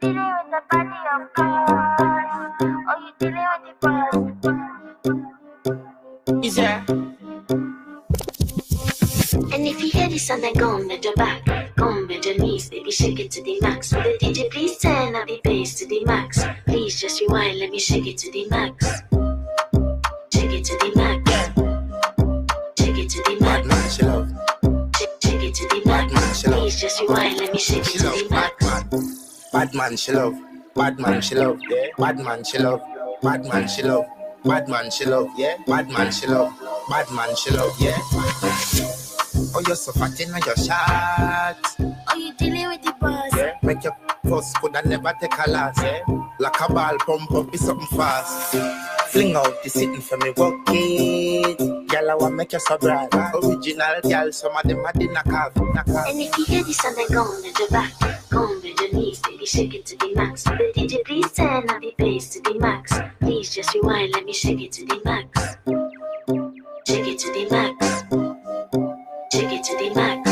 dealing with the body of course, or you dealing with the boss. Is there? And if you hear this sound, then go on bend your back, go on bend your knees, baby, shake it to the max. Will the DJ please turn up the bass to the max? Please just rewind, let me shake it to the max. Shake it to the max. Shake it to the max. Bad man, she love. Shake it to the max. Please just rewind, let me shake it to the max. Bad man, she love. Bad man, she love. Yeah. Bad man, she love. Bad man, she love. Bad man, she love. Yeah. Bad man, she love. Bad man, she love. Yeah. Oh, you're so fat in your shot. Or you dealing with the boss. Yeah. Make your first could I never take a last. Yeah. Like a ball pump up, be something fast. Fling out the sitting for me, work it. Girl, I want make you so bright. Original girl, some of them are the knock off. And if you hear this sound, then go on bend your back, go on bend your knees, baby, shake it to the max. Will the DJ please turn up the bass to the max? Please just rewind, let me shake it to the max. Shake it to the max. Shake it to the max.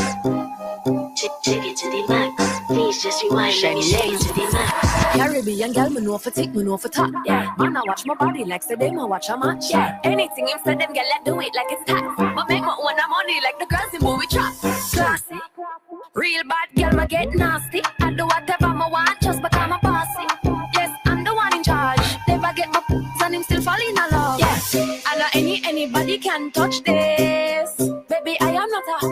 Shake it to the max. Please just rewind, let me shake it to the max. Caribbean girl, me know for tick, me know for top. Yeah, man, I watch my body like say them, I watch a match. Yeah, anything him say them, girl, let do it like it's tax. But make my own money like the girls in movie trap. Classy, real bad girl, me get nasty. I do whatever I want just because I'm a bossy. Yes, I'm the one in charge. Never get my and him still fall in love. Yeah, I know anybody can touch this. Baby, I am not a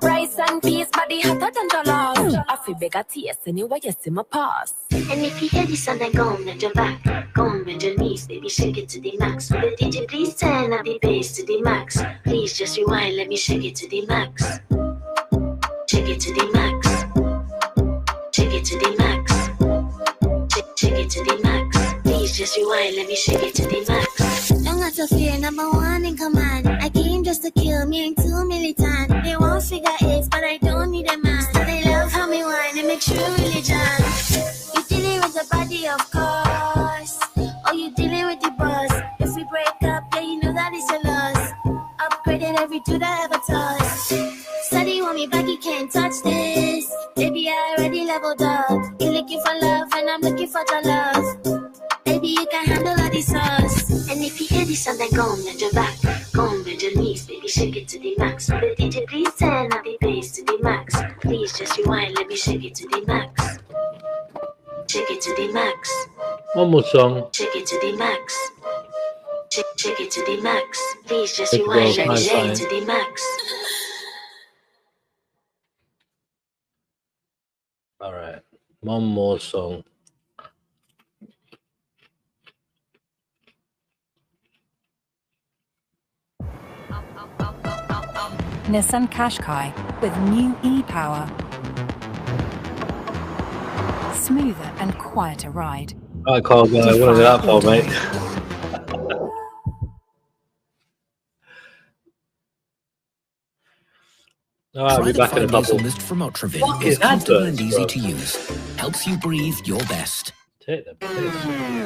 rice and peas, body hotter than jollof. I feel beg a taste anyway, you see my pass. And if you hear this sound, then go on bend your back, go on bend your knees, baby, shake it to the max. Will the DJ please turn up the bass to the max? Please just rewind, let me shake it to the max. Shake it to the max. Shake it to the max. Shake it to the max. Please just rewind, let me shake it to the max. Don't got to fear, number one in command. I came just to kill me, ain't too militant. They won't figure it, but I don't need a man. So they love how me whine and make true religion. You dealing with the body, of course, or you dealing with the boss. If we break up, yeah, you know that it's a loss. Upgraded every dude I ever touched. Study want me back, you can't touch this. Baby, I already leveled up. You're looking for love, and I'm looking for your love. Baby, you can handle all the sauce. And if you hear this sound, then go on bend your back, go on bend your knees, baby, shake it to the max. Will the DJ please turn up the bass to the max? Please just rewind, let me shake it to the max. Shake it to the max. One more song. Shake it to the max. Shake it to the max. Please just rewind, let me shake it to the max. All right, one more song. Nissan Qashqai with new e-Power. Smoother and quieter ride. I can't go. I want to go that far, mate. All right, I'll be back in a couple. Mist from Ultravin Fuck is is comfortable adverts, and easy bro. to use. Helps you breathe your best. Take the piss.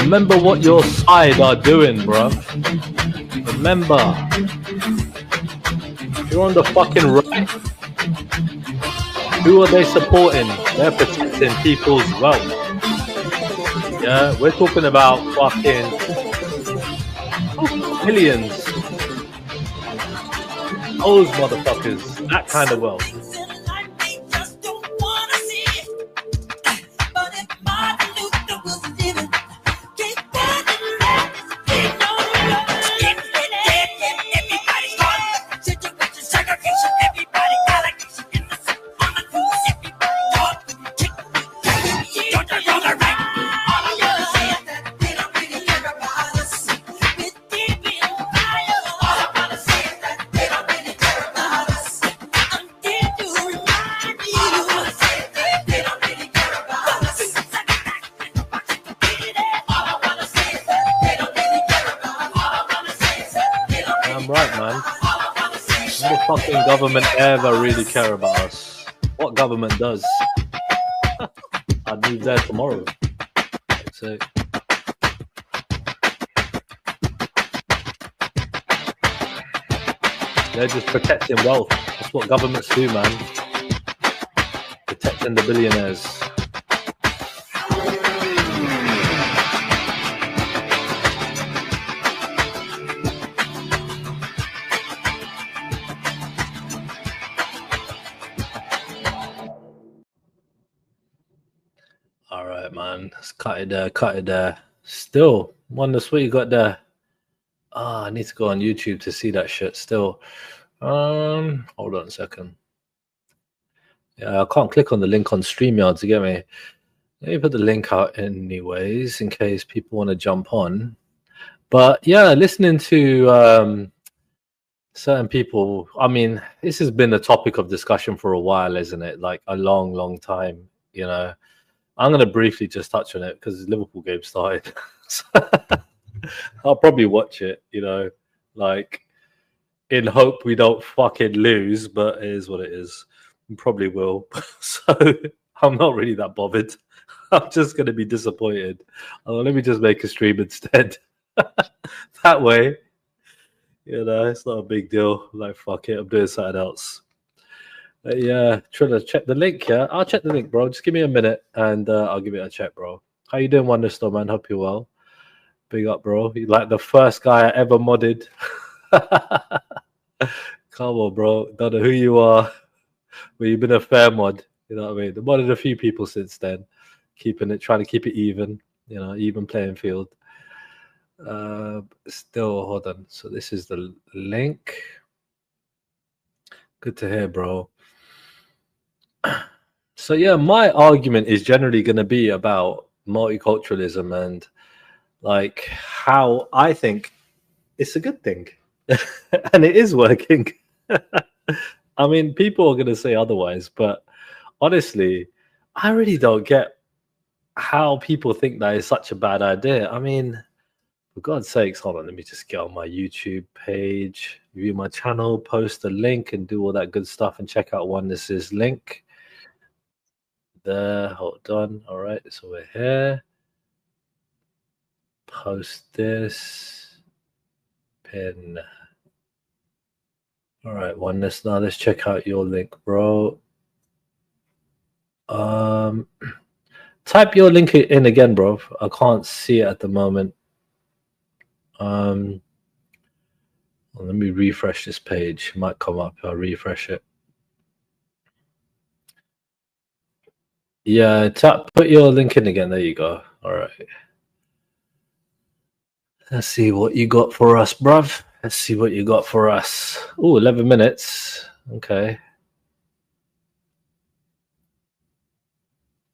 Remember what your side are doing, bro. Remember, you're on the fucking right. Who are they supporting? They're protecting people's wealth. Yeah, we're talking about fucking millions. Those motherfuckers, that kind of wealth. Government ever really care about us? What government does? I'd move there tomorrow. That's it. They're just protecting wealth. That's what governments do, man. Protecting the billionaires. Let's cut it there. Still, wonder what you got there. I need to go on YouTube to see that shit still. Hold on a second. Yeah, I can't click on the link on StreamYard to get me. Let me put the link out anyways, in case people want to jump on. But yeah, listening to certain people, I mean, this has been a topic of discussion for a while, isn't it? Like a long, long time, you know. I'm going to briefly just touch on it because the Liverpool game started. I'll probably watch it, you know, like in hope we don't fucking lose, but it is what it is. We probably will. So I'm not really that bothered. I'm just going to be disappointed. Let me just make a stream instead. That way, you know, it's not a big deal. Like, fuck it, I'm doing something else. Yeah, trying to check the link. Yeah, I'll check the link, bro. Just give me a minute, and I'll give it a check, bro. How you doing, Wonderstorm, man? Hope you're well. Big up, bro. You're like the first guy I ever modded. Come on, bro. Don't know who you are, but you've been a fair mod. You know what I mean? I modded a few people since then, trying to keep it even. You know, even playing field. Still, hold on. So this is the link. Good to hear, bro. So yeah, my argument is generally going to be about multiculturalism and like how I think it's a good thing and it is working. I mean, people are going to say otherwise, but honestly, I really don't get how people think that is such a bad idea. I mean, for God's sakes, hold on, let me just get on my YouTube page, view my channel, post a link and do all that good stuff and check out Oneness's link. There, hold on. All right, so we're here. Post this. Pin. All right, Oneness. Now let's check out your link, bro. Type your link in again, bro. I can't see it at the moment. Well, let me refresh this page. It might come up. I'll refresh it. Yeah, put your link in again. There you go. All right. Let's see what you got for us, bruv. Let's see what you got for us. Oh, 11 minutes. Okay.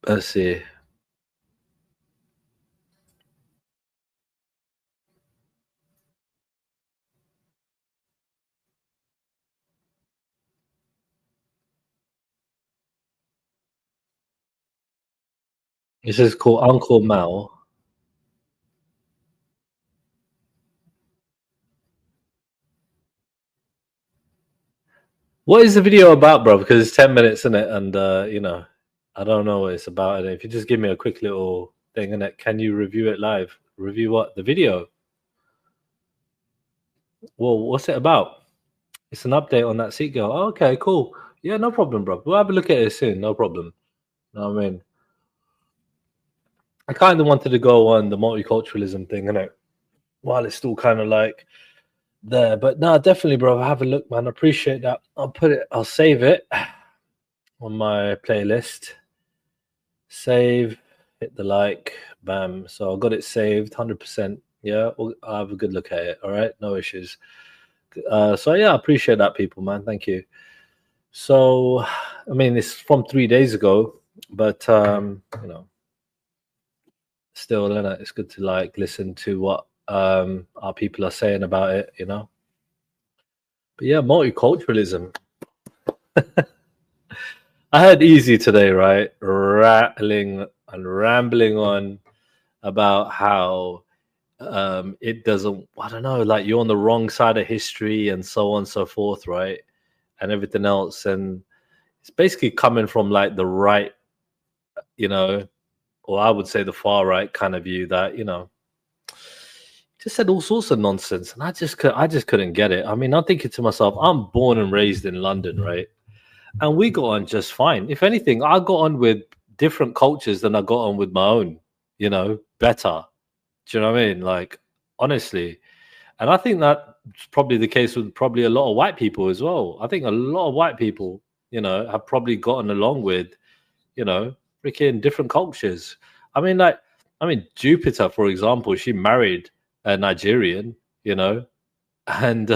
Let's see. This is called Uncle Mal. What is the video about, bro? Because it's 10 minutes in it, and you know, I don't know what it's about. And if you just give me a quick little thing in it, can you review it live? Review what? The video? Well, what's it about? It's an update on that Sikh girl. Oh, okay, cool. Yeah, no problem, bro. We'll have a look at it soon. No problem. You know what I mean? I kind of wanted to go on the multiculturalism thing, innit? While it's still kind of like there. But no, definitely, bro. Have a look, man. I appreciate that. I'll save it on my playlist. Save, hit the like, bam. So I got it saved 100%. Yeah, I'll have a good look at it. All right, no issues. So yeah, I appreciate that, people, man. Thank you. So, I mean, it's from 3 days ago, but you know, still, innit? It's good to like listen to what our people are saying about it, you know. But yeah, multiculturalism. I had Easy today, right? Rattling and rambling on about how it doesn't, I don't know, like you're on the wrong side of history and so on and so forth, right? And everything else. And it's basically coming from like the right, you know, or I would say the far right kind of view that, you know, just said all sorts of nonsense. And I just couldn't get it. I mean, I'm thinking to myself, I'm born and raised in London, right? And we got on just fine. If anything, I got on with different cultures than I got on with my own, you know, better. Do you know what I mean? Like, honestly. And I think that's probably the case with probably a lot of white people as well. I think a lot of white people, you know, have probably gotten along with, you know, freaking different cultures. I mean, Jupiter, for example, she married a Nigerian, you know, and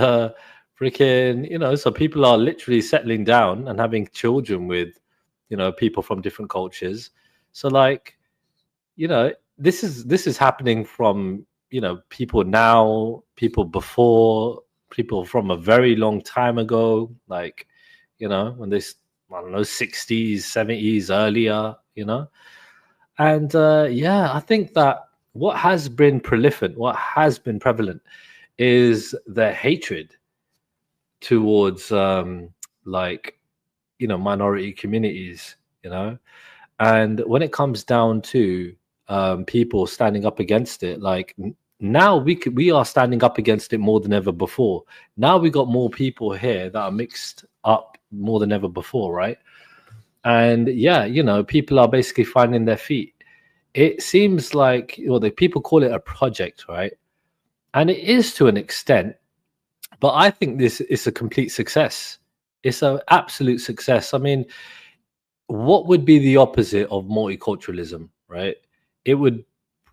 freaking, you know, so people are literally settling down and having children with, you know, people from different cultures. So like, you know, this is happening from, you know, people now, people before, people from a very long time ago, like, you know, when they, I don't know, 60s, 70s, earlier, you know. And yeah, I think that what has been prolific, what has been prevalent is the hatred towards like, you know, minority communities, you know. And when it comes down to people standing up against it, like now we are standing up against it more than ever before. Now we got more people here that are mixed up more than ever before, right? And yeah, you know, people are basically finding their feet. It seems like, well, the people call it a project, right? And it is to an extent, but I think this is a complete success. It's an absolute success. I mean, what would be the opposite of multiculturalism, right? It would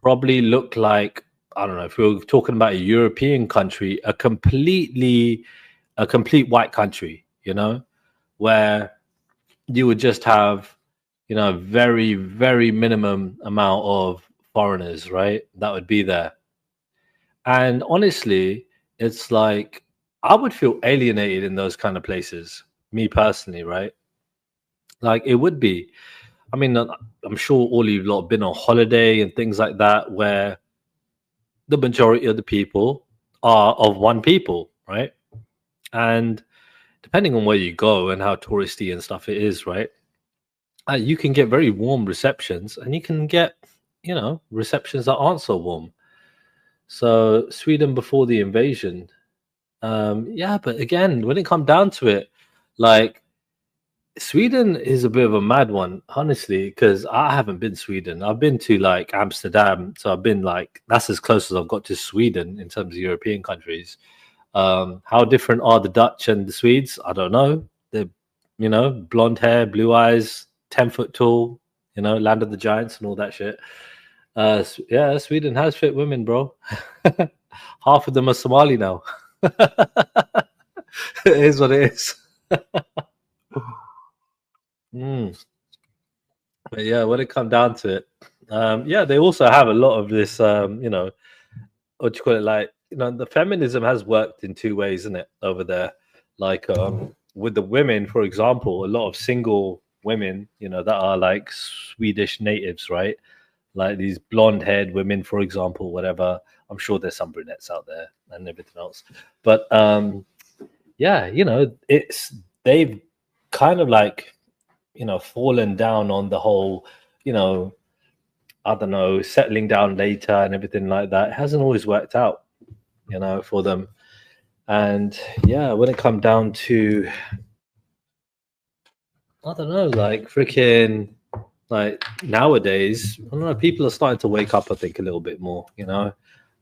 probably look like, I don't know, if we were talking about a European country, a complete white country, you know, where you would just have, you know, very, very minimum amount of foreigners, right? That would be there. And honestly, it's like, I would feel alienated in those kind of places, me personally, right? Like it would be. I mean, I'm sure all you lot have been on holiday and things like that, where the majority of the people are of one people, right? And depending on where you go and how touristy and stuff it is, right? You can get very warm receptions, and you can get, you know, receptions that aren't so warm. So Sweden before the invasion, yeah, but again, when it comes down to it, like Sweden is a bit of a mad one, honestly, because I haven't been Sweden. I've been to like Amsterdam, so I've been like, that's as close as I've got to Sweden in terms of European countries. How different are the Dutch and the Swedes? I don't know. They're, you know, blonde hair, blue eyes, 10 foot tall, you know, land of the giants and all that shit. Yeah, Sweden has fit women, bro. Half of them are Somali now. It is what it is. But yeah, when it comes down to it, yeah, they also have a lot of this, you know, what you call it, like, you know, the feminism has worked in two ways, isn't it, over there? Like with the women, for example, a lot of single women, you know, that are like Swedish natives, right? Like these blonde-haired women, for example, whatever. I'm sure there's some brunettes out there and everything else. But yeah, you know, they've kind of like, you know, fallen down on the whole, you know, I don't know, settling down later and everything like that. It hasn't always worked out, for them. And yeah, when it come down to, I don't know, like freaking, like nowadays, I don't know, people are starting to wake up, I think, a little bit more,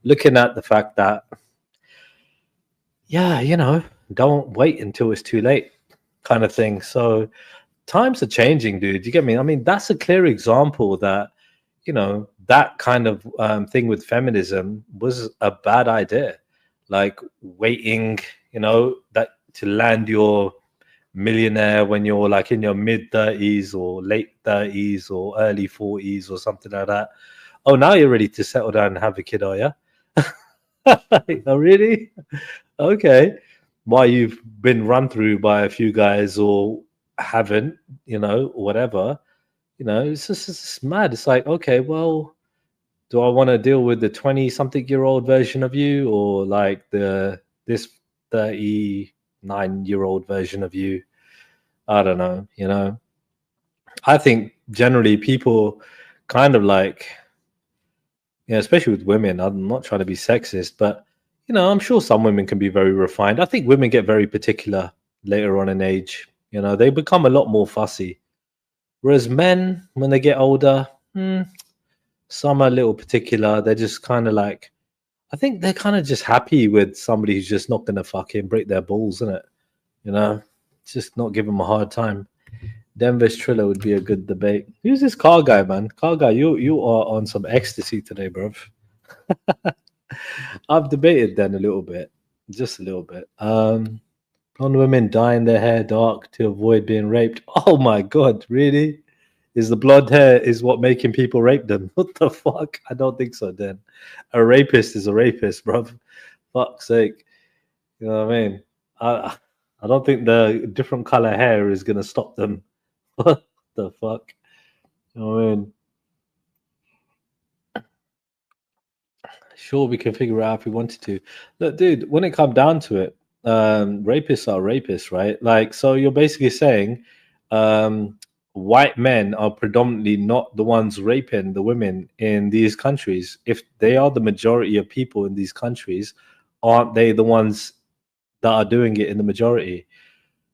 looking at the fact that, yeah, don't wait until it's too late kind of thing. So times are changing, dude. You get me? I mean, that's a clear example that, that kind of thing with feminism was a bad idea. Like waiting, that to land your millionaire when you're like in your mid 30s or late 30s or early 40s or something like that. Oh, now you're ready to settle down and have a kid, are you? Oh, really? Okay. Why, you've been run through by a few guys or haven't, whatever. It's just it's mad. It's like, okay, well, do I want to deal with the 20-something-year-old version of you or like this 39-year-old version of you? I don't know. I think generally people kind of like, especially with women, I'm not trying to be sexist, but I'm sure some women can be very refined. I think women get very particular later on in age. They become a lot more fussy. Whereas men, when they get older, some are a little particular. They're just kind of like, I think they're kind of just happy with somebody who's just not going to fucking break their balls, isn't it? Just not give them a hard time. Denver's Triller would be a good debate. Who's this car guy, man? Car guy, you are on some ecstasy today, bruv. I've debated then a little bit, just a little bit. Blonde women dyeing their hair dark to avoid being raped. Oh my god, really? Is the blonde hair is what making people rape them? What the fuck? I don't think so. Then a rapist is a rapist, bruv. Fuck's sake. You know what I mean? I don't think the different color hair is gonna stop them. What the fuck? You know what I mean? Sure, we can figure it out if we wanted to. Look, dude, when it comes down to it, rapists are rapists, right? Like, so you're basically saying white men are predominantly not the ones raping the women in these countries. If they are the majority of people in these countries, aren't they the ones that are doing it in the majority?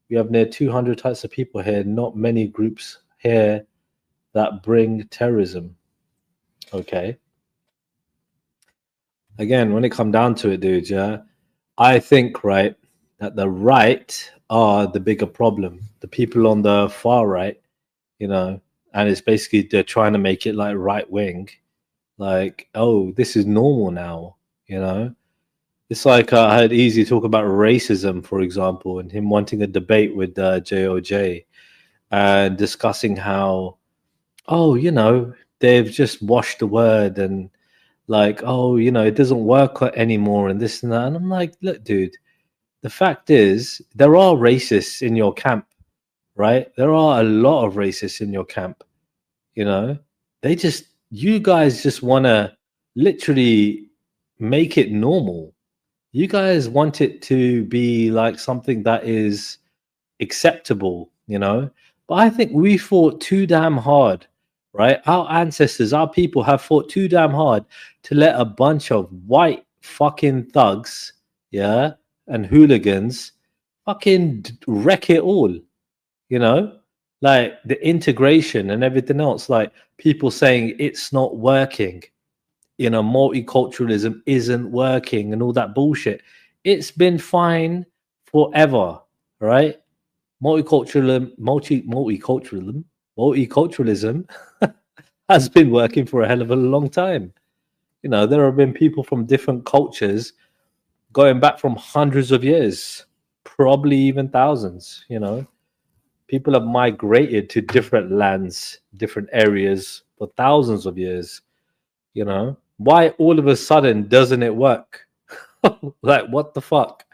We have near 200 types of people here, not many groups here that bring terrorism. Okay. Again, when it comes down to it, dude, yeah, I think, right, that the right are the bigger problem. The people on the far right, and it's basically they're trying to make it like right wing, like, oh, this is normal now, It's like I heard Easy talk about racism, for example, and him wanting a debate with JOJ and discussing how, they've just washed the word and like, oh, it doesn't work anymore and this and that. And I'm like, look, dude, the fact is there are racists in your camp, right? There are a lot of racists in your camp, you guys just want to literally make it normal. You guys want it to be like something that is acceptable, But I think we fought too damn hard, right? Our ancestors, our people have fought too damn hard to let a bunch of white fucking thugs, yeah, and hooligans fucking wreck it all, Like the integration and everything else, like people saying it's not working. Multiculturalism isn't working and all that bullshit. It's been fine forever, right? Multiculturalism has been working for a hell of a long time. There have been people from different cultures going back from hundreds of years, probably even thousands, People have migrated to different lands, different areas for thousands of years, Why all of a sudden doesn't it work? Like, what the fuck?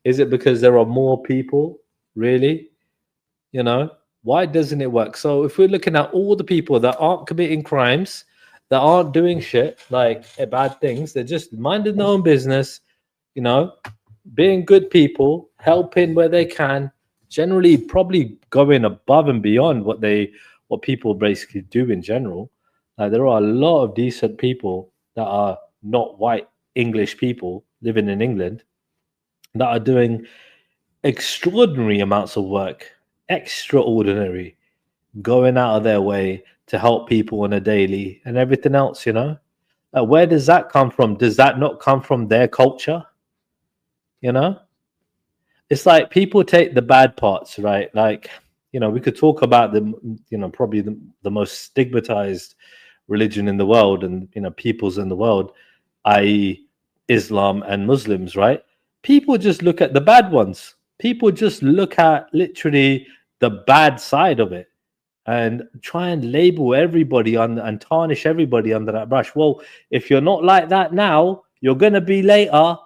Is it because there are more people? Really? Why doesn't it work? So if we're looking at all the people that aren't committing crimes, that aren't doing shit, like bad things, they're just minding their own business, being good people, helping where they can, generally probably going above and beyond what people basically do in general. Like there are a lot of decent people that are not white English people living in England that are doing extraordinary amounts of work, extraordinary, going out of their way to help people on a daily and everything else, you know? Like, where does that come from? Does that not come from their culture? You know? It's like people take the bad parts, right? Like, you know, we could talk about the, you know, probably the most stigmatized religion in the world and, you know, peoples in the world, i.e. Islam and Muslims, right? People just look at the bad ones. People just look at literally the bad side of it and try and label everybody on and tarnish everybody under that brush. Well, if you're not like that now, you're gonna be later.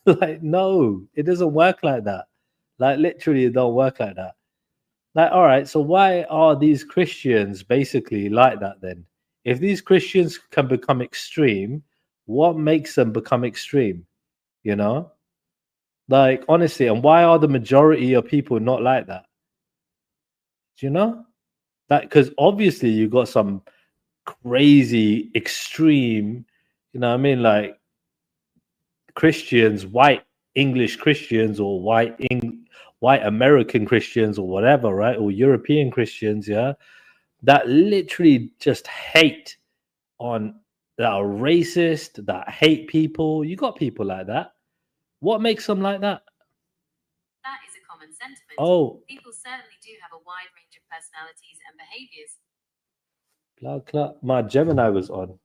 Like, no, it doesn't work like that. Like, literally, it don't work like that. Like, all right, so why are these Christians basically like that then? If these Christians can become extreme, what makes them become extreme? You know? Like, honestly, and why are the majority of people not like that? Do you know? That because obviously you got some crazy extreme, you know what I mean, like Christians, white English Christians or white American Christians or whatever, right? Or European Christians, yeah, that literally just hate on, that are racist, that hate people. You got people like that. What makes them like that? That is a common sentiment. Oh, People certainly do have a wide range of personalities and behaviors. blood clot. My Gemini was on.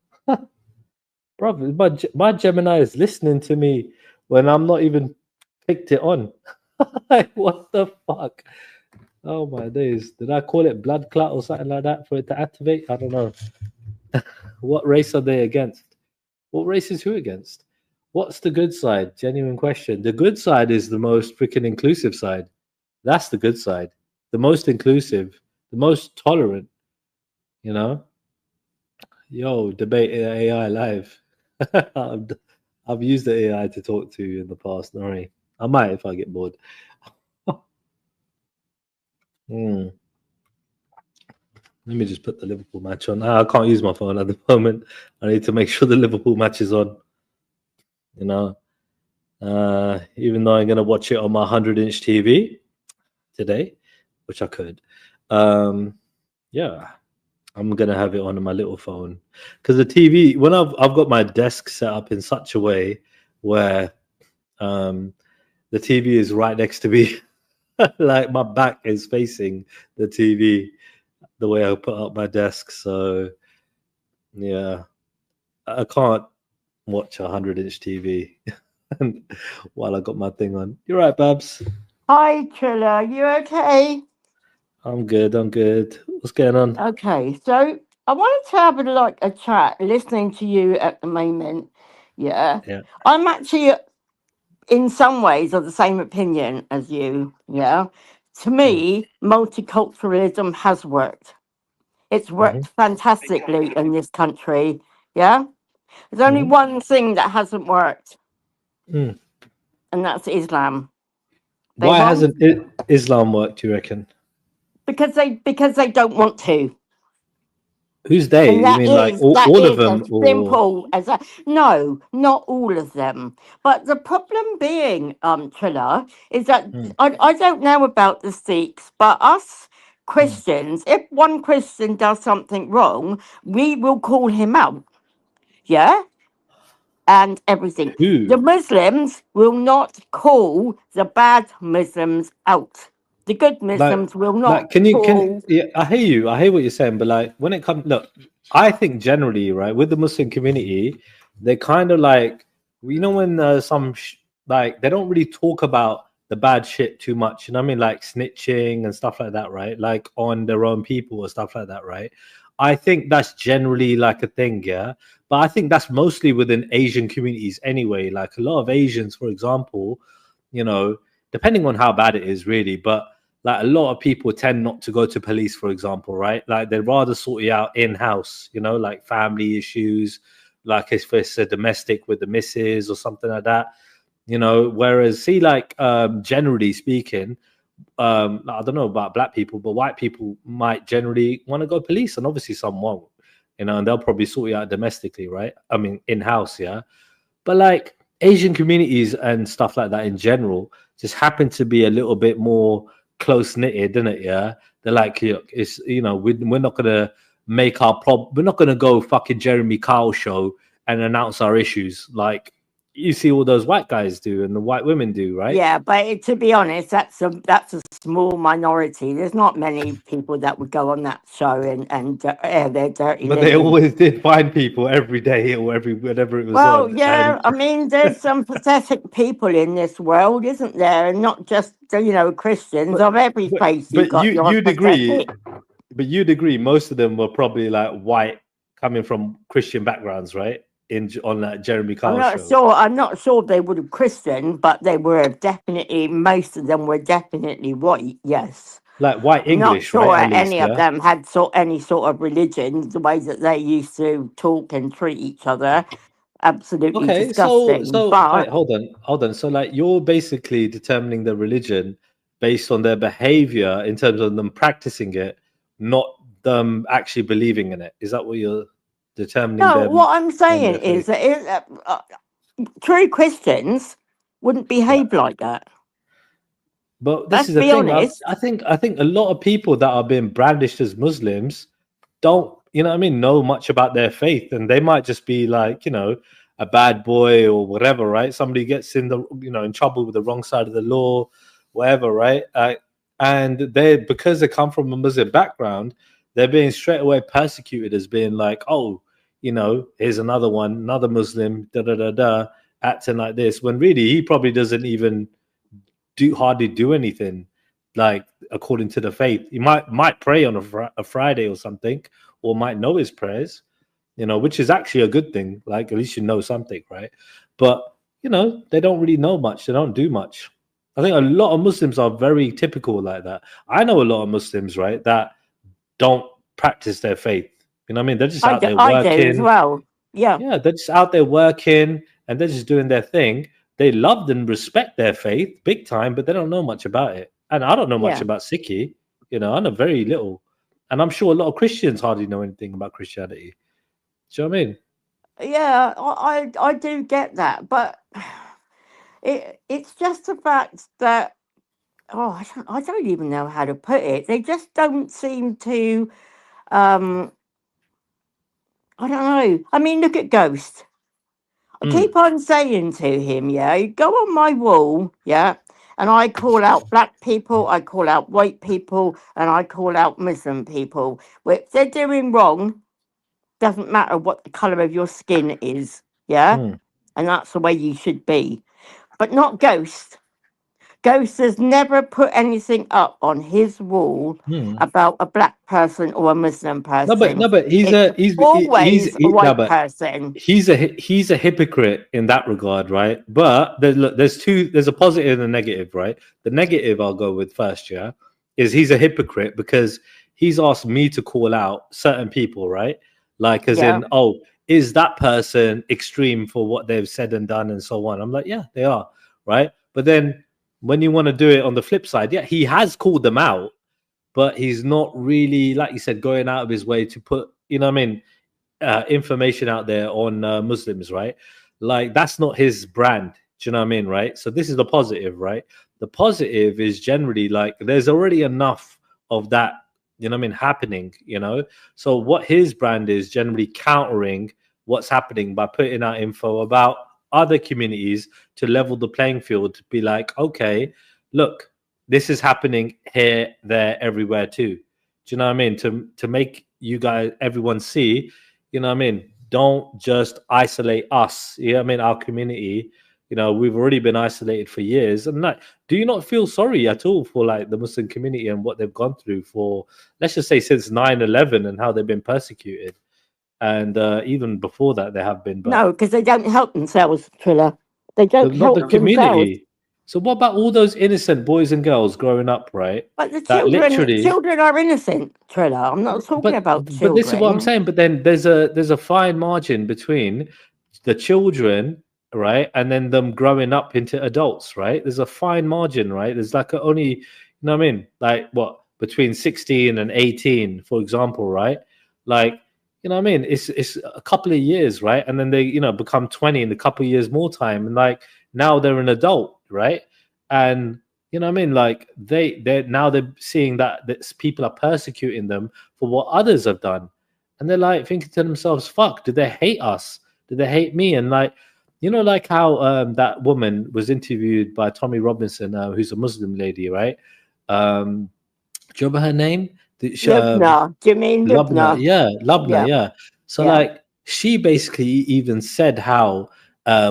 Bro, my Gemini is listening to me when I'm not even picked it on. Like, what the fuck? Oh my days. Did I call it blood clot or something like that for it to activate? I don't know. What race are they against? What race is who against? What's the good side? Genuine question. The good side is the most freaking inclusive side. That's the good side. The most inclusive, the most tolerant, you know? Yo, debate AI live. I've used the AI to talk to you in the past. Don't worry. I might if I get bored. Let me just put the Liverpool match on. I can't use my phone at the moment. I need to make sure the Liverpool match is on. You know, even though I'm going to watch it on my 100-inch TV today, which I could. Yeah, I'm going to have it on my little phone. Because the TV, when I've got my desk set up in such a way where the TV is right next to me, like my back is facing the TV, the way I put up my desk. So, yeah, I can't watch a 100-inch TV while I got my thing on. You're right, Babs. Hi, Trilla. You okay? I'm good. I'm good. What's going on? Okay, so I wanted to have a chat listening to you at the moment. Yeah. I'm actually in some ways of the same opinion as you. Yeah. To me, multiculturalism has worked. It's worked fantastically in this country. Yeah. There's only one thing that hasn't worked, and that's Islam. Why hasn't Islam worked, you reckon? Because they don't want to. Who's they? And You mean like all of them? As simple as that. No, not all of them. But the problem being, Trilla, is that I don't know about the Sikhs, but us Christians, if one Christian does something wrong, we will call him out. Yeah? And everything. Who? The Muslims will not call the bad Muslims out. The good Muslims will not. Yeah, I hear you. I hear what you're saying, but like when it comes, look, I think generally, right, with the Muslim community, they kind of like, you know, when like they don't really talk about the bad shit too much. You know what I mean? Like snitching and stuff like that, right? Like on their own people or stuff like that, right? I think that's generally like a thing, yeah. But I think that's mostly within Asian communities anyway. Like a lot of Asians, for example, you know, depending on how bad it is, really, but like a lot of people tend not to go to police, for example, right? Like they'd rather sort it out in-house, you know, like family issues, like if it's a domestic with the missus or something like that, you know. Whereas, see, like generally speaking, I don't know about black people, but white people might generally want to go police, and obviously some won't. you know, and they'll probably sort you out domestically, right? I mean, in-house, yeah. But like Asian communities and stuff like that in general just happen to be a little bit more close-knitted, isn't it? Yeah, they're like, look, it's, you know, we're not gonna make our we're not gonna go fucking Jeremy Kyle show and announce our issues like you see all those white guys do and the white women do, right? Yeah, but to be honest, that's a small minority. There's not many people that would go on that show and air their dirty. But they always did find people every day or whenever it was well, on. yeah, I mean, there's some pathetic people in this world, isn't there? And not just, you know, Christians of every faith. But you'd agree. But you'd agree, most of them were probably like white, coming from Christian backgrounds, right? On that Jeremy Kyle show. I'm not sure they would have Christian, but they were definitely, most of them were definitely white. Yes, like white English. I'm not sure right, any of them had any sort of religion. The way that they used to talk and treat each other, absolutely disgusting. So but wait, hold on. So like you're basically determining the religion based on their behavior in terms of them practicing it, not them actually believing in it. Is that what you're determining? No, what I'm saying is that true Christians wouldn't behave like that. But this is the thing. I think a lot of people that are being brandished as Muslims don't, you know what I mean, know much about their faith, and they might just be like, you know, a bad boy or whatever, right? Somebody gets in the, you know, in trouble with the wrong side of the law, whatever, right? And because they come from a Muslim background, they're being straight away persecuted as being like, oh, you know, here's another Muslim, acting like this, when really he probably doesn't even hardly do anything like according to the faith. He might pray on a Friday or something, or might know his prayers, you know, which is actually a good thing. Like at least you know something, right? But you know, they don't really know much. They don't do much. I think a lot of Muslims are very typical like that. I know a lot of Muslims, right, that don't practice their faith. You know what I mean? They're just out there working. I do as well. Yeah. Yeah, they're just out there working and they're just doing their thing. They love and respect their faith big time, but they don't know much about it. And I don't know much about Sikhi. You know, I know very little. And I'm sure a lot of Christians hardly know anything about Christianity. Do you know what I mean? Yeah, I do get that. But it's just the fact that, I don't even know how to put it. They just don't seem to, I don't know. I mean, look at Ghost. I keep on saying to him, you go on my wall, and I call out black people, I call out white people, and I call out Muslim people. If they're doing wrong, doesn't matter what the colour of your skin is, and that's the way you should be. But not Ghost. Ghost has never put anything up on his wall about a black person or a Muslim person. No, but he's always a white person. He's a hypocrite in that regard, right? But there's a positive and a negative, right? The negative I'll go with first, is he's a hypocrite because he's asked me to call out certain people, right? Like as in, is that person extreme for what they've said and done and so on? I'm like, yeah, they are, right? But then when you want to do it on the flip side, he has called them out, but he's not really, like you said, going out of his way to put, you know what I mean, information out there on Muslims, right? Like that's not his brand. Do you know what I mean, right? So this is the positive, right? The positive is generally like there's already enough of that, you know what I mean, happening, you know? So what his brand is generally countering what's happening by putting out info about other communities to level the playing field, to be like, okay, look, this is happening here, there, everywhere too. Do you know what I mean? To make you guys, everyone see, you know what I mean? Don't just isolate us. You know what I mean? Our community, you know, we've already been isolated for years. And like, do you not feel sorry at all for like the Muslim community and what they've gone through for, let's just say since 9/11 and how they've been persecuted? And even before that, they have been. But no, because they don't help themselves, Trilla. They don't help the community. Themselves. So what about all those innocent boys and girls growing up, right? But the children are innocent, Trilla. I'm not talking about children. But this is what I'm saying. But then there's a fine margin between the children, right, and then them growing up into adults, right? There's a fine margin, right? There's like only, you know what I mean? Like what, between 16 and 18, for example, right? Like, You know what I mean? It's a couple of years, right? And then they, you know, become 20 in a couple of years more time, and like now they're an adult, right? And you know what I mean? Like they're seeing that people are persecuting them for what others have done, and they're like thinking to themselves, "Fuck, did they hate us? Did they hate me?" And like, you know, like how that woman was interviewed by Tommy Robinson, who's a Muslim lady, right? Do you remember her name? Lubna. Do you mean Lubna, Lubna? yeah, Lubna, Yeah. yeah. So Yeah. like she basically even said how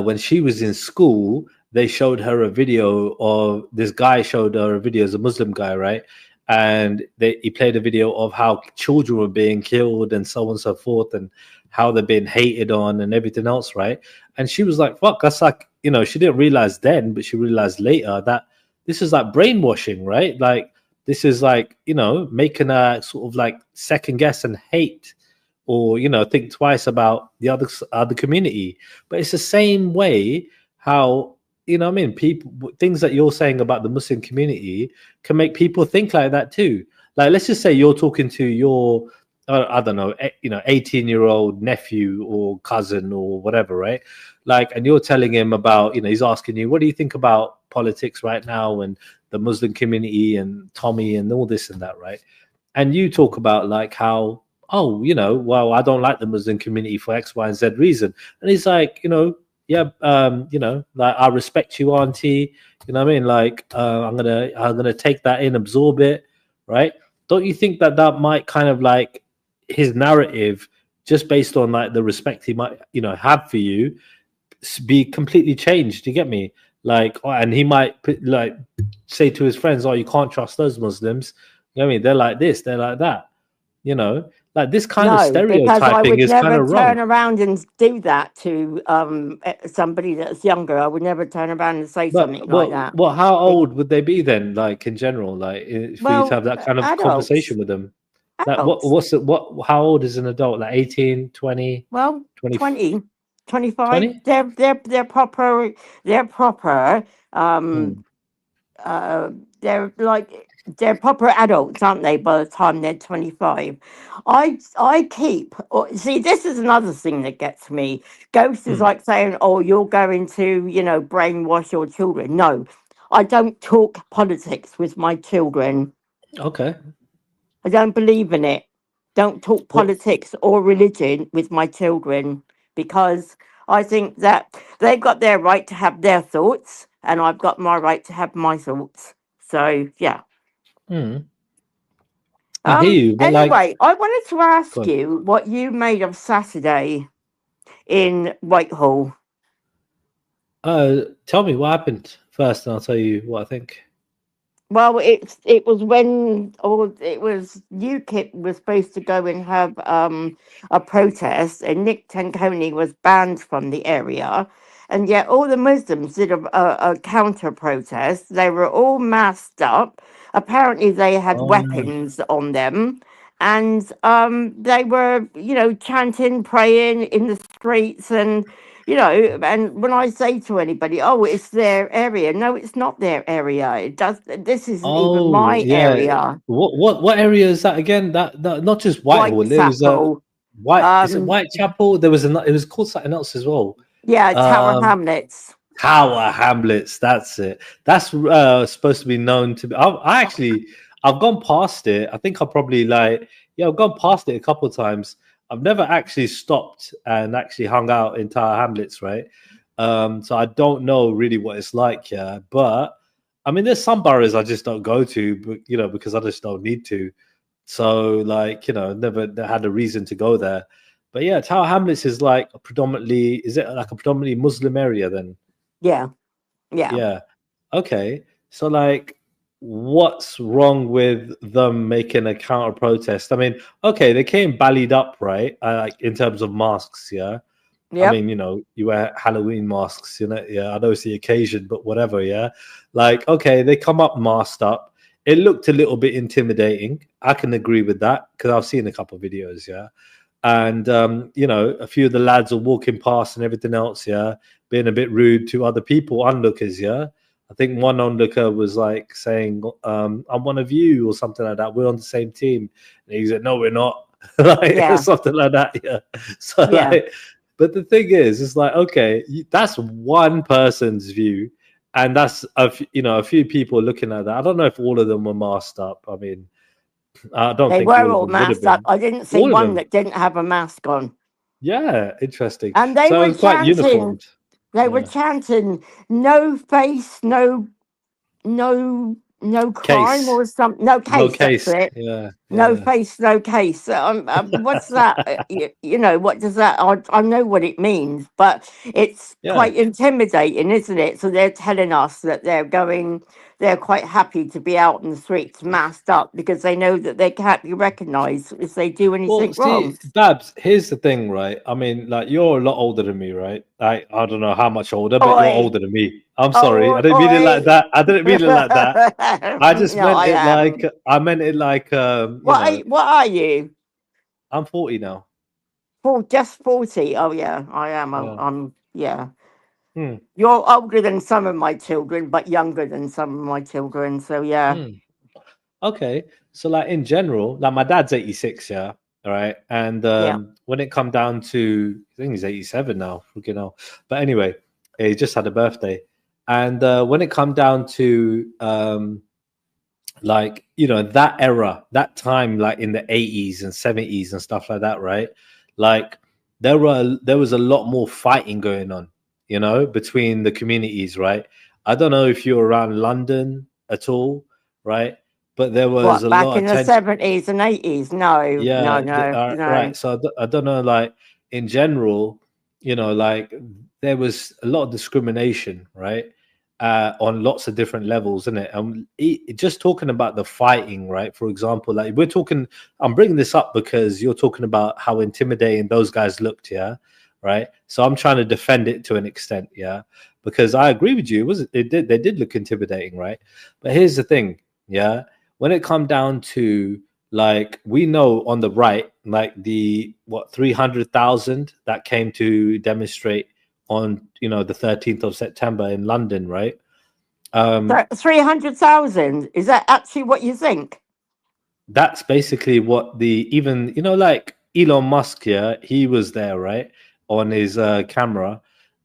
when she was in school, they showed her a video of this guy showed her a video as a Muslim guy, right? And he played a video of how children were being killed and so on and so forth, and how they're being hated on and everything else, right? And she was like, fuck, that's like, you know, she didn't realize then, but she realized later that this is like brainwashing, right? Like this is like, you know, making a sort of like second guess and hate, or, you know, think twice about the other community. But it's the same way how, you know what I mean, people, things that you're saying about the Muslim community can make people think like that too. Like, let's just say you're talking to your, I don't know, 18-year-old nephew or cousin or whatever, right? Like, and you're telling him about, you know, he's asking you, what do you think about politics right now and the Muslim community and Tommy and all this and that, right? And you talk about like how, oh, you know, well, I don't like the Muslim community for X, Y, and Z reason. And he's like, you know, yeah, you know, like, I respect you, auntie. You know what I mean? Like, I'm gonna take that in, absorb it, right? Don't you think that might kind of like his narrative, just based on like the respect he might, you know, have for you, be completely changed? You get me? Like, and he might like say to his friends, "Oh, you can't trust those Muslims." You know what I mean? They're like this, they're like that. You know, like this kind of stereotyping is kind of wrong. Turn around and do that to somebody that's younger. I would never turn around and say something like that. Well, how old would they be then? Like in general, like for you to have that kind of conversation with them. Like how old is an adult? Like 18, 20? Well, 20, 25. 20? They're proper. They're like, they're proper adults, aren't they, by the time they're 25? I keep, see, this is another thing that gets me. Ghost is like saying, oh, you're going to, you know, brainwash your children. No, I don't talk politics with my children. Okay. I don't believe in it. Don't talk politics or religion with my children, because I think that they've got their right to have their thoughts and I've got my right to have my thoughts. So, yeah. I hear you, but anyway, I wanted to ask you what you made of Saturday in Whitehall. Tell me what happened first, and I'll tell you what I think. Well, it was when, or it was UKIP was supposed to go and have a protest, and Nick Tanconi was banned from the area, and yet all the Muslims did a counter protest. They were all masked up. Apparently, they had weapons on them, and they were, you know, chanting, praying in the streets, and you know, and when I say to anybody, "Oh, it's their area," no, it's not their area. It does. This isn't even my area. What area is that again? That not just Whitehall. There was is it Whitechapel? There was it was called something else as well. Yeah, Tower Hamlets. Tower Hamlets. That's it. That's supposed to be known to be. I've gone past it. I think I probably I've gone past it a couple of times. I've never actually stopped and actually hung out in Tower Hamlets, right? So I don't know really what it's like here. But I mean, there's some boroughs I just don't go to, but you know, because I just don't need to. So like, you know, never had a reason to go there. But yeah, Tower Hamlets is like a predominantly Muslim area then? Yeah. Okay. So like, what's wrong with them making a counter protest? I mean, okay, they came ballied up, right? Like in terms of masks, yeah. Yep. I mean, you know, you wear Halloween masks, you know. Yeah, I know it's the occasion, but whatever, yeah. Like, okay, they come up masked up. It looked a little bit intimidating. I can agree with that because I've seen a couple of videos, yeah. And you know, a few of the lads are walking past and everything else, yeah, being a bit rude to other people, onlookers, yeah. I think one onlooker was like saying, I'm one of you or something like that. We're on the same team. And he said, no, we're not. like Yeah. something like that. Yeah. So Yeah. like, but the thing is, it's like, okay, that's one person's view, and that's a few people looking at that. I don't know if all of them were masked up. I mean, I don't They think were all of all them would have masked up. been. I didn't see All of one them. that didn't have a mask on. Yeah, interesting. And they So it were was quite chanting, uniformed. they were Yeah. chanting, no face, no crime Case. or something. No No case, that's case. it. Yeah. No Yeah. face, no case. What's that? You know, what does that? I know what it means, but it's Yeah. quite intimidating, isn't it? So they're telling us that they're quite happy to be out in the streets masked up because they know that they can't be recognised if they do anything Well, wrong. see, Babs, here's the thing, right? I mean, like, you're a lot older than me, right? I don't know how much older, but you're Oi, older than me. I'm sorry. I oi, didn't mean it like oi. that. I didn't mean it like that. I just No, meant I it like, am. I meant it like, What are you? I'm 40 now. Just 40. Oh yeah, I am. Yeah. Yeah. Hmm. You're older than some of my children, but younger than some of my children. So yeah. Hmm. Okay. So, like, in general, like, my dad's 86, yeah. All right. And Yeah. when it come down to, I think he's 87 now, freaking hell. But anyway, he just had a birthday. And when it come down to like, that era, that time, like in the 80s and 70s and stuff like that, right? Like, there was a lot more fighting going on, between the communities, right? I don't know if you're around London at all, right? But there was What, a back lot in of the tension. 70s and 80s? No, Yeah, no. right. So I don't know, like, in general, like, there was a lot of discrimination, right? On lots of different levels, isn't it? Just talking about the fighting, right? For example, like, I'm bringing this up because you're talking about how intimidating those guys looked, yeah, right? So I'm trying to defend it to an extent, yeah, because I agree with you. They did look intimidating, right? But here's the thing, yeah, when it come down to, like, we know on the right, like, the 300,000 that came to demonstrate on the 13th of September in London, right? 300,000. Is that actually what you think? That's basically what like, Elon Musk, yeah, he was there, right, on his camera,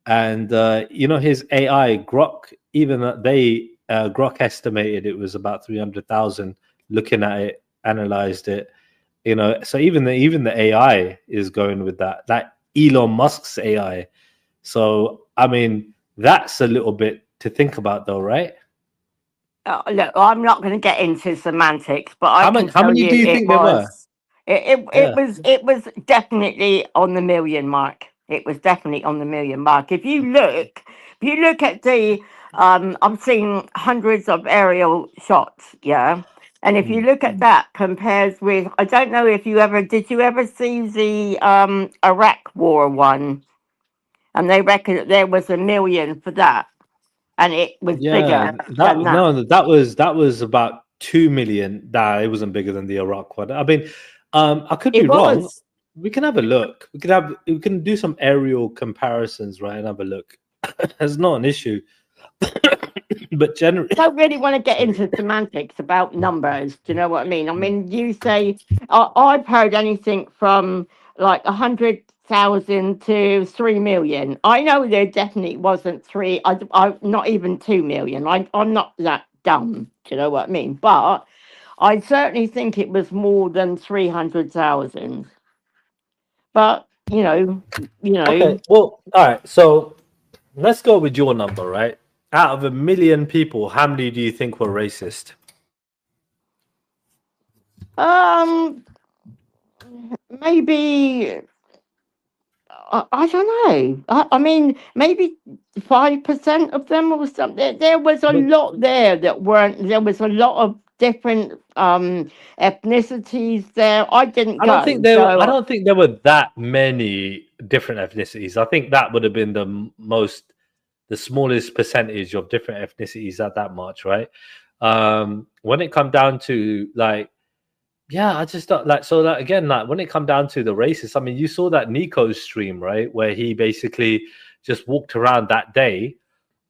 and his AI Grok, even Grok estimated it was about 300,000. Looking at it, analyzed it, so even the AI is going with that Elon Musk's AI. So, I mean, that's a little bit to think about, though, right? Look, I'm not going to get into semantics, but How many do you think there were? It was definitely on the million mark. It was definitely on the million mark. If you look at the, I'm seeing hundreds of aerial shots, yeah. And if you look at that compares with, I don't know if did you ever see the Iraq War one? And they reckon that there was 1 million for that, and it was bigger than that. That was about 2 million. Nah, it wasn't bigger than the Iraq one. I mean, I could be wrong. We can have a look. We can do some aerial comparisons, right, and have a look. It's not an issue. But generally, I don't really want to get into semantics about numbers. Do you know what I mean? I mean, you say I've heard anything from like 100,000 to 3 million. I know there definitely wasn't three. I not even 2 million. I'm not that dumb. Do you know what I mean? But I certainly think it was more than 300,000. But okay. Well, all right. So let's go with your number, right? Out of 1 million people, how many do you think were racist? Maybe I don't know. I mean, maybe 5% of them or something. There was a lot there that weren't. There was a lot of different ethnicities there. I didn't go. I don't think there were that many different ethnicities. I think that would have been the smallest percentage of different ethnicities at that much, right? When it come down to, like, yeah, I just don't like, so that again, like, when it come down to the racists, I mean, you saw that Nico stream, right, where he basically just walked around that day,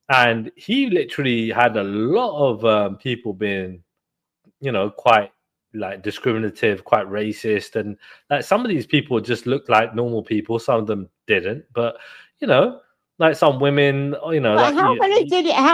and he literally had a lot of people being, quite like discriminative, quite racist, and like some of these people just looked like normal people. Some of them didn't, but you know, like some women, you know, But like how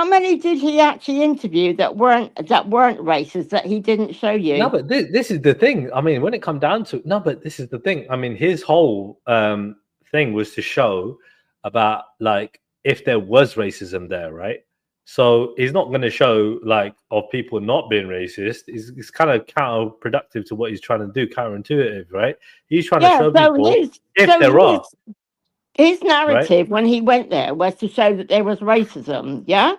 many did he actually interview that weren't racist that he didn't show you? no, but this is the thing. I mean, when it come down to no, but this is the thing. I mean, his whole thing was to show about like if there was racism there, right? So he's not going to show like of people not being racist. It's kind of counterproductive to what he's trying to do, counterintuitive, right? He's trying to show people if there are. His narrative when he went there was to show that there was racism. Yeah.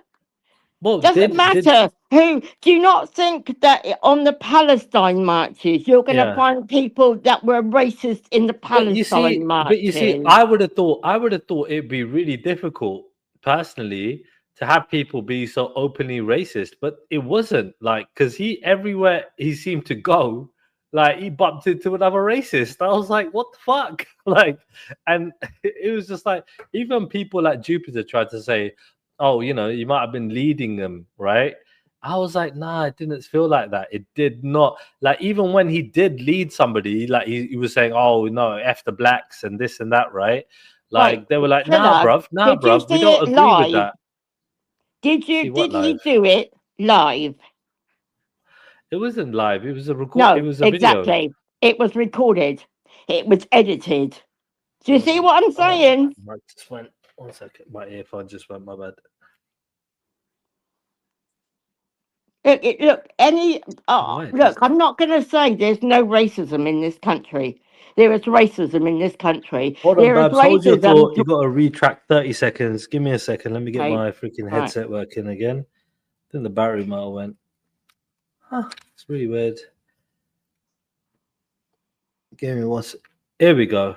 Well, doesn't matter who. Do you not think that on the Palestine marches you're going to find people that were racist in the Palestine marches? But you see, I would have thought it'd be really difficult personally to have people be so openly racist, but it wasn't like because everywhere he seemed to go, like he bumped into another racist. I was like, what the fuck? Like, and it was just like even people like Jupiter tried to say, oh, you know, you might have been leading them, right? I was like, nah, it didn't feel like that. It did not. Like, even when he did lead somebody, like he was saying, oh, no, F the blacks and this and that, right? Like, they were like, nah, bruv, we don't agree with that. Did he do it live? It wasn't live. It was a record. No, it was a exactly. video. It was recorded. It was edited. Do you see what I'm saying? Just went 1 second. My earphone just went. My bad. Look. I'm not going to say there's no racism in this country. There is racism in this country. Hold on, Babs. Hold your thought. You got to retract 30 seconds. Give me a second. Let me get my freaking headset working again. I think the battery might have went. Huh, it's really weird. Give me one. Here we go.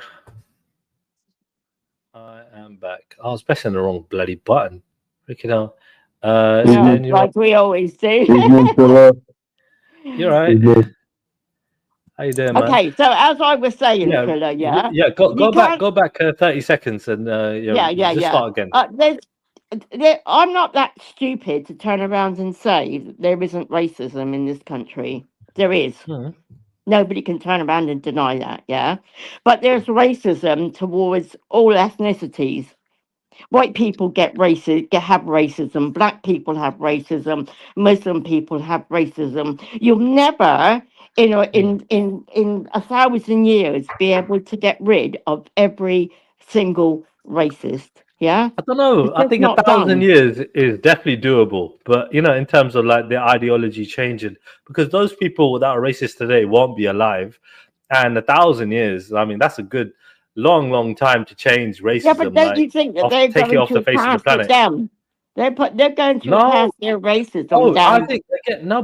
I am back. I was pressing the wrong bloody button. Freaking hell. Like we always do. You're right. How you doing, man? Okay, so as I was saying, Triller, go back 30 seconds and start again. I'm not that stupid to turn around and say that there isn't racism in this country. There is. Nobody can turn around and deny that, yeah? But there's racism towards all ethnicities. White people have racism. Black people have racism. Muslim people have racism. You'll never, in 1,000 years, be able to get rid of every single racist. Yeah, I don't know. I think 1,000 years is definitely doable, but you know, in terms of like the ideology changing, because those people that are racist today won't be alive, and 1,000 years, I mean, that's a good long time to change racism. Yeah, but don't you think that they're going to pass it down? They're going to pass their racism down. I think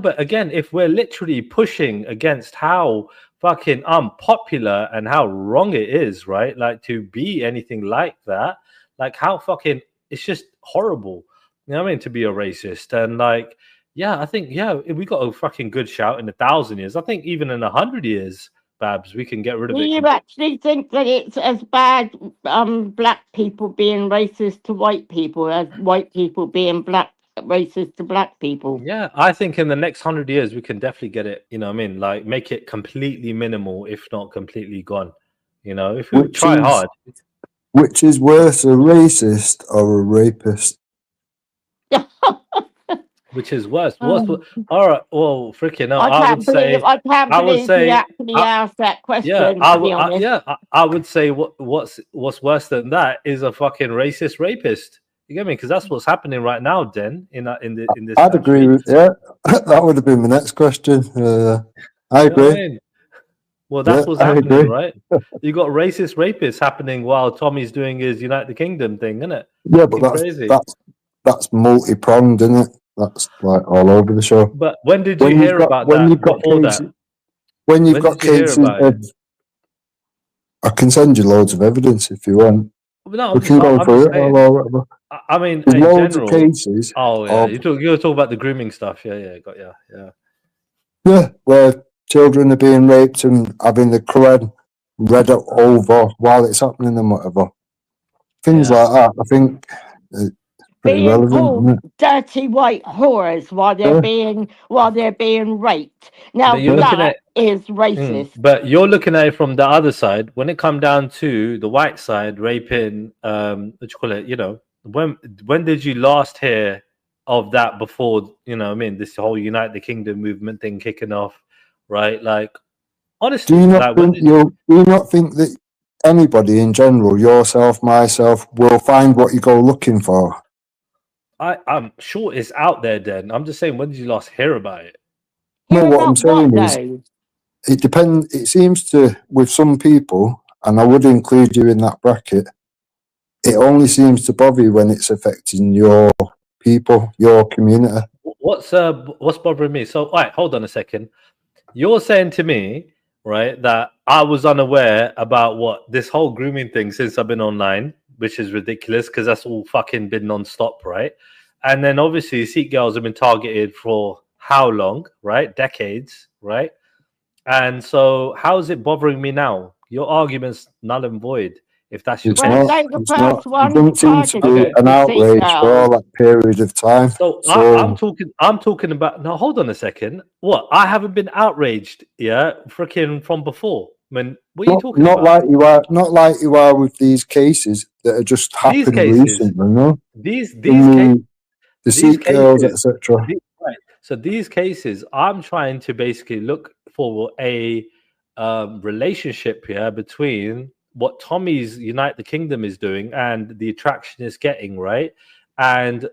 but again, if we're literally pushing against how fucking unpopular and how wrong it is, right? Like to be anything like that. Like how fucking it's just horrible, you know what I mean, to be a racist. And like, yeah, I think we got a fucking good shout in 1,000 years. I think even in 100 years, Babs, we can get rid of it. Do you actually think that it's as bad black people being racist to white people as white people being racist to black people? Yeah, I think in the next 100 years we can definitely get it, you know what I mean, like make it completely minimal, if not completely gone, you know, if we try hard. Which is worse, a racist or a rapist? Which is worse? All right. Well, freaking hell. I can't believe you actually asked that question. Yeah, I would say what's worse than that is a fucking racist rapist. You get me? Because that's what's happening right now, Den. In this. I'd agree with that. Would have been my next question. I agree. You know what I mean? Well, that's what's happening, right? You got racist rapists happening while Tommy's doing his United the Kingdom thing, isn't it? Yeah, but that's multi-pronged, isn't it? That's like all over the show. But when did you hear about that? When you've got cases, I can send you loads of evidence if you want. No, we can go through it or whatever. I mean, in loads of cases. Oh yeah, you're talking about the grooming stuff. Yeah, got yeah. Yeah, where children are being raped and having the Quran read over while it's happening and whatever. Things like that. I think being relevant, called isn't it? dirty white whores while they're being raped. Now But you're looking that at is racist. but you're looking at it from the other side. When it come down to the white side raping, what you call it? You know, when did you last hear of that before? You know, what I mean, this whole Unite the Kingdom movement thing kicking off, right? Like, honestly, Do you like, not think that anybody in general, yourself, myself, will find what you go looking for? I'm sure it's out there. Then I'm just saying, when did you last hear about it? No, what I'm saying is, it depends. It seems to, with some people, and I would include you in that bracket, it only seems to bother you when it's affecting your people, your community. What's bothering me? So, all right, hold on a second. You're saying to me, right, that I was unaware about what this whole grooming thing since I've been online, which is ridiculous because that's all fucking been non-stop, right? And then obviously Sikh girls have been targeted for how long, right? Decades, right? And so how is it bothering me now? Your argument's null and void if that's your It's not. It doesn't seem to be an outrage for all that period of time. So I'm talking about, now hold on a second. What? I haven't been outraged, yeah, freaking from before. What are you talking about? Not like you are with these cases that are just happened recently, no? The Sikh girls, etc. Right. So these cases, I'm trying to basically look for a relationship here between what Tommy's Unite the Kingdom is doing and the attraction it's getting, right? And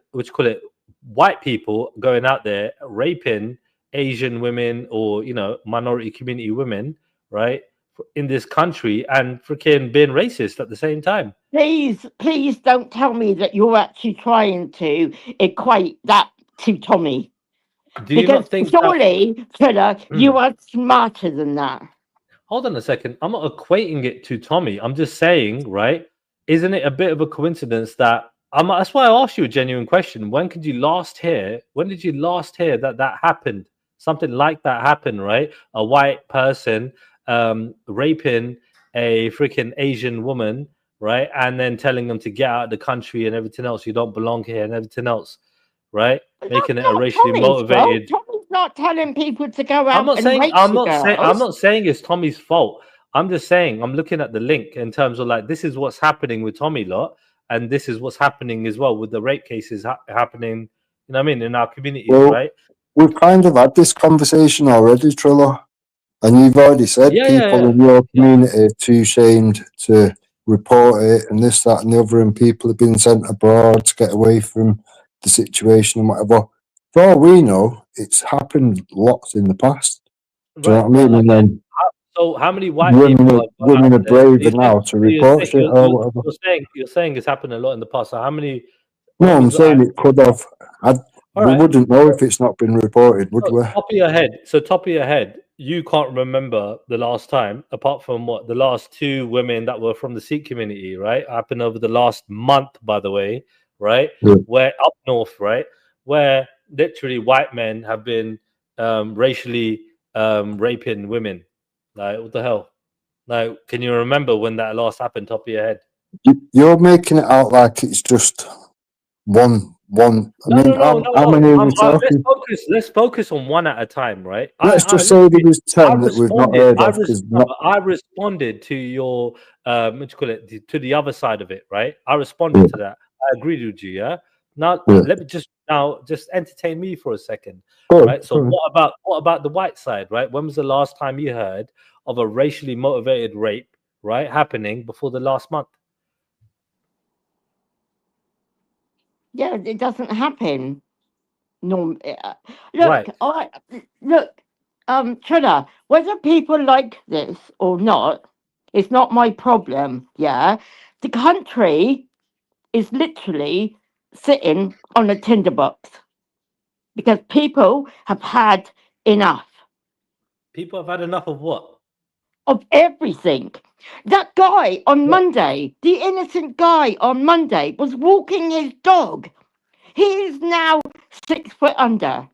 white people going out there raping Asian women or, you know, minority community women, right, in this country and freaking being racist at the same time. Please don't tell me that you're actually trying to equate that to Tommy. Do you not think surely, Triller, you are smarter than that? Hold on a second. I'm not equating it to Tommy. I'm just saying, right? Isn't it a bit of a coincidence that that's why I asked you a genuine question. When did you last hear that happened? Something like that happened, right? A white person raping a freaking Asian woman, right? And then telling them to get out of the country and everything else. You don't belong here and everything else, right? Making it a racially motivated. Tommy's not telling people to go out. I'm not saying it's Tommy's fault. I'm just saying I'm looking at the link in terms of like this is what's happening with Tommy lot, and this is what's happening as well with the rape cases happening. You know what I mean, in our communities, right? We've kind of had this conversation already, Trillo, and you've already said people in your community are too shamed to report it, and this, that, and the other, and people have been sent abroad to get away from the situation and whatever. For all we know, it's happened lots in the past. Do you know what I mean? And then so how many white women are braver now to report shit or whatever? You're saying it's happened a lot in the past. So how many? No, I'm saying it could have. We wouldn't know if it's not been reported, would we? Top of your head, you can't remember the last time, apart from the last two women that were from the Sikh community, right? Happened over the last month, by the way, right? Yeah. Where up north, right? Where literally white men have been racially raping women. Like, what the hell? Like, can you remember when that last happened, top of your head? You're making it out like it's just one. How many are we talking? Let's focus on one at a time, right? Let's just say there was 10 that we've not heard of. I responded to your to the other side of it, right? I responded to that. I agreed with you, yeah. Now let me just entertain me for a second, right? So what about the white side, right? When was the last time you heard of a racially motivated rape, right, happening before the last month? Yeah, it doesn't happen. Look, Trilla, whether people like this or not, it's not my problem. Yeah, the country is literally sitting on a tinderbox because people have had enough. People have had enough of what? Of everything. That guy on Monday, the innocent guy on Monday, was walking his dog. He is now 6 foot under.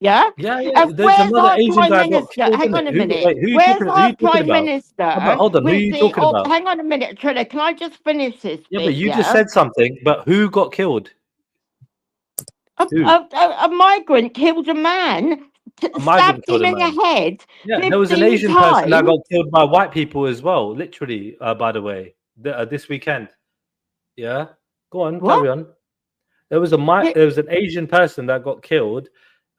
Yeah? And where's our Prime Minister? Hang on a minute. Where's our Prime Minister? Hold on, who are you talking about? Hang on a minute, Trilla. Can I just finish this? Yeah, but you just said something, but who got killed? A migrant killed a man, stabbed him in the head. Yeah, there was an Asian person that got killed by white people as well, literally, by the way, this weekend. Yeah, go on, carry on. There was an Asian person that got killed,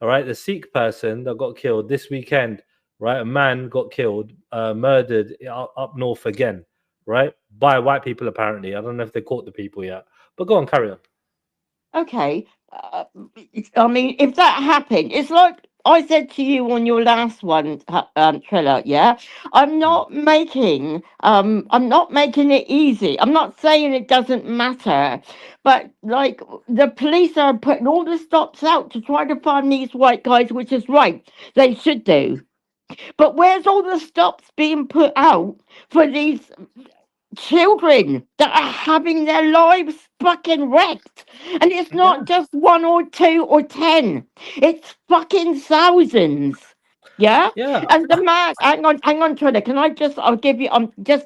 all right, the Sikh person that got killed this weekend, right? A man got killed, murdered up north again, right? By white people, apparently. I don't know if they caught the people yet, but go on, carry on. Okay. I mean, if that happened, it's like I said to you on your last one, Trilla, yeah? I'm not making it easy. I'm not saying it doesn't matter, but like the police are putting all the stops out to try to find these white guys, which is right. They should do. But where's all the stops being put out for these children that are having their lives fucking wrecked? And it's not just 1 or 2 or 10, it's fucking thousands. Yeah. And the man, hang on, Trina, just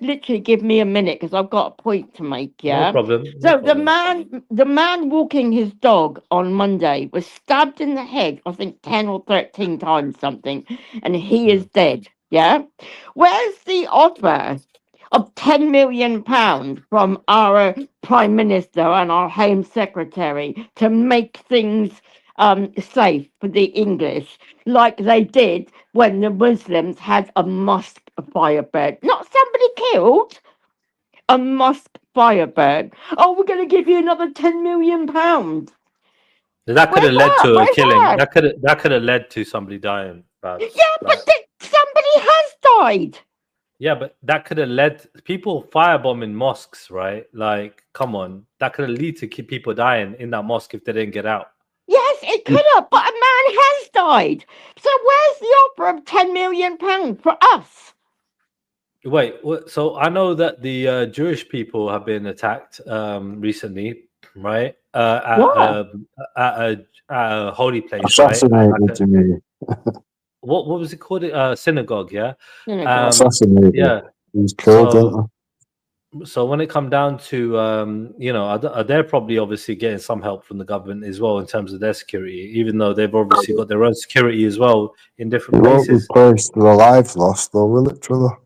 literally give me a minute because I've got a point to make. Yeah, no problem. So the man walking his dog on Monday was stabbed in the head, I think 10 or 13 times something, and he is dead. Yeah, where's the offer of £10 million from our Prime Minister and our Home Secretary to make things safe for the English, like they did when the Muslims had a mosque firebird? Not somebody killed, a mosque firebird. Oh, we're going to give you another £10 million. That could have led to a killing. That could have led to somebody dying. But somebody has died. Yeah, but that could have led people firebombing mosques, right? Like, come on, that could have led to people dying in that mosque if they didn't get out. Yes, it could have, but a man has died. So where's the offer of £10 million for us? Wait, so I know that the Jewish people have been attacked recently, right? At a holy place, assassinated, right? To me. What was it called? Synagogue, yeah. Assassinated. Yeah, he was killed. So when it come down to, they're probably obviously getting some help from the government as well in terms of their security, even though they've obviously got their own security as well in different places. It won't replace the lives lost, though, will it, Trilla?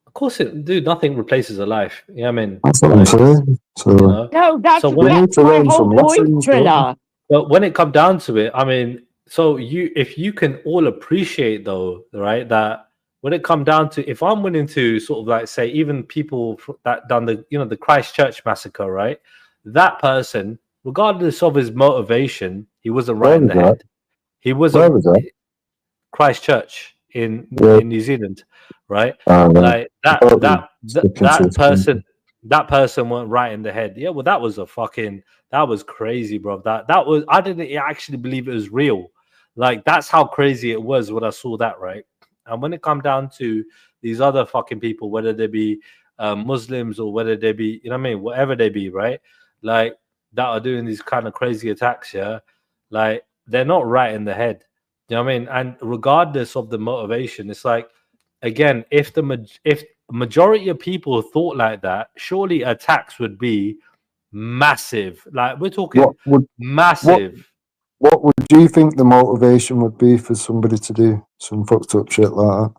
Of course, nothing replaces a life. Yeah, I mean, that's what I'm saying. So, no, that's my whole point, Trilla. But when it come down to it, I mean, so if you can all appreciate, though, right, that when it come down to, if I'm willing to sort of like say, even people that done the Christchurch massacre, right? That person, regardless of his motivation, he wasn't right in the head. He wasn't Christchurch in New Zealand, right? Like that person went right in the head. Yeah, well, that was crazy, bro. That was, I didn't actually believe it was real. Like, that's how crazy it was when I saw that, right? And when it come down to these other fucking people, whether they be Muslims or whether they be, you know what I mean, whatever they be, right? Like, that are doing these kind of crazy attacks, yeah? Like, they're not right in the head. You know what I mean? And regardless of the motivation, it's like, again, if majority of people thought like that, surely attacks would be massive. Like, we're talking massive. What would you think the motivation would be for somebody to do some fucked up shit like that?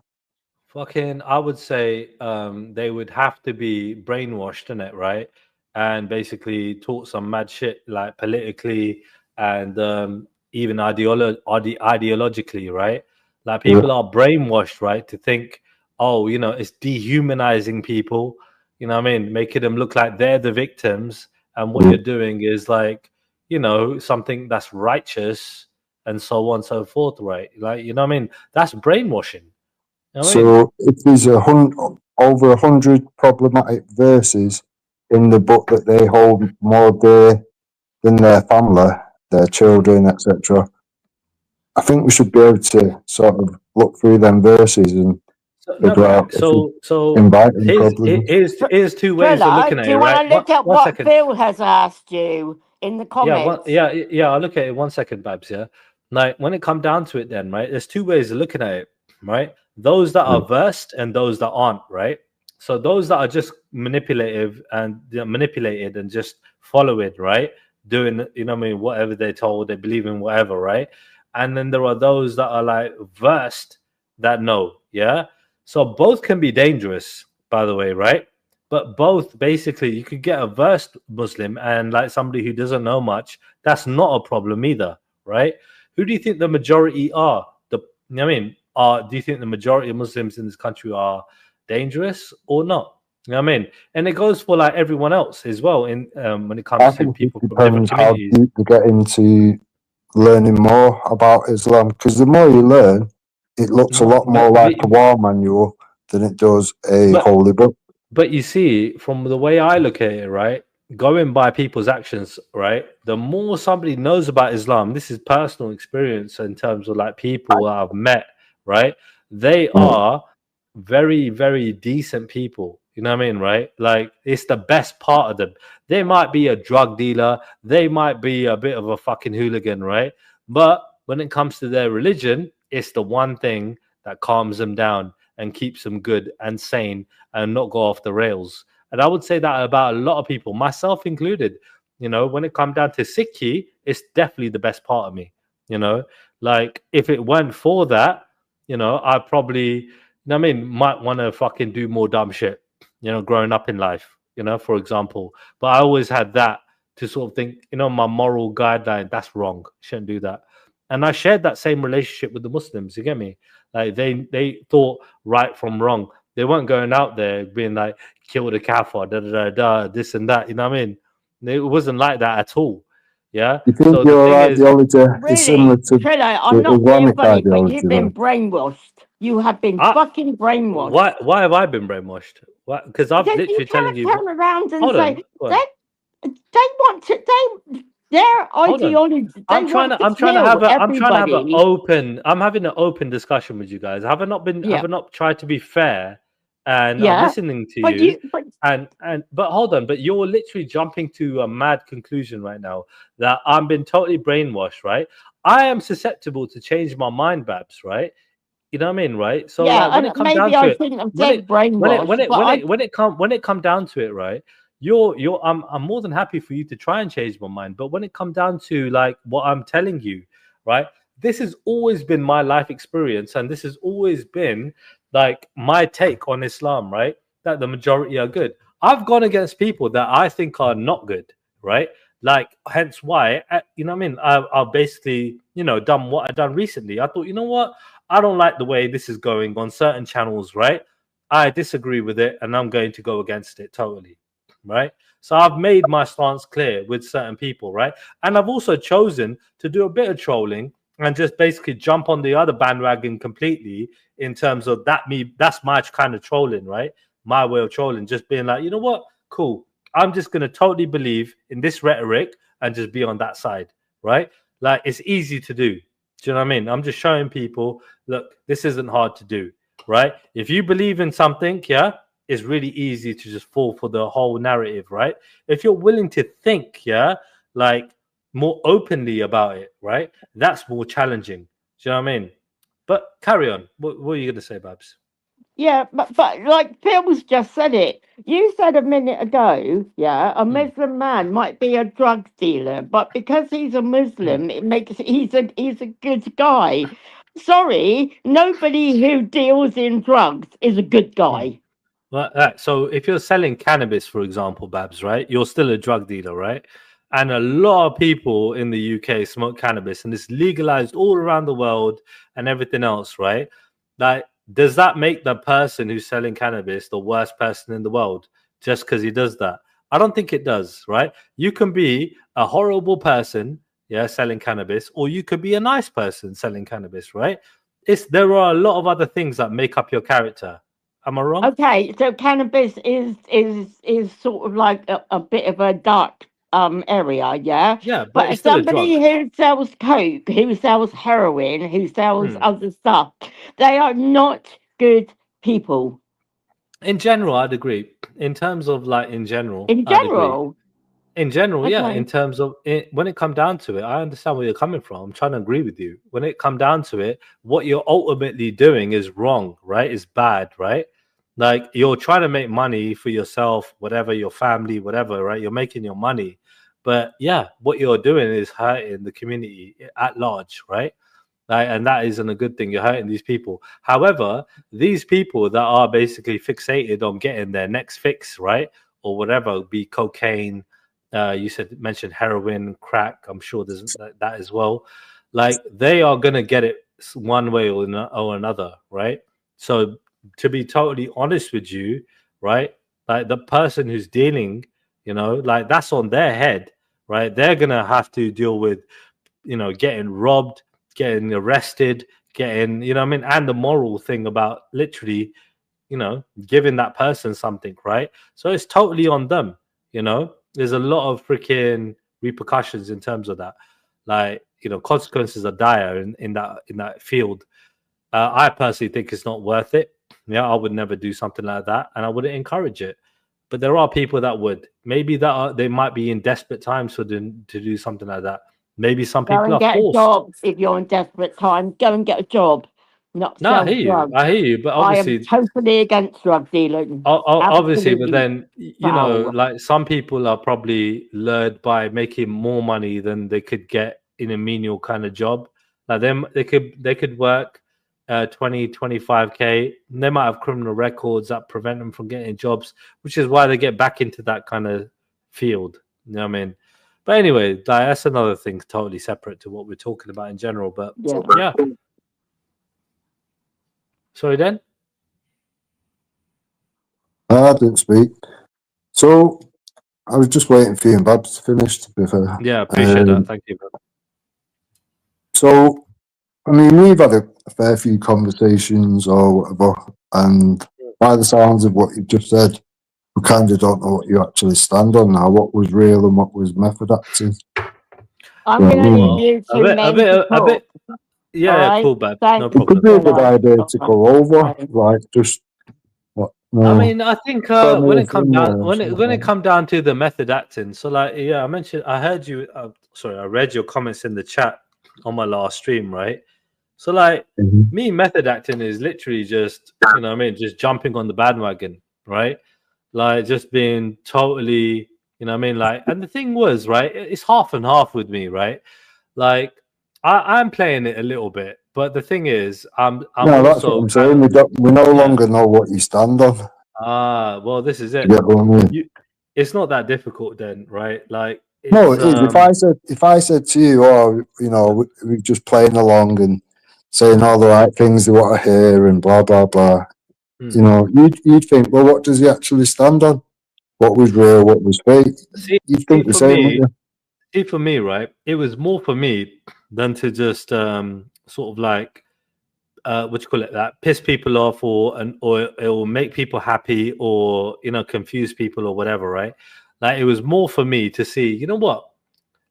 Fucking, I would say they would have to be brainwashed, innit, right? And basically taught some mad shit, like politically and even ideologically, right? Like, people are brainwashed, right, to think, oh, you know, it's dehumanizing people, you know what I mean? Making them look like they're the victims, and what you're doing is like, you know, something that's righteous and so on and so forth, right? Like, you know what I mean? That's brainwashing. You know what I mean? If there's over 100 problematic verses in the book that they hold more dear than their family, their children, etc., I think we should be able to sort of look through them verses and figure out. Here's two ways of looking at it. Do you want to look at what Phil has asked you in the comments? Yeah, I'll look at it 1 second, Babs. Yeah, like, when it come down to it, then, right, there's two ways of looking at it, right? Those that are versed and those that aren't, right? So those that are just manipulated and just follow it, right? doing, you know what I mean, whatever they're told, they believe in whatever, right? And then there are those that are like versed that know, yeah? So both can be dangerous, by the way, right? But both, basically, you could get a versed Muslim and like somebody who doesn't know much. That's not a problem either, right? Who do you think the majority are? You know what I mean? Do you think the majority of Muslims in this country are dangerous or not? You know what I mean? And it goes for like everyone else as well. In when it comes to people from different communities, how deep you get into learning more about Islam, because the more you learn, it looks a lot more like a war manual than it does a holy book. But you see, from the way I look at it, right, going by people's actions, right, the more somebody knows about Islam, this is personal experience in terms of like people that I've met, right, they are very, very decent people. You know what I mean, right? Like, it's the best part of them. They might be a drug dealer, they might be a bit of a fucking hooligan, right? But when it comes to their religion, it's the one thing that calms them down and keeps them good and sane and not go off the rails. And I would say that about a lot of people, myself included. You know, when it comes down to Sikhi, it's definitely the best part of me. You know, like if it weren't for that, you know, I probably, you know what I mean, might want to fucking do more dumb shit, you know, growing up in life, you know, for example. But I always had that to sort of think, you know, my moral guideline, that's wrong. Shouldn't do that. And I shared that same relationship with the Muslims, you get me? Like they thought right from wrong. They weren't going out there being like, kill the kafir, this and that, you know what I mean? It wasn't like that at all. Yeah. You think so your ideology is similar to Trello, I'm not being funny, but you've been brainwashed. You have been fucking brainwashed. Why have I been brainwashed? Because I've literally telling you. Turn around and say they want to. Their ideology. I'm trying to have an open. I'm having an open discussion with you guys. Have I not tried to be fair? And I'm listening to you. But hold on. But you're literally jumping to a mad conclusion right now that I'm been totally brainwashed. Right? I am susceptible to change my mind, Babs. Right? You know what I mean, right? So when it comes down to it, right? I'm more than happy for you to try and change my mind. But when it comes down to like what I'm telling you, right? This has always been my life experience, and this has always been like my take on Islam, right? That the majority are good. I've gone against people that I think are not good, right? Like, hence why, you know what I mean? I've basically, you know, done what I've done recently. I thought, you know what? I don't like the way this is going on certain channels, right? I disagree with it, and I'm going to go against it totally, right? So I've made my stance clear with certain people, right? And I've also chosen to do a bit of trolling and just basically jump on the other bandwagon completely in terms of that's my kind of trolling, right? My way of trolling, just being like, you know what? Cool. I'm just going to totally believe in this rhetoric and just be on that side, right? Like, it's easy to do. Do you know what I mean? I'm just showing people, look, this isn't hard to do, right? If you believe in something, it's really easy to just fall for the whole narrative, right? If you're willing to think, like more openly about it, right? That's more challenging. Do you know what I mean? But carry on. What are you going to say, Babs? Yeah, but like Phil's just said it. You said a minute ago, a Muslim man might be a drug dealer, but because he's a Muslim, it makes he's a good guy. Sorry, nobody who deals in drugs is a good guy. Well, so if you're selling cannabis, for example, Babs, right? You're still a drug dealer, right? And a lot of people in the UK smoke cannabis, and it's legalized all around the world and everything else, right? Like, does that make the person who's selling cannabis the worst person in the world just because he does that? I don't think it does, right? You can be a horrible person, selling cannabis, or you could be a nice person selling cannabis, right? There are a lot of other things that make up your character. Am I wrong? Okay, so cannabis is sort of like a bit of a dark area, yeah, but it's somebody who sells coke, who sells heroin, who sells other stuff, they are not good people. In general, I'd agree. In terms of like in general, okay. In terms of it, when it comes down to it, I understand where you're coming from. I'm trying to agree with you. When it comes down to it, what you're ultimately doing is wrong, right? It's bad, right? Like, you're trying to make money for yourself, whatever, your family, whatever, right? You're making your money. But yeah, what you're doing is hurting the community at large, right? And that isn't a good thing. You're hurting these people. However, these people that are basically fixated on getting their next fix, right, or whatever, be cocaine, you mentioned heroin, crack. I'm sure there's that as well. Like, they are gonna get it one way or another, right? So to be totally honest with you, right, like the person who's dealing, like that's on their head, right? They're gonna have to deal with, getting robbed, getting arrested, getting, and the moral thing about literally, giving that person something, right? So it's totally on them, There's a lot of freaking repercussions in terms of that. Like, consequences are dire in that field. I personally think it's not worth it. Yeah, I would never do something like that, and I wouldn't encourage it. But there are people that would. Maybe they might be in desperate times to do something like that. Maybe some people Go and get a job if you're in desperate times. Go and get a job. Not sell drugs. I hear you, but obviously I am totally against drug dealing. Obviously, but then like some people are probably lured by making more money than they could get in a menial kind of job. Like they could work 20, 25K. They might have criminal records that prevent them from getting jobs, which is why they get back into that kind of field. You know what I mean? But anyway, that's another thing totally separate to what we're talking about in general. But yeah. Sorry, Dan? I didn't speak. So I was just waiting for you and Babs to finish, to be fair. Yeah, appreciate that. Thank you, bro. So, I mean, we've had a fair few conversations or whatever, and by the sounds of what you've just said, we kind of don't know what you actually stand on now, what was real and what was method acting. I'm going to leave you two men to talk. Yeah, cool, Bab. No problem. It could be a good idea to go over, like, just... I mean, I think when it come down to the method acting, so like, yeah, I heard you. I read your comments in the chat on my last stream, right? So like, me, method acting is literally just, just jumping on the bandwagon, right? Like, just being totally, like, and the thing was, right, it's half and half with me, right? Like, I'm playing it a little bit. But the thing is, that's what I'm saying. We no longer know what you stand on. Well, this is it. It's not that difficult then, right? Like, no, it is. If I said to you, we're just playing along and saying all the right things they want to hear and blah blah blah, you'd think, well, what does he actually stand on? What was real? What was fake? You'd think the same, wouldn't you? See, for me, right, it was more for me than to just sort of like piss people off or it will make people happy or confuse people or whatever, right? Like, it was more for me to see,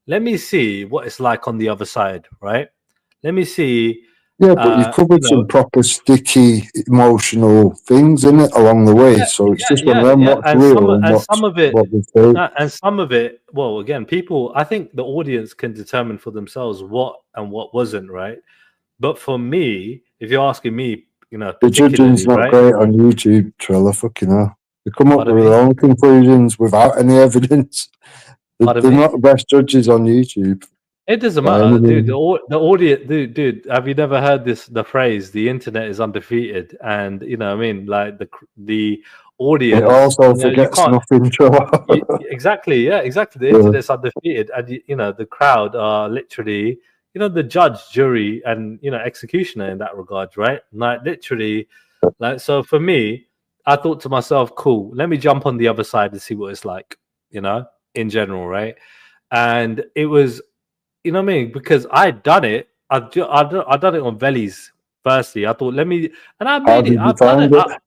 let me see what it's like on the other side, right? Let me see. Yeah, but you've covered some proper sticky emotional things in it along the way, so it's just one of them. What's real and some of it, well, again, I think the audience can determine for themselves what and what wasn't, right? But for me, if you're asking me, the judging's not great on YouTube, Trilla. Fucking hell, they come up with their own conclusions without any evidence. They're not the best judges on YouTube. It doesn't matter, dude. The audience, dude. Have you never heard the phrase "the internet is undefeated"? And like the audience. It also forgets nothing. Exactly, yeah, exactly. The internet's undefeated, and the crowd are literally, the judge, jury, and executioner in that regard, right? Like, literally, like, so for me, I thought to myself, cool, let me jump on the other side and see what it's like, in general, right? And it was. You know what I mean? Because I'd done it. I'd done it on Vellies. Firstly, I thought, and I made it.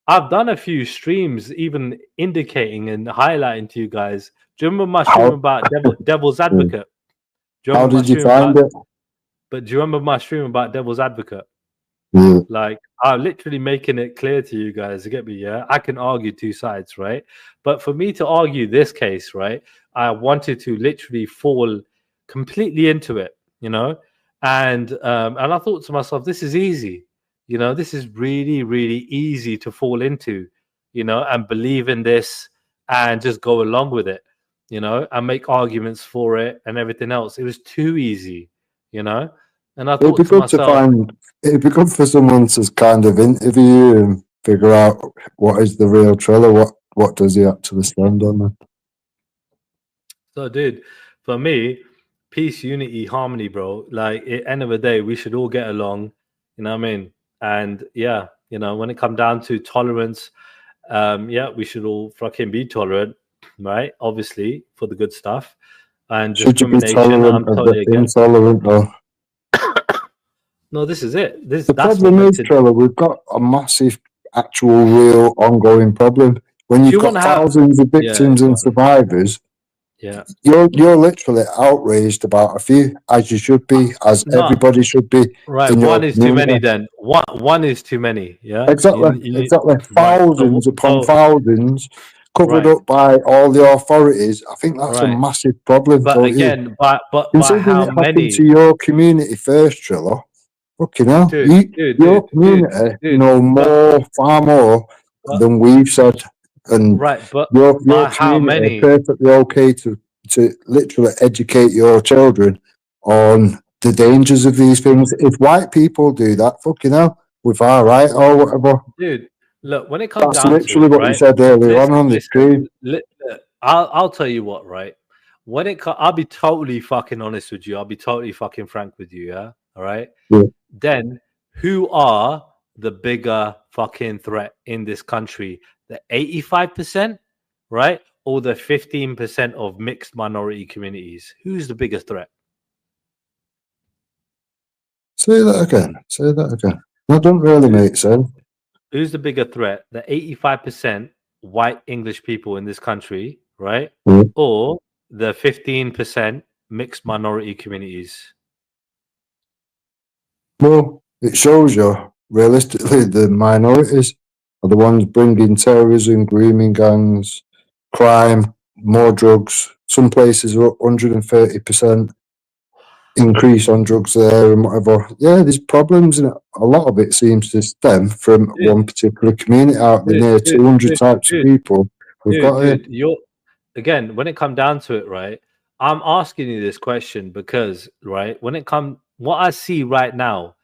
I've done a few streams, even indicating and highlighting to you guys. Do you remember my stream about Devil's Advocate? How did you find it? But do you remember my stream about Devil's Advocate? Yeah. Like, I'm literally making it clear to you guys. You get me? Yeah, I can argue two sides, right? But for me to argue this case, right, I wanted to literally fall completely into it, and I thought to myself, this is easy, this is really, really easy to fall into, and believe in this and just go along with it, you know, and make arguments for it and everything else. It was too easy, you know. And I thought to myself, it'd be good for someone to kind of interview and figure out what is the real Triller, what does he actually stand on. Then. So, dude, for me, peace, unity, harmony, bro. Like, at the end of the day, we should all get along. You know what I mean? And yeah, you know, when it comes down to tolerance, yeah, we should all fucking be tolerant, right? Obviously, for the good stuff. And should discrimination, you be tolerant I'm totally against. Intolerant, or? No, this is it. The problem is, Trevor, we've got a massive, actual, real, ongoing problem. When you've got thousands of victims and survivors, you're literally outraged about a few, as you should be, as everybody should be. Right, one is too many. Then one is too many. Yeah, exactly. Thousands upon thousands, covered up by all the authorities. I think that's a massive problem. But again, but how many to your community first, Triller? Fucking hell, your community know more, far more than we've said. And but your how many? Are perfectly okay to literally educate your children on the dangers of these things. If white people do that, fucking hell, we're all right or whatever. Dude, look, when it comes that's down literally to it, what you said earlier on the screen. I'll tell you what, right? When I'll be totally fucking honest with you. I'll be totally fucking frank with you, yeah? All right? Yeah. Then who are the bigger fucking threat in this country? The 85%, right? Or the 15% of mixed minority communities? Who's the biggest threat? Say that again. That doesn't really make sense. Who's the bigger threat? The 85% white English people in this country, right? Mm. Or the 15% mixed minority communities? Well, it shows you, realistically, the minorities are the ones bringing terrorism, grooming gangs, crime, more drugs. Some places are up 130% increase on drugs there and whatever. Yeah, there's problems, and a lot of it seems to stem from one particular community out there, near 200 types of people. Again, when it comes down to it, right, I'm asking you this question because, right, what I see right now,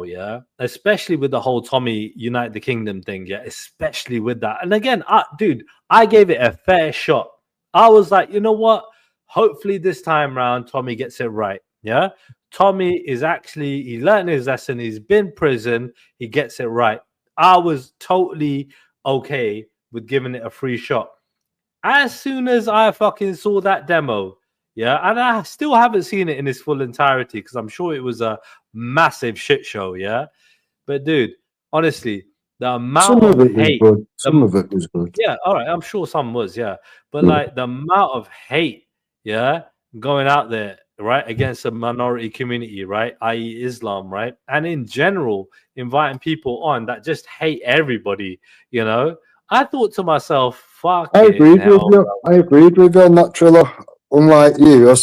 yeah, especially with the whole Tommy Unite the Kingdom thing, yeah, especially with that. And again, I gave it a fair shot. I was like, you know what? Hopefully this time round, Tommy gets it right. Yeah, Tommy is actually, he learned his lesson. He's been in prison. He gets it right. I was totally okay with giving it a free shot. As soon as I fucking saw that demo, yeah, and I still haven't seen it in its full entirety because I'm sure it was a massive shit show, yeah. But dude, honestly, the amount of hate, some of it was good. Yeah, all right, I'm sure some was, yeah. But like the amount of hate, yeah, going out there, right, against a minority community, right, i.e. Islam, right, and in general, inviting people on that just hate everybody, you know. I thought to myself, fuck. I agreed with you on that, Triller. Unlike you,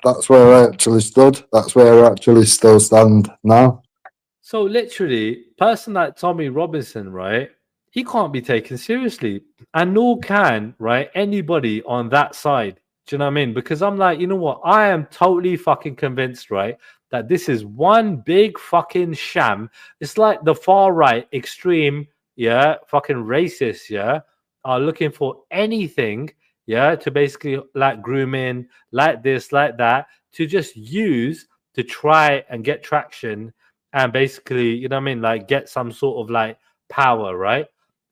that's where I actually stood. That's where I actually still stand now. So literally, a person like Tommy Robinson, right, he can't be taken seriously. And nor can, right, anybody on that side. Do you know what I mean? Because I'm like, you know what? I am totally fucking convinced, right, that this is one big fucking sham. It's like the far right, extreme, yeah, fucking racist, yeah, are looking for anything, yeah, to basically like grooming, like this, like that, to just use to try and get traction and basically, you know what I mean, like get some sort of like power, right?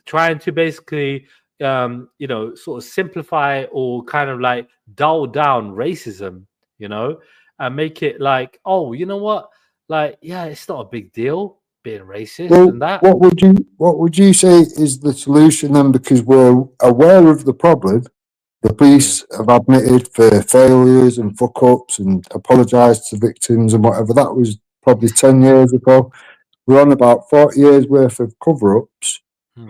Trying to basically, you know, sort of simplify or kind of like dull down racism, you know, and make it like, oh, you know what? Like, yeah, it's not a big deal being racist and that. What would you say is the solution then? Because we're aware of the problem. The police have admitted for failures and fuck ups and apologised to victims and whatever. That was probably 10 years ago. We're on about 40 years worth of cover ups.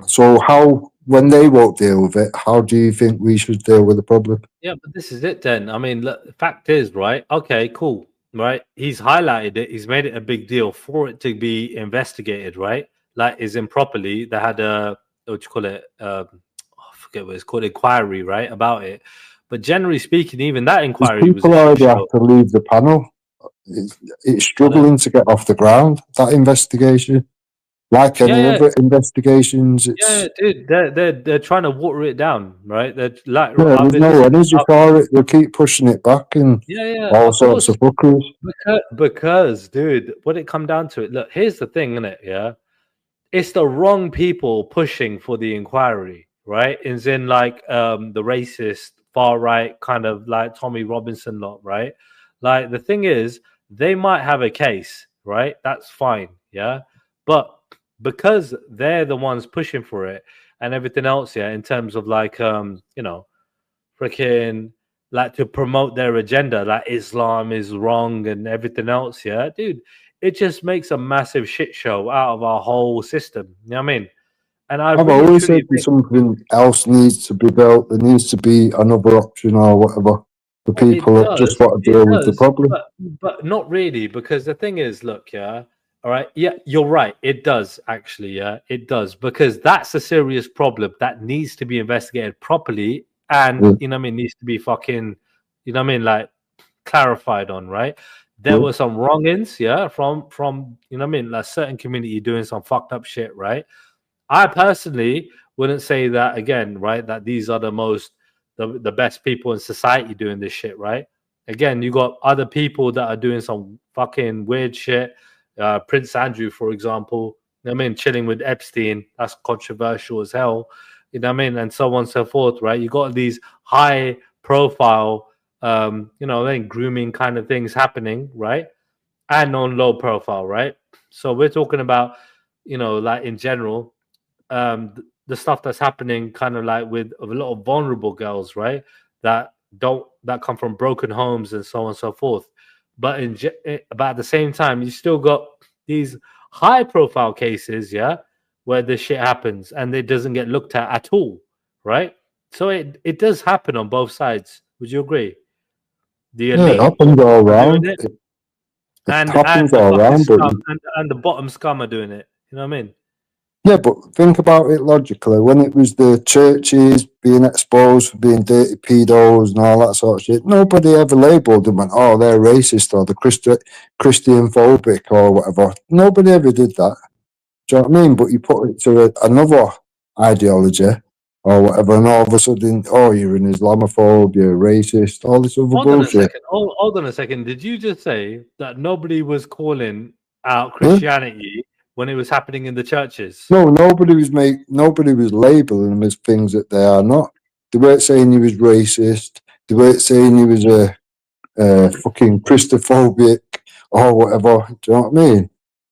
So how, when they won't deal with it, how do you think we should deal with the problem? Yeah, but this is it then. I mean, look, the fact is, right? Okay, cool. Right? He's highlighted it. He's made it a big deal for it to be investigated, right? Like, is improperly. They had a, what do you call it? forget what it's called, inquiry, right, about it. But generally speaking, even that inquiry was people a shit already have show. to leave the panel. It's struggling to get off the ground, that investigation. Like any other investigations, it's dude, they're trying to water it down, right? They're like, there's no energy for it. They keep pushing it back and all of sorts course. of fuckeries. Because, dude, when it come down to it, look, here's the thing, innit? Yeah, it's the wrong people pushing for the inquiry, right? It's in like the racist far right kind of like Tommy Robinson lot, right? Like the thing is, they might have a case, right? That's fine, yeah, but because they're the ones pushing for it and everything else, yeah, in terms of like you know, freaking like to promote their agenda, like Islam is wrong and everything else, yeah, dude, it just makes a massive shit show out of our whole system. You know what I mean? And I've always said something else needs to be built. There needs to be another option or whatever for people that just want to deal with the problem. But not really, because the thing is, look, yeah, all right, yeah, you're right. It does actually, yeah, it does, because that's a serious problem that needs to be investigated properly, and you know what I mean, needs to be fucking, you know what I mean, like clarified on, right? There were some wrongins, yeah, from you know what I mean, like certain community doing some fucked up shit, right? I personally wouldn't say that again, right? That these are the best people in society doing this shit, right? Again, you got other people that are doing some fucking weird shit. Prince Andrew, for example, you know what I mean, chilling with Epstein, that's controversial as hell, you know what I mean, and so on and so forth, right? You got these high profile, you know, then grooming kind of things happening, right? And on low profile, right? So we're talking about, you know, like in general, the stuff that's happening kind of like with a lot of vulnerable girls, right? That come from broken homes and so on and so forth. But at the same time, you still got these high profile cases, yeah, where this shit happens and it doesn't get looked at all, right? So it does happen on both sides. Would you agree? The elite it happens all around. And the bottom scum are doing it. You know what I mean? Yeah, but think about it logically. When it was the churches being exposed for being dirty pedos and all that sort of shit, nobody ever labelled them and, oh, they're racist or the Christian phobic or whatever. Nobody ever did that. Do you know what I mean? But you put it to another ideology or whatever, and all of a sudden, oh, you're an Islamophobe, you're racist, all this other bullshit. Hold on a second. Did you just say that nobody was calling out Christianity when it was happening in the churches? No, nobody was labelling them as things that they are not. They weren't saying he was racist. They weren't saying he was a fucking Christophobic or whatever. Do you know what I mean?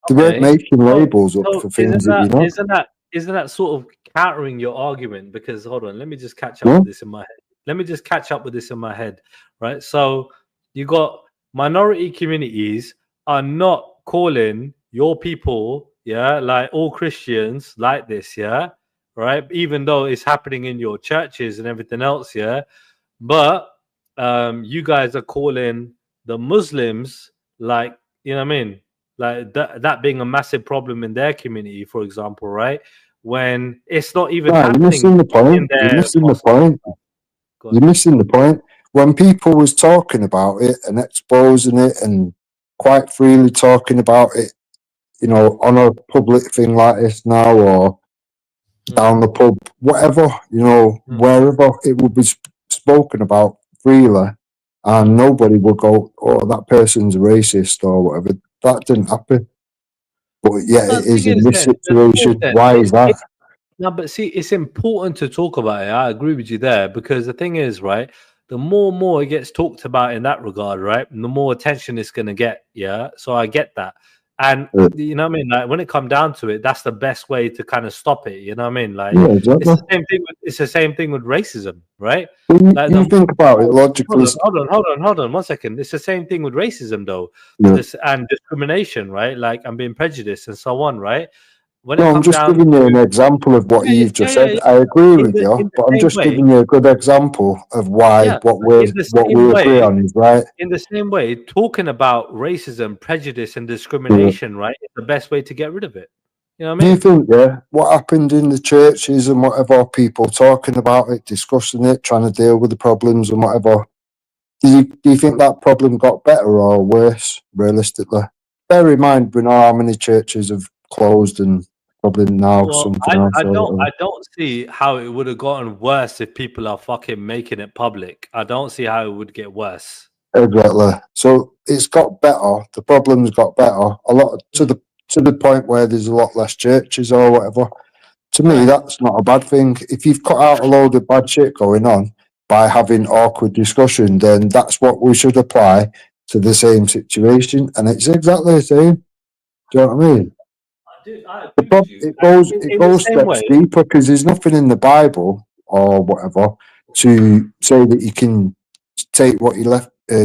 They weren't making labels up for things that you know. Isn't that sort of countering your argument? Because hold on, let me just catch up with this in my head. Right? So you got minority communities are not calling your people, yeah, like all Christians like this, yeah, right? Even though it's happening in your churches and everything else, yeah. But you guys are calling the Muslims, like, you know what I mean, like that being a massive problem in their community, for example, right? When it's not even happening. You're missing the point. You're missing the point. When people was talking about it and exposing it and quite freely talking about it, you know, on a public thing like this now or down the pub, whatever, you know, wherever it would be spoken about freely, and nobody would go, oh, that person's racist or whatever. That didn't happen. But yeah, it is in this situation. Why is that? No, but see, it's important to talk about it. I agree with you there, because the thing is, right, the more and more it gets talked about in that regard, right, the more attention it's going to get. Yeah. So I get that. And you know what I mean? Like when it comes down to it, that's the best way to kind of stop it. You know what I mean? Like it's the same thing with racism, right? Like, you think about it logically. Hold on 1 second. It's the same thing with racism though. And discrimination, right? Like I'm being prejudiced and so on, right? I'm just giving you an example of what you've just said. I agree with you, but I'm just giving you a good example of why what we agree on is right. In the same way, talking about racism, prejudice, and discrimination, right, is the best way to get rid of it. You know what I Do you mean? think, what happened in the churches and whatever, people talking about it, discussing it, trying to deal with the problems and whatever, do you think that problem got better or worse, realistically? Bear in mind, we know how many churches have closed and probably now Well, something else. I don't see how it would have gotten worse if people are fucking making it public. I don't see how it would get worse. Exactly. So it's got better. The problem's got better. A lot to the point where there's a lot less churches or whatever. To me, that's not a bad thing. If you've cut out a load of bad shit going on by having awkward discussion, then that's what we should apply to the same situation, and it's exactly the same. Do you know what I mean? It goes steps deeper because there's nothing in the Bible or whatever to say that you can take what you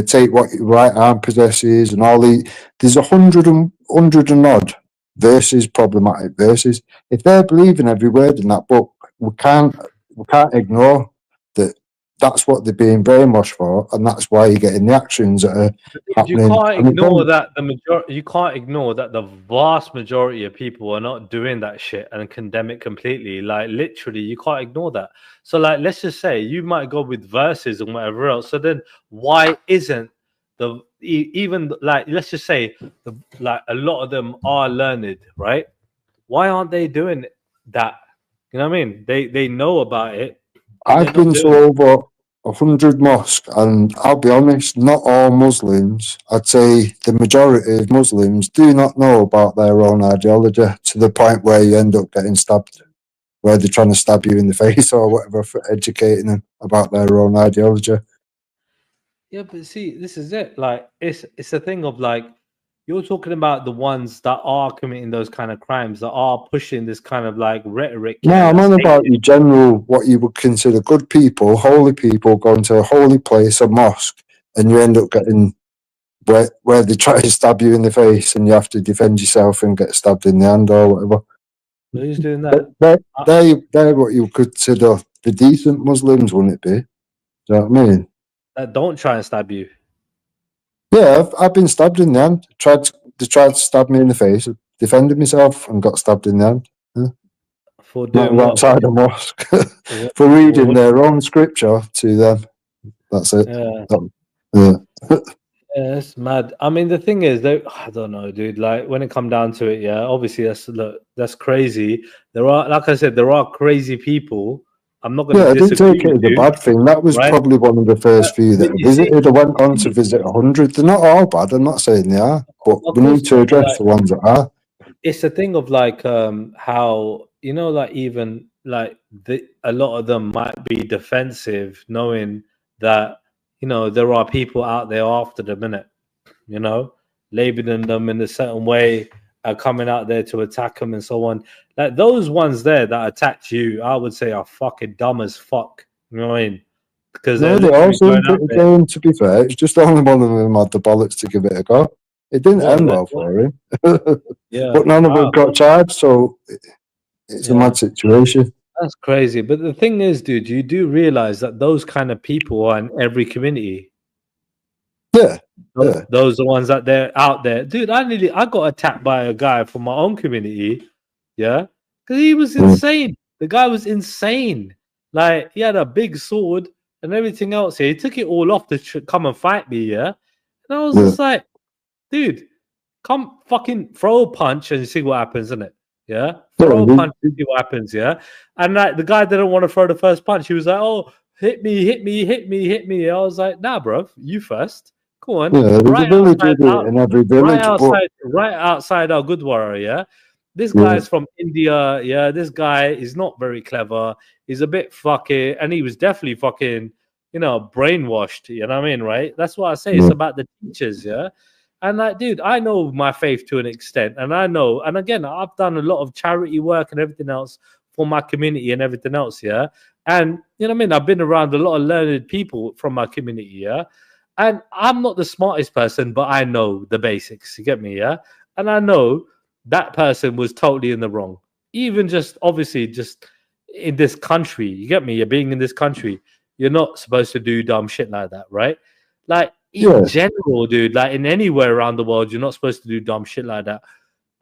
take what your right arm possesses and all the. There's 100 and odd verses, problematic verses. If they're believing every word in that book, we can't ignore that. That's what they're being brainwashed for, and that's why you're getting the actions that are happening. You can't ignore that you can't ignore that the vast majority of people are not doing that shit and condemn it completely. Like literally, you can't ignore that. So, like, let's just say you might go with verses and whatever else. So then, why isn't even like let's just say like a lot of them are learned, right? Why aren't they doing that? You know what I mean? They know about it. I've been to over 100 mosques, and I'll be honest, not all Muslims, I'd say the majority of Muslims do not know about their own ideology to the point where you end up getting stabbed, where they're trying to stab you in the face or whatever for educating them about their own ideology. Yeah, but see, this is it. Like, it's a thing of like, you're talking about the ones that are committing those kind of crimes, that are pushing this kind of like rhetoric. No, I'm on about your general, what you would consider good people, holy people, going to a holy place, a mosque, and you end up getting where they try to stab you in the face and you have to defend yourself and get stabbed in the hand or whatever. Who's doing that? They're what you would consider the decent Muslims, wouldn't it be? Do you know what I mean? That don't try and stab you. Yeah, I've been stabbed in the hand. They tried to stab me in the face. I defended myself and got stabbed in the hand. Yeah. For doing what? Outside the mosque. For reading their own scripture to them. That's it. Yeah. Yeah, it's mad. I mean, the thing is, I don't know, dude. Like, when it come down to it, yeah, obviously that's crazy. There are, like I said, there are crazy people. I'm not going to. I didn't take it as a bad thing. That was probably one of the first few that visited. I went on to visit 100. They're not all bad. I'm not saying they are, but we need to address the ones that are. It's a thing of like how, you know, like even like a lot of them might be defensive, knowing that, you know, there are people out there after the minute, you know, labeling them in a certain way, coming out there to attack them and so on. Like those ones there that attacked you, I would say are fucking dumb as fuck. You know what I mean? Because they all seem pretty game, to be fair. It's just only one of them had the bollocks to give it a go. It didn't end well for him. But none of them got charged, so it's a mad situation. That's crazy. But the thing is, dude, you do realize that those kind of people are in every community. Yeah. Those are the ones that they're out there. Dude, I got attacked by a guy from my own community. Yeah. Because he was insane. The guy was insane. Like, he had a big sword and everything else here. He took it all off to come and fight me, yeah? And I was just like, dude, come fucking throw a punch and see what happens, isn't it? Yeah? Throw a punch and see what happens, yeah? And like, the guy didn't want to throw the first punch. He was like, oh, hit me. I was like, nah, bro, you first. Go on. Yeah, right outside our Gurdwara, yeah? This guy is from India, yeah? This guy is not very clever. He's a bit fucking, and he was definitely fucking, you know, brainwashed, you know what I mean, right? That's what I say. It's about the teachers, yeah? And like, dude, I know my faith to an extent, and I know, and again, I've done a lot of charity work and everything else for my community and everything else, yeah? And, you know what I mean? I've been around a lot of learned people from my community, yeah? And I'm not the smartest person, but I know the basics, you get me, yeah? And I know that person was totally in the wrong. Even just, obviously, just in this country, you get me? You're being in this country, you're not supposed to do dumb shit like that, right? Like, in general, dude, like in anywhere around the world, you're not supposed to do dumb shit like that.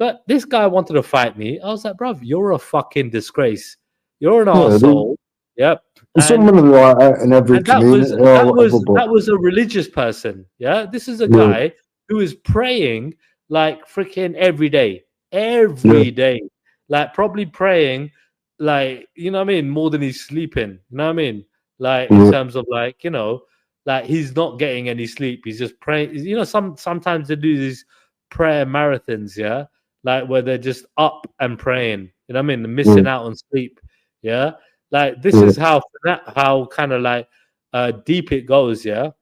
But this guy wanted to fight me. I was like, bruv, you're a fucking disgrace. You're an arsehole. Yep. Someone like that in every community. That was a religious person. Yeah. This is a guy who is praying like freaking every day. Every day. Like probably praying like, you know what I mean, more than he's sleeping. You know what I mean? Like in terms of like, you know, like he's not getting any sleep. He's just praying. You know, sometimes they do these prayer marathons, yeah, like where they're just up and praying. You know what I mean? They're missing out on sleep. Yeah, like this is how kind of like deep it goes. Yeah,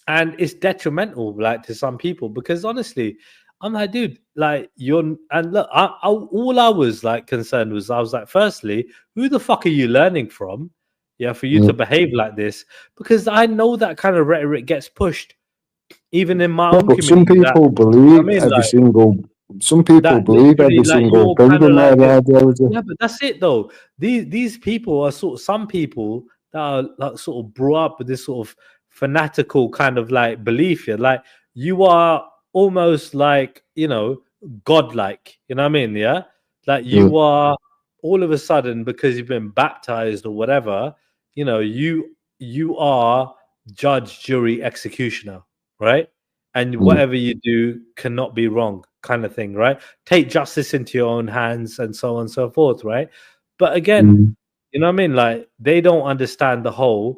and it's detrimental, like to some people, because honestly, I'm like, dude, like you're, and look, all I was like concerned was, I was like, firstly, who the fuck are you learning from? Yeah, for you to behave like this, because I know that kind of rhetoric gets pushed even in my own community. Some people believe every single. Some people believe every single thing in their ideology. Yeah, but that's it though. These people are some people that are like sort of brought up with this sort of fanatical kind of like belief here. Like you are almost like, you know, godlike. You know what I mean? Yeah, like you are all of a sudden, because you've been baptized or whatever. You know, you are judge, jury, executioner, right? And whatever you do cannot be wrong, kind of thing, right? Take justice into your own hands and so on and so forth, right? But again, you know what I mean? Like they don't understand the whole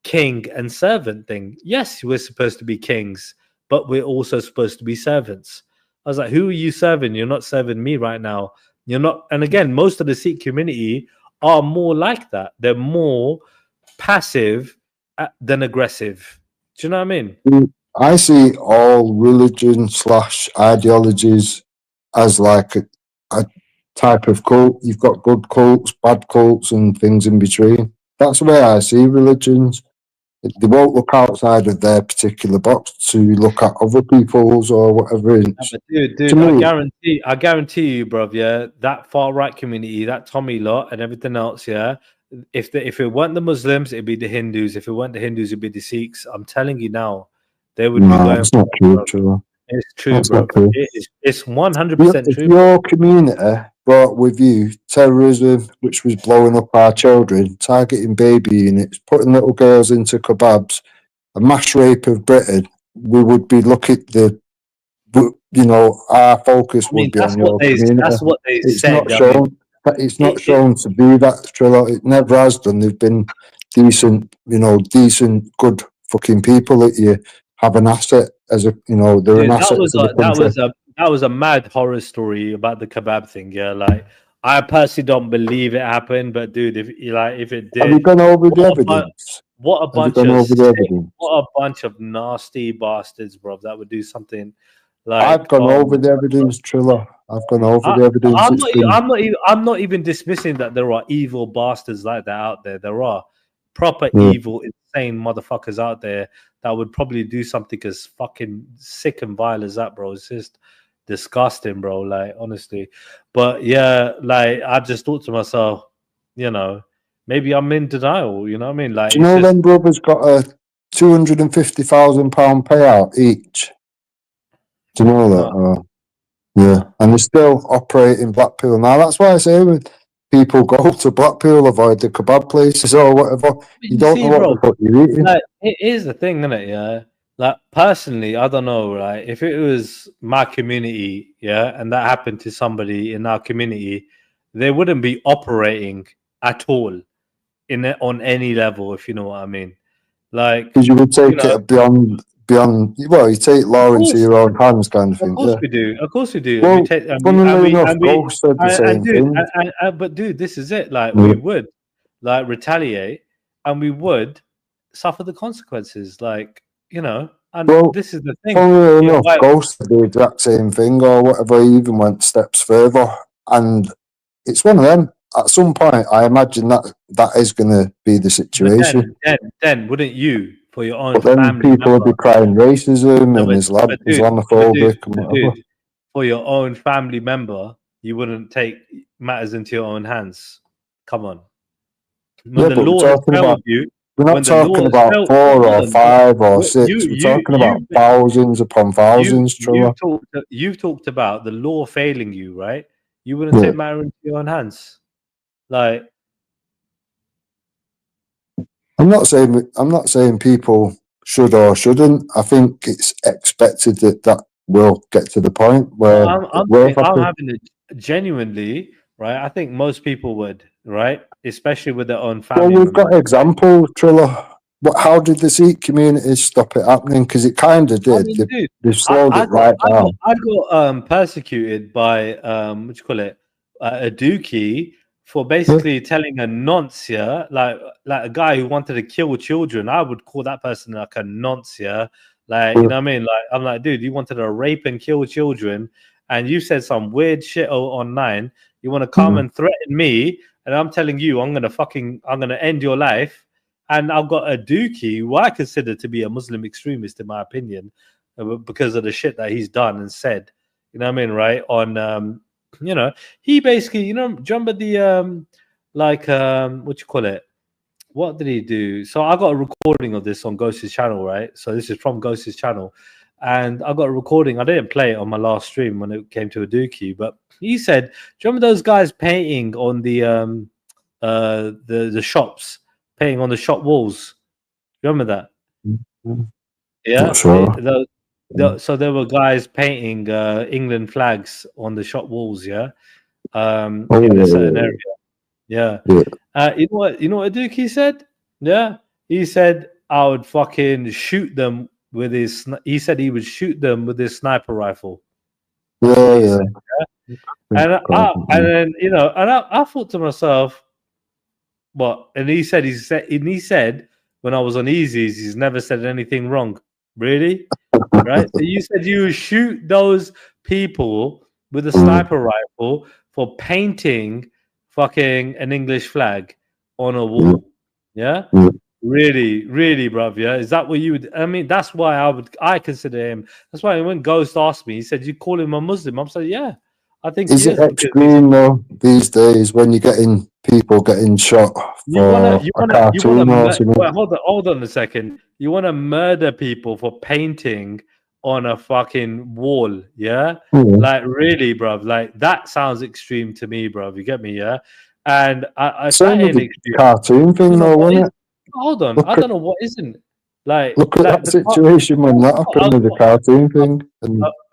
king and servant thing. Yes, we're supposed to be kings, but we're also supposed to be servants. I was like, who are you serving? You're not serving me right now. You're not. And again, most of the Sikh community are more like that. They're more passive than aggressive. Do you know what I mean? I see all religion / ideologies as like a type of cult. You've got good cults, bad cults, and things in between. That's the way I see religions. They won't look outside of their particular box to look at other people's or whatever. Dude, I guarantee you, bruv, yeah, that far right community, that Tommy lot and everything else, yeah. If it weren't the Muslims, it'd be the Hindus. If it weren't the Hindus, it'd be the Sikhs. I'm telling you now, they would be going. It's not true, It's true, bro. It's 100% if true. Your community brought with you terrorism, which was blowing up our children, targeting baby units, putting little girls into kebabs, a mass rape of Britain. We would be looking at the, you know, our focus would be on your community. That's what they said. It's not shown to be that, Trillo. It never has done. They've been decent, you know, good fucking people that you have an asset as a, you know, they're an asset to the country. That was a mad horror story about the kebab thing. Yeah, like I personally don't believe it happened, but dude, if it did, have you gone over the evidence? What a bunch of nasty bastards, bro. That would do something. Like, I've gone over the evidence, Trillo. I've gone over the evidence. I'm not even dismissing that there are evil bastards like that out there. There are proper evil, insane motherfuckers out there that would probably do something as fucking sick and vile as that, bro. It's just disgusting, bro. Like, honestly. But yeah, like I just thought to myself, you know, maybe I'm in denial. You know what I mean? Like, do you know them brothers got a £250,000 payout each? Do you know that? Yeah, and they still operate in Blackpool now. That's why I say when people go to Blackpool, avoid the kebab places or whatever. You don't know what the fuck you're eating. Like, it is the thing, isn't it? Yeah. Like personally, I don't know. Right, if it was my community, yeah, and that happened to somebody in our community, they wouldn't be operating at all on any level, if you know what I mean. Like, because you would take it beyond. Well, you take law into your own hands, kind of thing. Of course we do. Of course we do. Well, funnily enough, Ghost said the same thing. But dude, this is it. Like, we would like retaliate, and we would suffer the consequences. Like, you know, and this is the thing. Funnily enough, Ghost said the exact same thing, or whatever. He even went steps further, and it's one of them. At some point, I imagine that is going to be the situation. Then wouldn't you? For your own but then family people will be crying racism and Islamophobic and whatever. For your own family member, you wouldn't take matters into your own hands. Come on. When the law is fair with you, We're not talking about 4 or 5 or 6. We're talking about thousands upon thousands, Triller. You've talked about the law failing you, right? You wouldn't take matter into your own hands. Like, I'm not saying people should or shouldn't. I think it's expected that will get to the point where I'm having it genuinely, right? I think most people would, right? Especially with their own family. Well, we've got example, Triller. But how did the Sikh community stop it happening? Because it kind of did. They've slowed it right down. I got persecuted by what you call it, a dookie, for basically telling a nonce, like a guy who wanted to kill children. I would call that person like a nonce, like, you know what I mean? Like, I'm like, dude, you wanted to rape and kill children, and you said some weird shit online. You want to come and threaten me, and I'm telling you, I'm gonna end your life. And I've got a dookie who I consider to be a Muslim extremist, in my opinion, because of the shit that he's done and said. You know what I mean, right? On you know, he basically, you know, do you remember the what you call it? What did he do? So I got a recording of this on Ghost's channel, right? So this is from Ghost's channel, and I got a recording. I didn't play it on my last stream when it came to a dookie, but he said, "Do you remember those guys painting on the shops, painting on the shop walls? You remember that?" Yeah. Sure. So there were guys painting England flags on the shop walls, in a certain area. Yeah. You know what Dookie said? Yeah. He said I would fucking shoot them with his. He said he would shoot them with his sniper rifle. Yeah. And then, you know, and I thought to myself, what? And he said when I was on Easy's, he's never said anything wrong. Really? Right? So you said you would shoot those people with a sniper rifle for painting fucking an English flag on a wall. Yeah? Really, really, bruv. Yeah. Is that what you would? I mean, that's why I consider him. That's why when Ghost asked me, he said, "You call him a Muslim?" I'm saying, yeah. I think is it extreme though these days when you're getting people getting shot for a cartoon or something? Well, hold on a second. You want to murder people for painting on a fucking wall, yeah? Like, really, bruv? Like, that sounds extreme to me, bruv. You get me, yeah? And I same with the cartoon thing, though, wasn't it? Hold on, I don't know what isn't. Like, look at that situation when that happened with the cartoon thing.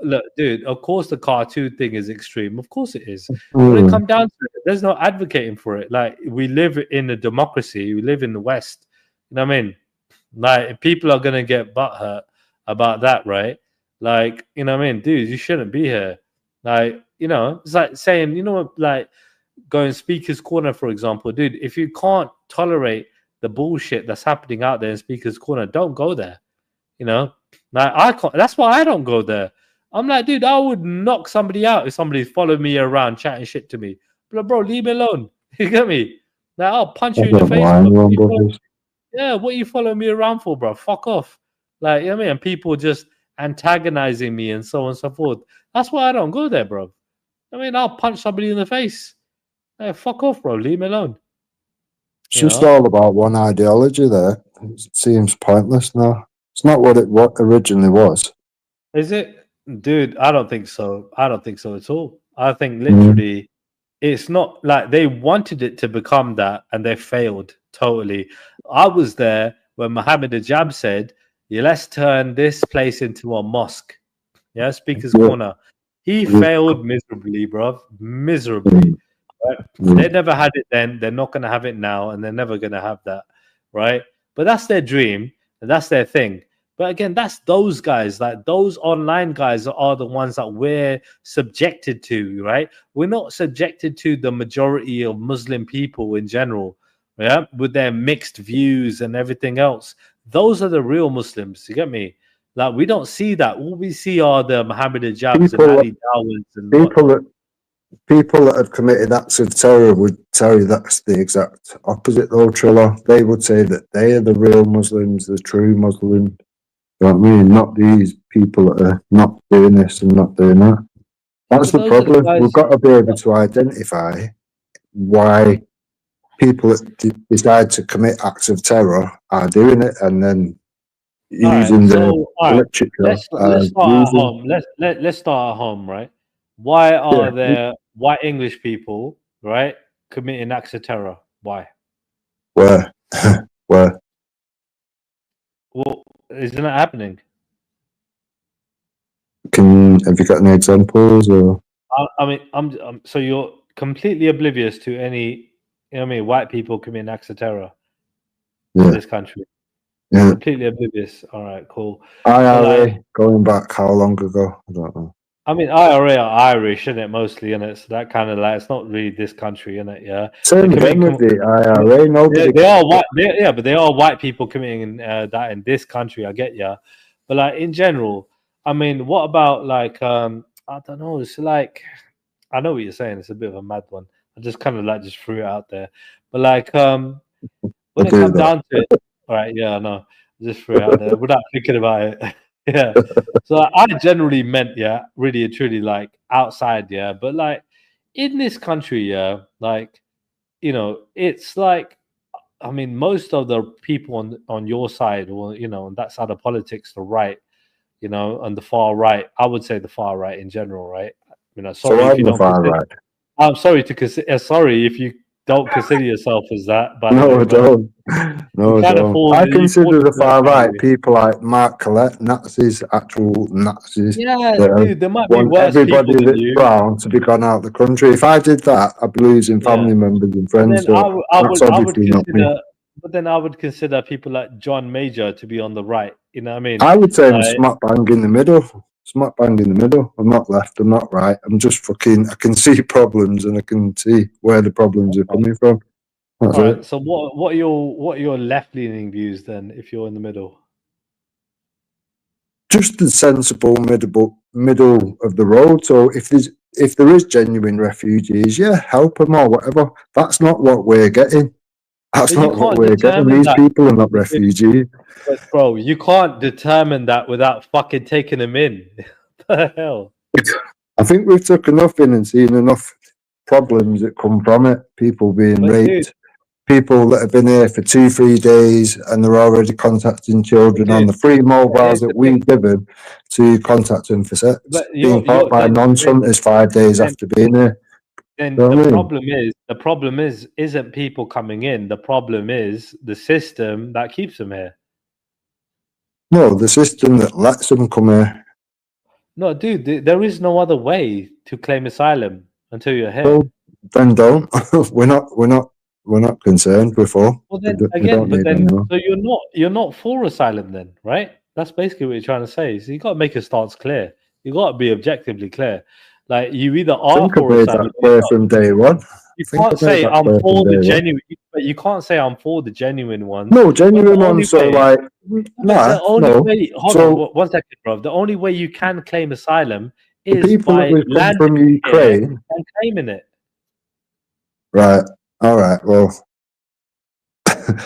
Look, dude, of course the cartoon thing is extreme. Of course it is. When it comes down to it, there's no advocating for it. Like, we live in a democracy. We live in the West. You know what I mean? Like, people are going to get butthurt about that, right? Like, you know what I mean? Dude, you shouldn't be here. Like, you know, it's like saying, you know, like going Speaker's Corner, for example. Dude, if you can't tolerate the bullshit that's happening out there in Speaker's Corner, don't go there. You know, like, I can't. That's why I don't go there. I'm like, dude, I would knock somebody out if somebody followed me around chatting shit to me. But bro, leave me alone. You get me? Like, I'll punch you in the face. Yeah, what are you following me around for, bro? Fuck off. Like, you know what I mean? And people just antagonizing me and so on and so forth. That's why I don't go there, bro. I mean, I'll punch somebody in the face. Hey, fuck off, bro. Leave me alone. It's just all about one ideology there. It seems pointless now. It's not what it originally was. Is it? Dude, I don't think so. I don't think so at all. I think literally it's not like they wanted it to become that and they failed totally. I was there when Mohammed Ajab said, yeah, let's turn this place into a mosque. Yeah, Speaker's Corner. He failed miserably, bro. Miserably. Right? They never had it then. They're not going to have it now, and they're never going to have that, right? But that's their dream, and that's their thing. But again, that's those guys. Like, those online guys are the ones that we're subjected to, right? We're not subjected to the majority of Muslim people in general, yeah, with their mixed views and everything else. Those are the real Muslims. You get me? Like, we don't see that. All we see are the Muhammad Ajabs and Ali Dawads and people that have committed acts of terror would tell you that's the exact opposite, though, Triller. They would say that they are the real Muslims, the true Muslim. You know what I mean? Not these people that are not doing this and not doing that. That's the problem. We've got to be able to identify why people that decide to commit acts of terror are doing it, and then using the literature. Let's start at home. Let's start at home, right? Why are there white English people, right, committing acts of terror? Why? Where? Where? Well, isn't that happening? Have you got any examples? Or I mean, so you're completely oblivious to any, white people committing acts of terror in this country. Yeah. Completely oblivious. All right, cool. IRA, going back how long ago? I don't know. I mean, IRA are Irish, isn't it, mostly, in it? So that kind of it's not really this country, isn't it? Yeah. Same with the IRA. Nobody. They are white. But they are white people committing that in this country. I get you, but in general, I mean, what about I don't know. It's I know what you're saying. It's a bit of a mad one. I just kind of just threw it out there, but when it comes down to it, all right, yeah, I know. Just threw it out there without thinking about it. Yeah. So I generally meant, really and truly outside, but in this country, it's I mean, most of the people on your side, or on that side of politics, the right, on the far right, I would say the far right in general, right? Sorry if you don't far right. I'm sorry sorry if you don't consider yourself as that. But no, I don't. No, I don't. I consider the far right people like Mark Collette Nazis, actual Nazis. Yeah, dude, there might be worse everybody people than that's you. brown to be gone out of the country. If I did that, I'd be losing family members and friends. So But then I would consider people like John Major to be on the right. You know what I mean? I would say I'm smack bang in the middle. Smack bang in the middle. I'm not left. I'm not right. I'm just I can see problems and I can see where the problems are coming from. That's All it. right. So what are your left leaning views then? If you're in the middle, just the sensible middle of the road. So if there is genuine refugees, help them or whatever. That's not what we're getting. That's not what we're getting. These people are not refugees. But bro, you can't determine that without fucking taking them in. What the hell? I think we've took enough in and seen enough problems that come from it. People being raped. People that have been here for 2-3 days and they're already contacting children on the free mobiles that we've given to contact them for sex. Being caught by non-hunters 5 days after being here. And the problem isn't people coming in. The problem is the system that keeps them here. No, the system that lets them come here. No, dude, there is no other way to claim asylum until you're here. Well, then don't. We're not concerned before. Well, then so you're not for asylum then, right? That's basically what you're trying to say. So you got to make your stance clear. You got to be objectively clear. You either are for asylum from day one. You can't say I'm for the genuine, but you can't say I'm for the genuine ones. No, genuine ones are way, hold on 1 second, bro. The only way you can claim asylum is by landing from Ukraine and claiming it. Right. All right. Well,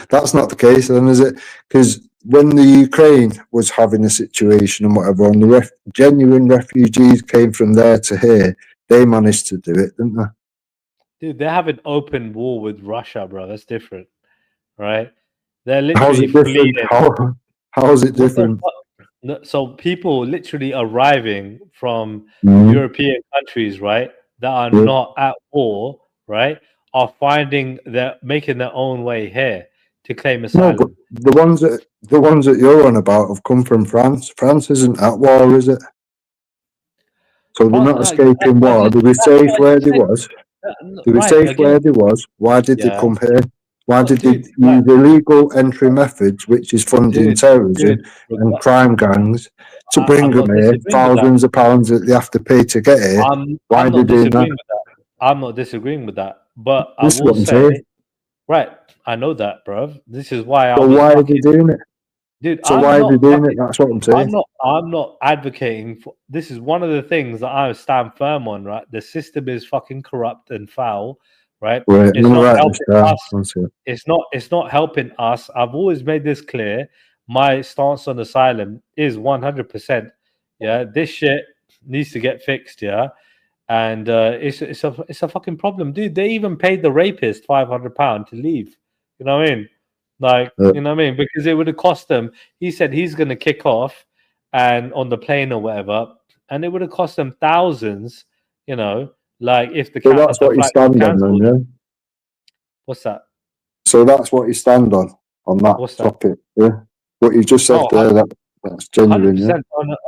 that's not the case, then, is it? Because when the Ukraine was having a situation and whatever, and the genuine refugees came from there to here, they managed to do it, didn't they? Dude, they have an open war with Russia, bro. That's different, right? They're literally fleeing. How is it different? So people literally arriving from European countries, right, that are not at war, right, are making their own way here to claim asylum. No, but the ones that you're on about have come from France. France isn't at war, is it? So they're not escaping war. They were safe where they was. They were safe where they was. Why did they come here? Why did they use illegal entry methods, which is funding terrorism and crime gangs, to bring them here? Thousands of pounds that they have to pay to get here. Why did they do that? I'm not disagreeing with that, but I will say, right? I know that, bro. This is why why are they doing it? Dude, so why are they doing it? That's what I'm saying. I'm not advocating for this. Is one of the things that I stand firm on, right? The system is fucking corrupt and foul, right? It's not helping us. It's not helping us. I've always made this clear. My stance on asylum is 100%. Yeah, this shit needs to get fixed. Yeah, and it's a fucking problem, dude. They even paid the rapist £500 to leave. You know what I mean? Like, you know what I mean? Because it would have cost them. He said he's going to kick off and on the plane or whatever, and it would have cost them thousands. You know, like if the so that's what you stand on, then, yeah. What's that? So that's what you stand on that topic, yeah. What you just said there, that's genuine, yeah.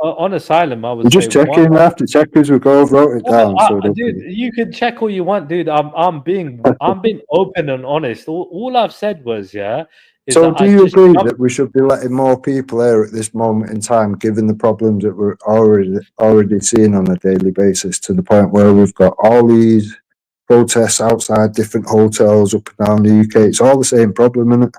On asylum, I was just checking. I have to check as we go. I've wrote it down. Dude, you can check all you want, dude. I'm being open and honest. All I've said was, yeah. So do you agree that we should be letting more people here at this moment in time, given the problems that we're already seeing on a daily basis, to the point where we've got all these protests outside different hotels up and down the UK? It's all the same problem, isn't it?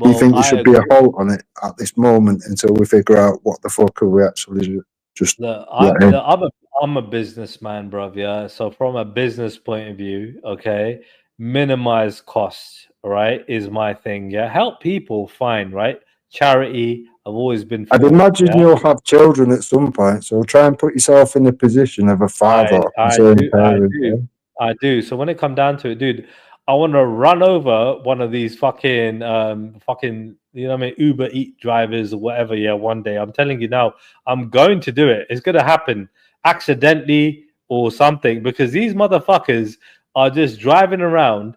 Do you think there should be a halt on it at this moment until we figure out what the fuck are we actually just? I'm a businessman, bruv. Yeah. So from a business point of view, okay, minimize costs. Right, is my thing. Yeah, help people. Fine. Right. Charity. I've always been. I'd imagine you'll have children at some point, so try and put yourself in the position of a father or concerned parent. I do. So when it comes down to it, dude, I want to run over one of these fucking, you know what I mean, Uber Eat drivers or whatever. Yeah, one day. I'm telling you now, I'm going to do it. It's going to happen accidentally or something, because these motherfuckers are just driving around,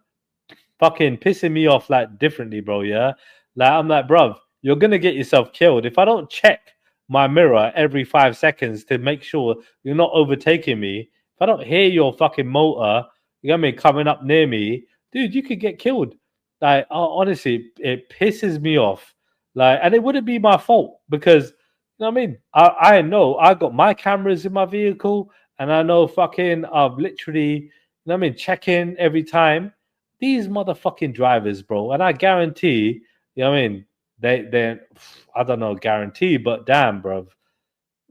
fucking pissing me off like differently, bro. Yeah, like I'm like, bruv, you're going to get yourself killed if I don't check my mirror every 5 seconds to make sure you're not overtaking me. If I don't hear your fucking motor, you know what I mean, coming up near me, dude, you could get killed. Like, honestly, it pisses me off. Like, and it wouldn't be my fault, because, you know what I mean? I know I got my cameras in my vehicle, and I know fucking I've literally, you know what I mean, checking every time. These motherfucking drivers, bro, and I guarantee, you know what I mean, they I don't know, guarantee, but damn, bro.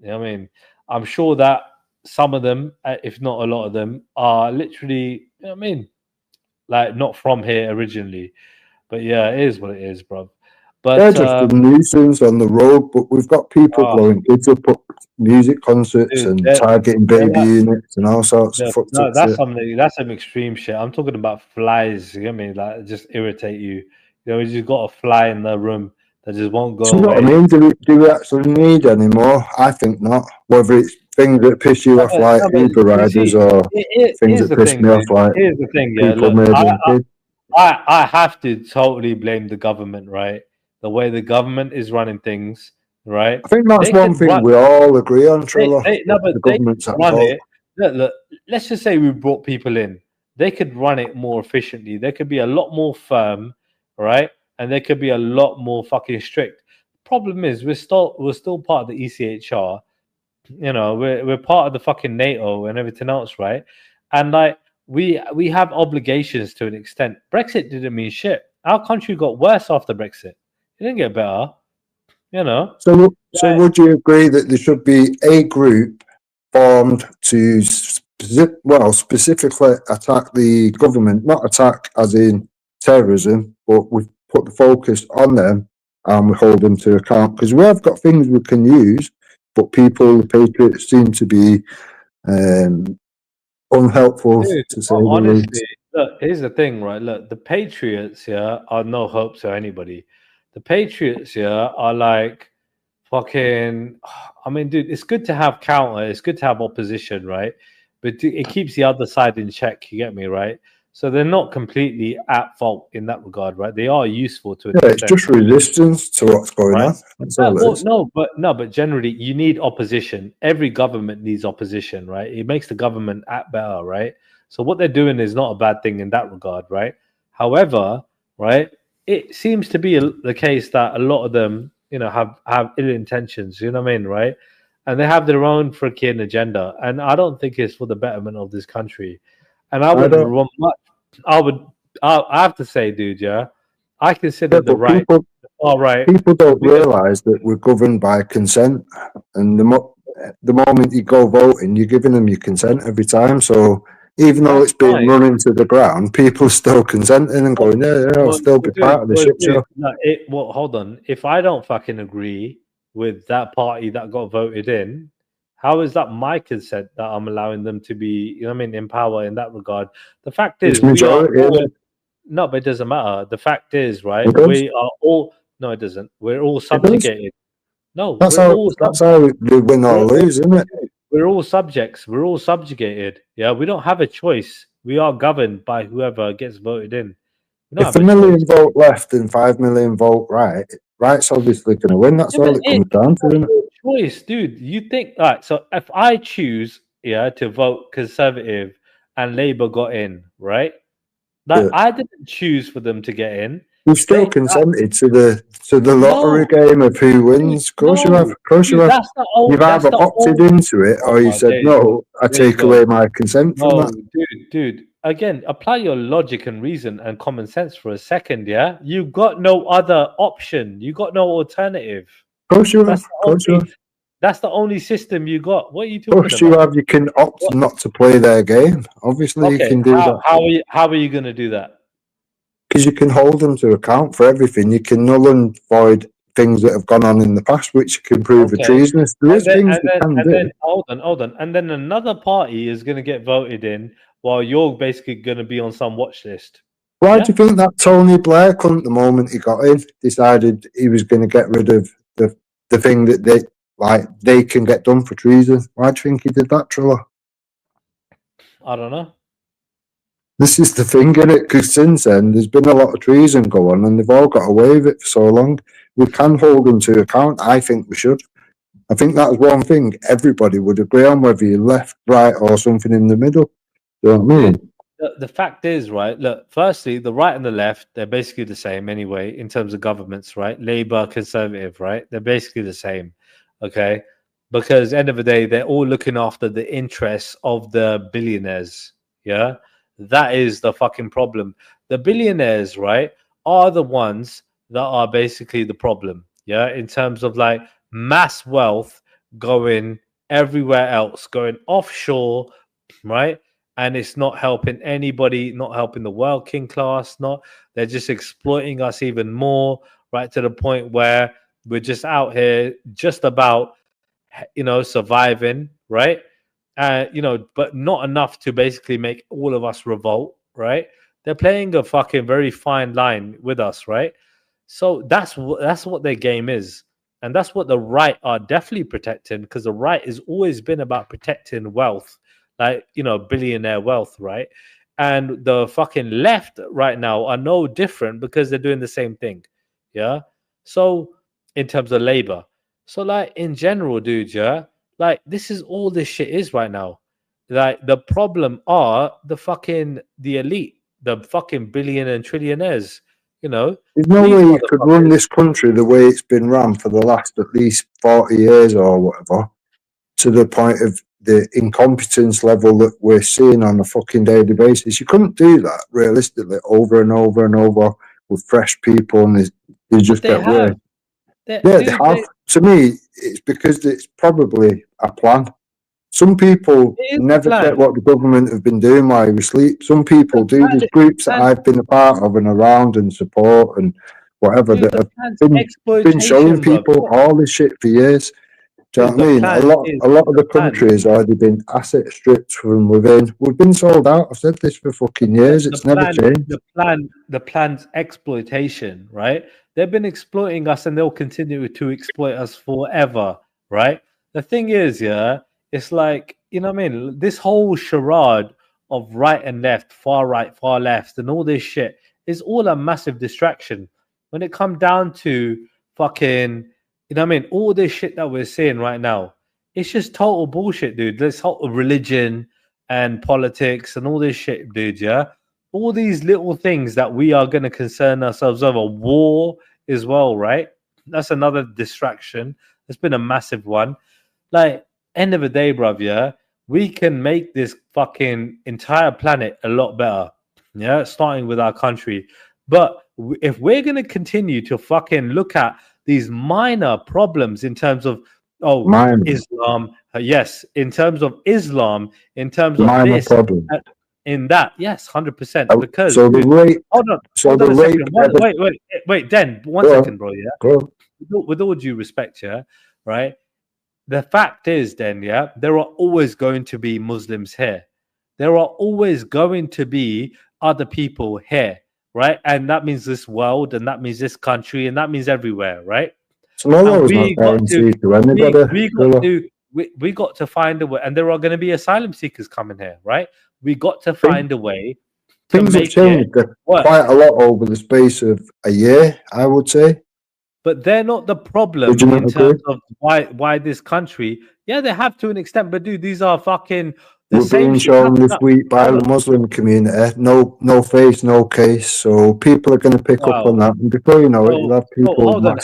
You know what I mean? I'm sure that some of them, if not a lot of them, are literally, you know what I mean, like not from here originally. But yeah, it is what it is, bro. But they're just a nuisance on the road. But we've got people blowing kids up at music concerts, dude, and targeting baby units and all sorts of fucked up shit. That's some extreme shit. I'm talking about flies. You know what I mean? Like, just irritate you. You know, you just got a fly in the room that just won't go away. What I mean? Do we actually need any more? I think not. Whether it's things that piss you off like Uber riders or things that piss me off like here's the thing, yeah, people look, I have to totally blame the government, right? The way the government is running things, right? I think that's one thing we all agree on, Trevor. The government's at fault. Look, let's just say we brought people in. They could run it more efficiently. They could be a lot more firm, right? And they could be a lot more fucking strict. Problem is, we're still part of the ECHR. You know, we're part of the fucking NATO and everything else, right? And like we have obligations to an extent. Brexit didn't mean shit. Our country got worse after Brexit. It didn't get better, you know. So would you agree that there should be a group formed to specifically attack the government, not attack as in terrorism, but we put the focus on them and we hold them to account? Because we have got things we can use, but people, the patriots, seem to be unhelpful, to say the least. Look, here's the thing, right? Look, the patriots, yeah, are no hope to anybody. The patriots, yeah, are like fucking. I mean, dude, it's good to have counter. It's good to have opposition, right? But it keeps the other side in check. You get me, right? So they're not completely at fault in that regard, right? They are useful to. It's just resistance to what's going on. That's all but generally you need opposition. Every government needs opposition, right? It makes the government act better, right? So what they're doing is not a bad thing in that regard, right? However, right, it seems to be the case that a lot of them, you know, have ill intentions. You know what I mean, right? And they have their own freaking agenda, and I don't think it's for the betterment of this country. And I have to say, dude, yeah, I consider the right. People don't realise that we're governed by consent, and the moment you go voting, you're giving them your consent every time. So even though it's being run into the ground, people still consenting and going, I'll still be part of the shit show. Well, hold on. If I don't fucking agree with that party that got voted in, How is that my consent that I'm allowing them to be, you know what I mean, in power in that regard? The fact is, It's majority, isn't it? no, but it doesn't matter. The fact is, right, It does. we are all, no, it doesn't. We're all does. subjugated. No, That's we're how all we win or lose, isn't it? we're all subjects. We're all subjugated. Yeah, we don't have a choice. We are governed by whoever gets voted in. We don't If have a million choice. vote left and 5 million vote right, right's obviously going to win. That's Yeah, all but it comes down to, isn't it? Choice, dude. You think, all right, so if I choose, yeah, to vote Conservative and Labour got in, right? Like, Yeah. I didn't choose for them to get in. You've still consented to the lottery game of who wins. Of course you have. Of course you have. That's the old, You've that's either the opted old, into it or you said, there you no, go. I There you take go. away my consent from No, that. dude. Again, apply your logic and reason and common sense for a second, yeah? You got no other option. You got no alternative. Of course you have. That's Of course you have. that's the only system you got. What are you Of talking course you about? have. You can opt not to play their game. Obviously you can do that. How are you going to do that? Because you can hold them to account for everything. You can null and void things that have gone on in the past, which can prove a treasonous. There is things you can do. Then, hold on. And then another party is going to get voted in while you're basically going to be on some watch list. Why do you think that Tony Blair cunt, the moment he got in, decided he was going to get rid of the thing that they can get done for treason? Why do you think he did that, Triller? I don't know. This is the thing, innit? Because since then, there's been a lot of treason go on, and they've all got away with it for so long. We can hold them to account. I think we should. I think that's one thing everybody would agree on, whether you're left, right, or something in the middle. You know what I mean? The fact is, right, look, firstly, the right and the left, they're basically the same anyway, in terms of governments, right? Labour, Conservative, right? They're basically the same, okay? Because at the end of the day, they're all looking after the interests of the billionaires, yeah? That is the fucking problem. The billionaires, right, are the ones that are basically the problem, yeah? In terms of like mass wealth going everywhere else, going offshore, right? And it's not helping anybody, not helping the working class, they're just exploiting us even more, right? To the point where we're just out here just about, surviving, right? But not enough to basically make all of us revolt, right? They're playing a fucking very fine line with us, right? So that's what their game is. And that's what the right are definitely protecting, because the right has always been about protecting wealth, like, billionaire wealth, right? And the fucking left right now are no different, because they're doing the same thing, yeah? So in terms of labor. So like in general, dude, yeah? Like this is all this shit is right now. Like the problem are the elite, the fucking billion and trillionaires, There's no way you could run this country the way it's been run for the last at least 40 years or whatever, to the point of the incompetence level that we're seeing on a fucking daily basis. You couldn't do that realistically over and over and over with fresh people, and they just get worse. They have. To me, it's because it's probably a plan. Some people never get what the government have been doing while we sleep. Some people do. There's groups that I've been a part of and around and support and whatever that have been showing people all this shit for years. Do you know what I mean? A lot of the country has already been asset stripped from within. We've been sold out. I've said this for fucking years. It's never changed. The plan's exploitation, right? They've been exploiting us, and they'll continue to exploit us forever, right? The thing is, yeah, it's like, you know what I mean? This whole charade of right and left, far right, far left, and all this shit is all a massive distraction. When it comes down to fucking, you know what I mean? All this shit that we're seeing right now, it's just total bullshit, dude. This whole religion and politics and all this shit, dude, yeah? All these little things that we are going to concern ourselves over. War as well, right? That's another distraction. It's been a massive one. Like, end of the day, bruv, yeah? We can make this fucking entire planet a lot better, yeah? Starting with our country. But if we're going to continue to fucking look at these minor problems in terms of Islam, yes, in terms of Islam, in terms of minor this, problem. In that, yes, 100%. Because so the rate, hold on, so hold the on a rate, wait, Den, one second, bro. Yeah, with all due respect, yeah, right. the fact is, then, yeah, there are always going to be Muslims here. There are always going to be other people here, right? And that means this world, and that means this country, and that means everywhere, right? Tomorrow is not guaranteed to anybody. We got to find a way, and there are going to be asylum seekers coming here, right? We got to find a way. Things have changed quite a lot over the space of a year, I would say. But they're not the problem in terms of why this country. Yeah, they have to an extent, but dude, these are fucking. We're being shown this week by the Muslim community. No face, no case. So people are going to pick up on that, and before you know it, you'll have people. Hold on,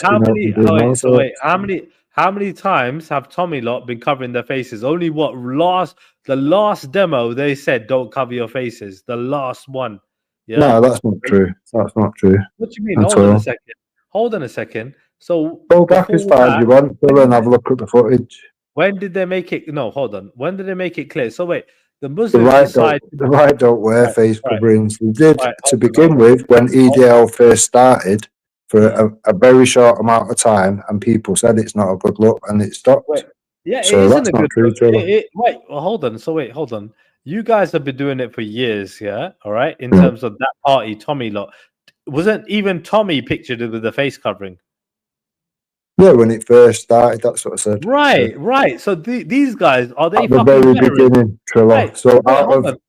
how many times have Tommy lot been covering their faces? Only the last demo they said don't cover your faces. The last one. Yeah. No, that's not true. That's not true. What do you mean? Hold on a second. So go back as far as you want, and have a look at the footage. When did they make it? No, hold on. When did they make it clear? So wait, the Muslims the right don't wear face coverings. They did to begin with when EDL first started for a very short amount of time, and people said it's not a good look, and it stopped. So that's not true. Hold on. You guys have been doing it for years, yeah. All right. In terms of that party, Tommy lot, wasn't even Tommy pictured with the face covering? Yeah, when it first started, that's what I said. Right. So these guys, are they at the very beginning, Triller? Right. So out of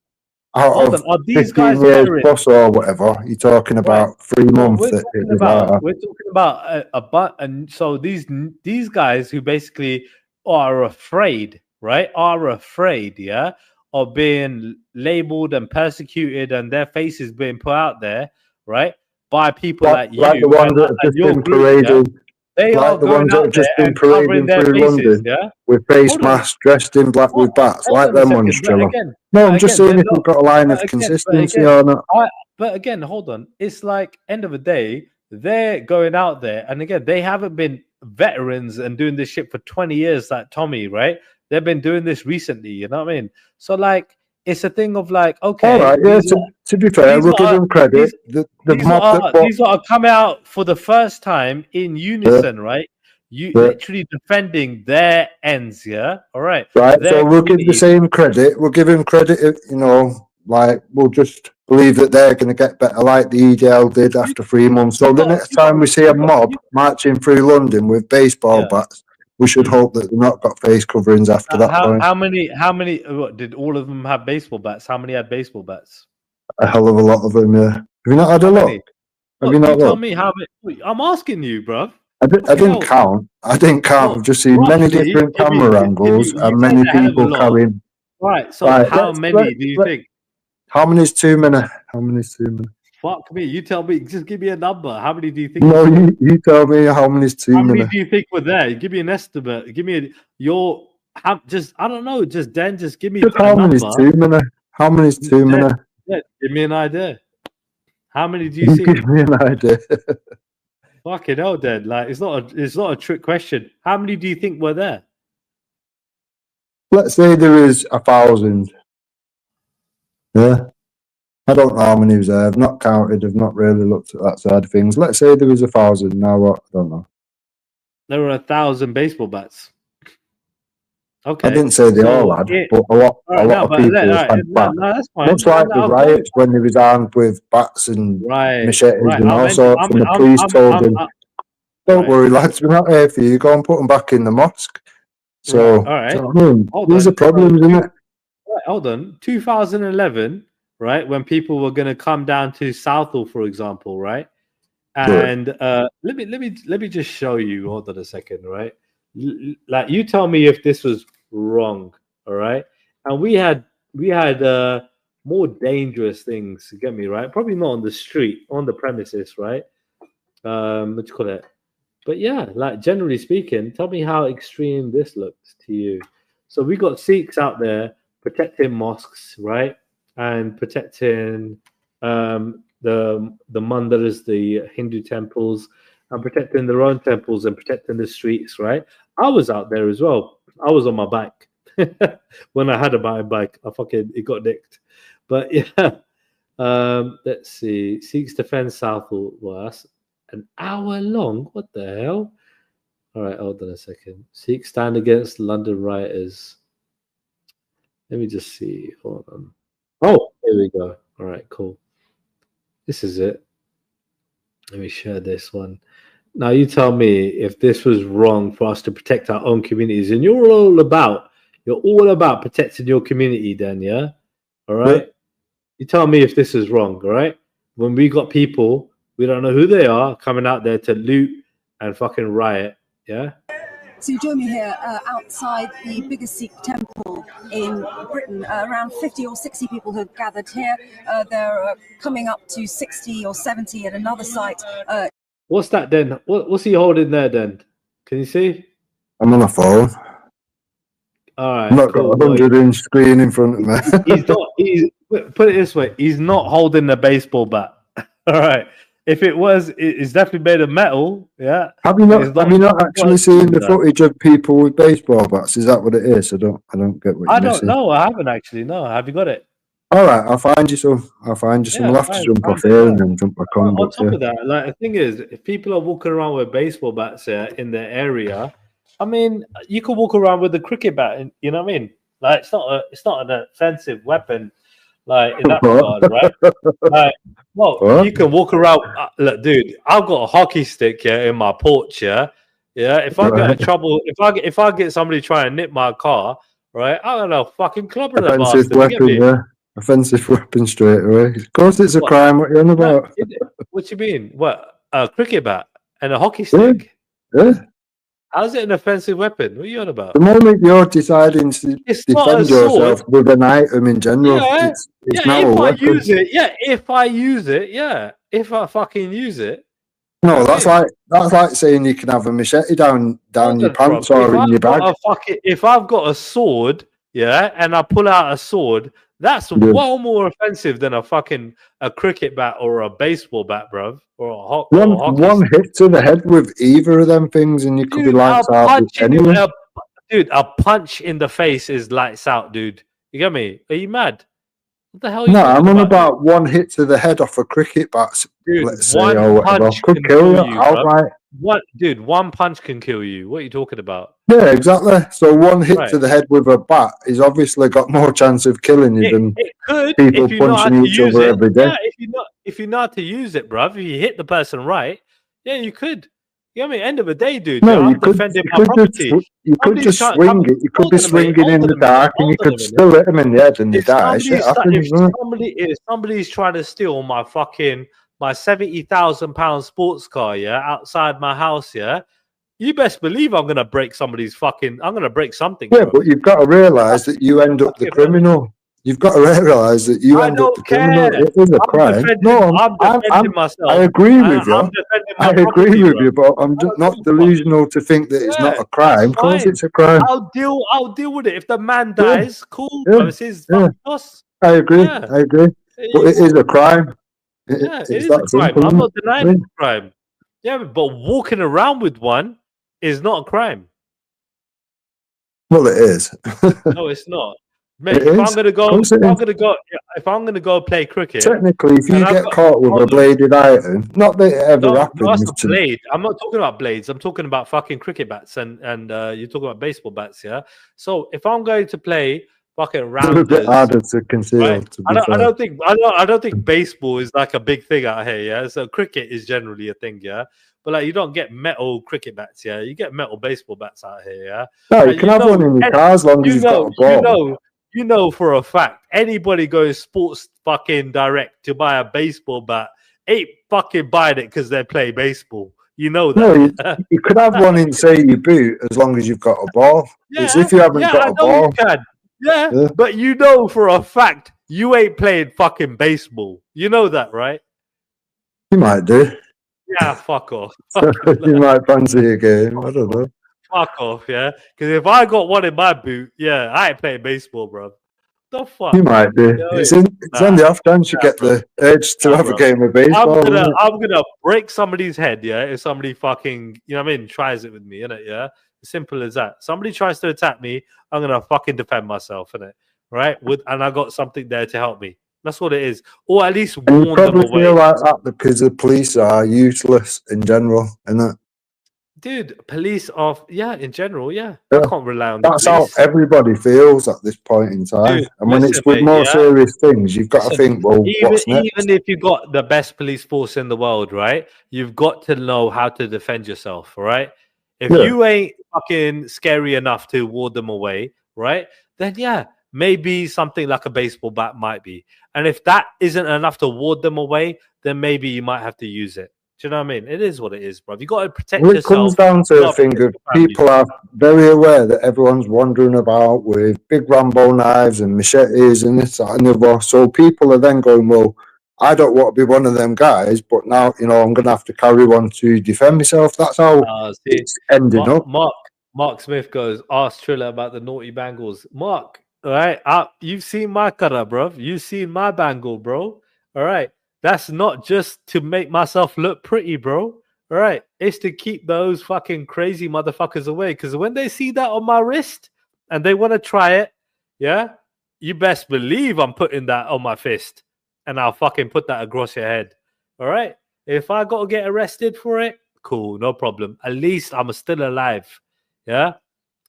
are these 15 guys years plus or whatever, you're talking about 3 months. We're talking about and so these guys who basically are afraid, right? Are afraid, yeah, of being labeled and persecuted, and their faces being put out there, right, by people like you, like the ones that have just been parading. They are the ones that have just been parading through London with face masks, dressed in black with bats, like them ones, Triller. No, I'm just saying if we've got a line of consistency or not. But again, hold on. It's like, end of the day, they're going out there, and again, they haven't been veterans and doing this shit for 20 years like Tommy, right? They've been doing this recently, you know what I mean? So, like, it's a thing of like, okay. All right, yeah, to be fair, we'll give them credit. These are coming out for the first time in unison, right? Literally defending their ends, yeah? All right. Right, so we'll give the same credit. We'll give him credit, you know, like, we'll just believe that they're going to get better like the EDL did after 3 months. So the next time we see a mob marching through London with baseball bats, we should hope that they've not got face coverings after that point. How many? Did all of them have baseball bats? How many had baseball bats? A hell of a lot of them, yeah. Have you not had a look? Have you not looked? Tell me how many. I'm asking you, bro. I didn't count. I've just seen many different camera angles and many people carrying. Right, so how many do you think? How many is too many? How many is too many? Fuck me. You tell me. Just give me a number. How many do you think? No, you tell me how many is too many. How many do you think were there? Give me an estimate. Give me I don't know. Just give me how many is too many. How many is too many? Yeah, give me an idea. How many do you see? Give me an idea. Fucking hell, then. Like, it's not a trick question. How many do you think were there? Let's say there is 1,000. Yeah. I don't know how many was there. I've not counted. I've not really looked at that side of things. Let's say there was 1,000. Now what? I don't know. There were 1,000 baseball bats. Okay. I didn't say they all had, but a lot of people had bats. Much like the riots when they was armed with bats and machetes and all sorts, and the police told them, "Don't worry, lads, we're not here for you. Go and put them back in the mosque." So, these are problems, isn't it? Hold on. 2011. Right, when people were going to come down to Southall, for example, right? And let me just show you. Hold on a second, right? Like, you tell me if this was wrong, all right? And we had more dangerous things. Get me right? Probably not on the street, on the premises, right? What you call it? But yeah, like, generally speaking, tell me how extreme this looks to you. So we got Sikhs out there protecting mosques, right? And protecting the mandirs, the Hindu temples, and protecting their own temples and protecting the streets, right? I was out there as well. I was on my bike. When I had a bike, it got nicked. But yeah, let's see. Sikhs defend Southall. Well, that's an hour long. What the hell? All right, hold on a second. Sikhs stand against London rioters. Let me just see. Hold on. Oh, here we go. All right, cool. This is it. Let me share this one. Now, you tell me if this was wrong for us to protect our own communities. And you're all about protecting your community then, yeah? All right? Yeah. You tell me if this is wrong, all right? When we got people, we don't know who they are, coming out there to loot and fucking riot, yeah? So you join me here outside the biggest Sikh temple in Britain. Around 50 or 60 people have gathered here. They're coming up to 60 or 70 at another site. What's that then? What's he holding there then? Can you see? I'm on a phone. All right. I've not got a 100-inch screen in front of me. Put it this way. He's not holding the baseball bat. All right. If it was, it's definitely made of metal. Yeah. Have you not actually seen the footage of people with baseball bats? Is that what it is? I don't get what you're missing. I don't know. I haven't actually. No. Have you got it? All right. I'll find you some. We'll have to jump off here and then jump back on. On top of that, like the thing is, if people are walking around with baseball bats in their area, I mean, you could walk around with a cricket bat. And, you know what I mean? Like it's not an offensive weapon. Like in that regard, right? Like, well, you can walk around. Look, dude, I've got a hockey stick here in my porch. Yeah. If I get in trouble, if I get somebody trying to nip my car, right? I don't know, fucking clobber the bastard. Weapon, yeah. Offensive weapon straight away. Of course, it's a crime. What are you on about? What you mean? What? A cricket bat and a hockey stick? Yeah. How's it an offensive weapon? What are you on about? The moment you're deciding to defend yourself with an item in general, it's not a weapon. If I use it, if I fucking use it. No, that's like saying you can have a machete down your pants or in your bag. If I've got a sword, and I pull out a sword, that's well more offensive than a cricket bat or a baseball bat, bruv. Or a one hit to the head with either of them things, and you could be lights out. Dude, a punch in the face is lights out, dude. You get me? Are you mad? What the hell? I'm on about one hit to the head off a cricket bat. Dude, let's say, or whatever, could kill you outright. One punch can kill you. What are you talking about? Yeah, exactly. So one hit to the head with a bat is obviously got more chance of killing you than people punching each other every day. Yeah, if you know how to use it, bruv, if you hit the person right, you could. You know what I mean? End of the day, dude. No, you could just swing it. You could be swinging in the dark and you could still hit them in the head and they die. If somebody's trying to steal my £70,000 sports car, outside my house, you best believe I'm gonna break something. Yeah, but you've got to realise that you end up the criminal. You've got to realise that you end up the criminal. It is a crime. I'm defending myself. I agree with you. I agree with you, but I'm not delusional to think that it's not a crime. Of course, it's a crime. I'll deal with it. If the man dies, cool. It's his loss. I agree. I agree. But it is a crime. It is a crime. I'm not denying it's a crime. Yeah, but walking around with one is not a crime. Well, it is. No, it's not. Mate, if I'm gonna go play cricket, technically, if you get caught with a bladed iron, not that it ever happens. No, that's a blade. I'm not talking about blades. I'm talking about fucking cricket bats, and you're talking about baseball bats, yeah. So if I'm going to play fucking rounders, it's a bit harder to conceal. Right? I don't think baseball is like a big thing out here, yeah. So cricket is generally a thing, yeah. But like you don't get metal cricket bats, yeah. You get metal baseball bats out here, yeah. No, you can have one in your car as long as you've got a ball. You know for a fact, anybody goes Sports fucking Direct to buy a baseball bat ain't fucking buying it because they play baseball. You know that. No, you could have one in, say, your boot as long as you've got a ball. It's if you haven't got a ball. You can. Yeah, but you know for a fact you ain't playing fucking baseball. You know that, right? You might do. Yeah, fuck off. You might fancy a game. I don't know. Fuck off, yeah. Because if I got one in my boot, I ain't playing baseball, bro. The fuck? You might do. It's on the off chance you get the urge to have a game of baseball. I'm gonna break somebody's head, if somebody fucking, you know what I mean, tries it with me, innit, yeah? As simple as that. Somebody tries to attack me, I'm gonna fucking defend myself, innit? Right? And I got something there to help me. That's what it is. Or at least warn them away. You probably feel like that because the police are useless in general, innit? Dude, police in general, I can't rely on the That's police. how everybody feels at this point in time. Dude, and when listen, it's with mate, more serious things, you've got to think, well, what's next? Even if you got the best police force in the world, right? You've got to know how to defend yourself, all right? If you ain't fucking scary enough to ward them away, right? Then maybe something like a baseball bat might be. And if that isn't enough to ward them away, then maybe you might have to use it. Do you know what I mean? It is what it is, bro. You got to protect yourself. It comes down to a thing of people are very aware that everyone's wandering about with big Rambo knives and machetes and this, that, and the other. So people are then going, well, I don't want to be one of them guys, but now, I'm going to have to carry one to defend myself. That's how it's ending up. Mark Smith goes, ask Triller about the naughty bangles. Mark, all right, you've seen my kara, bro. You've seen my bangle, bro. All right. That's not just to make myself look pretty, bro. All right. It's to keep those fucking crazy motherfuckers away. Because when they see that on my wrist and they want to try it, you best believe I'm putting that on my fist. And I'll fucking put that across your head. All right. If I got to get arrested for it, cool, no problem. At least I'm still alive. Yeah.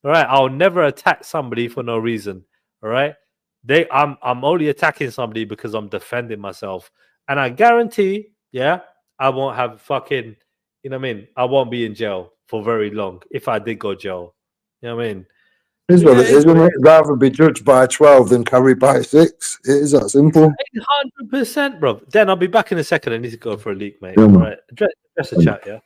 All right. I'll never attack somebody for no reason. All right. I'm only attacking somebody because I'm defending myself. And I guarantee, I won't have fucking, you know what I mean? I won't be in jail for very long if I did go jail. You know what I mean? It is what it is, isn't it? Rather be judged by 12 than carried by 6. It is that simple. 100%, bro. Then I'll be back in a second. I need to go for a leak, mate. All right. Address the chat, yeah?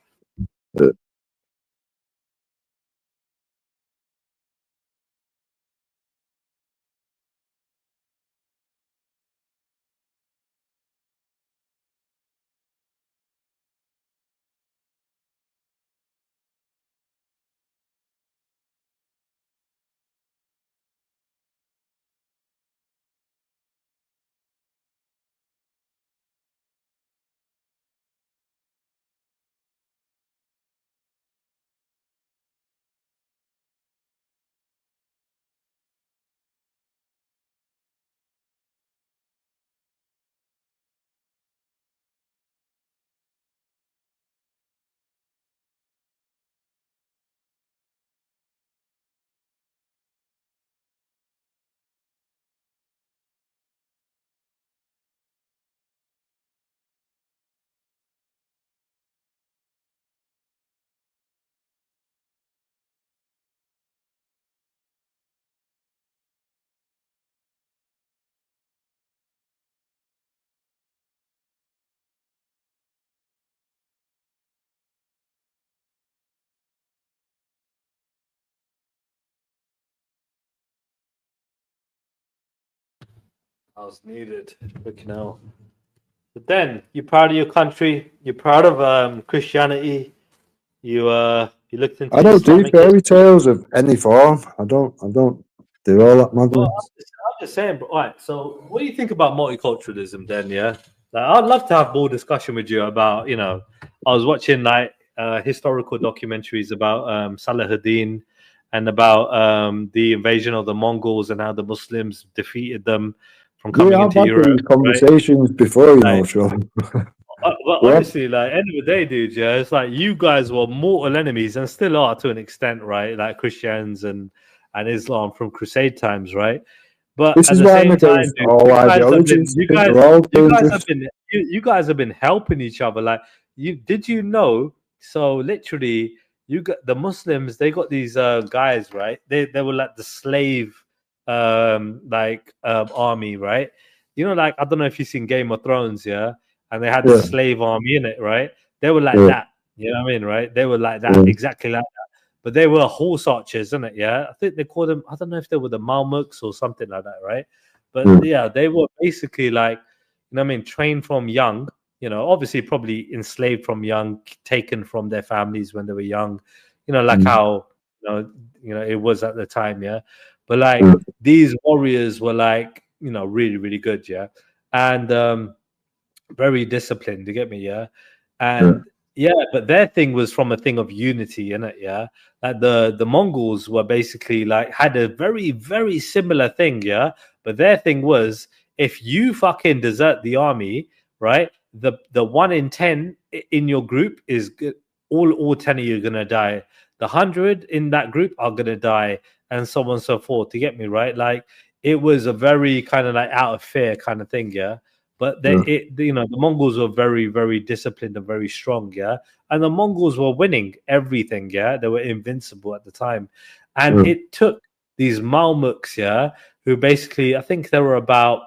I was needed. Looking out. But then you're proud of your country. You're proud of Christianity. You looked into. I don't do fairy tales of any form. I don't do all that madness. Well, I'm just saying, bro. All right. So, what do you think about multiculturalism then? Yeah, like, I'd love to have more discussion with you about. I was watching like historical documentaries about Salahuddin and about the invasion of the Mongols and how the Muslims defeated them from coming into Europe. These conversations before, sure. Well, honestly, like, end of the day, dude, it's like you guys were mortal enemies and still are to an extent, right? Like Christians and Islam from Crusade times, right? But this at the same time, dude, you guys have been helping each other. Like, did you know? So literally, you got the Muslims. They got these guys, right? They were like the slave army, right? Like, I don't know if you've seen Game of Thrones, and they had the slave army in it, right? They were like that, you know what I mean, right? They were like that, exactly like that. But they were horse archers, isn't it? Yeah, I think they called them. I don't know if they were the Malmuks or something like that, right? But yeah, they were basically like, you know what I mean, trained from young. Obviously probably enslaved from young, taken from their families when they were young. Like how it was at the time, yeah. But like these warriors were like, really, really good, yeah, and very disciplined. You get me, yeah, and but their thing was from a thing of unity, innit, yeah. Like the Mongols were basically like had a very, very similar thing, yeah. But their thing was if you fucking desert the army, right? The 1 in 10 in your group is good. all 10 of you are gonna die. The 100 in that group are gonna die, and so on and so forth. To get me right, like it was a very kind of like out of fear kind of thing, yeah. But the Mongols were very, very disciplined and very strong, yeah. And the Mongols were winning everything, yeah. They were invincible at the time, and it took these Malmuks, yeah, who basically, I think there were about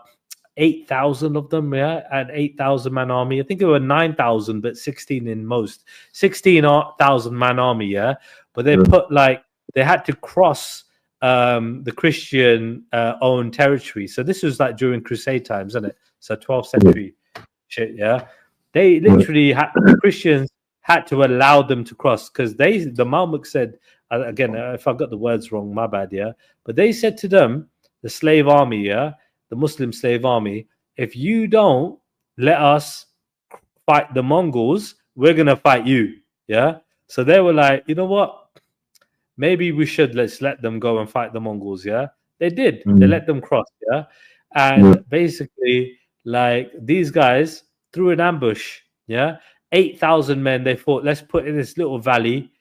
8,000 of them, yeah, an 8,000 man army. I think there were 9,000, but 16 in most. 16,000 man army, yeah. But they put they had to cross the Christian owned territory. So this was like during Crusade times, isn't it? So 12th century shit, yeah. They literally the Christians had to allow them to cross because the Malmuks said, again, if I got the words wrong, my bad, yeah. But they said to them, the slave army, yeah, the Muslim slave army, if you don't let us fight the Mongols, we're gonna fight you, yeah. So they were like, you know what? Maybe we should let's let them go and fight the Mongols, yeah. They did. They let them cross, yeah. And basically, like these guys threw an ambush, yeah. 8,000 men. They thought, let's put in this little valley,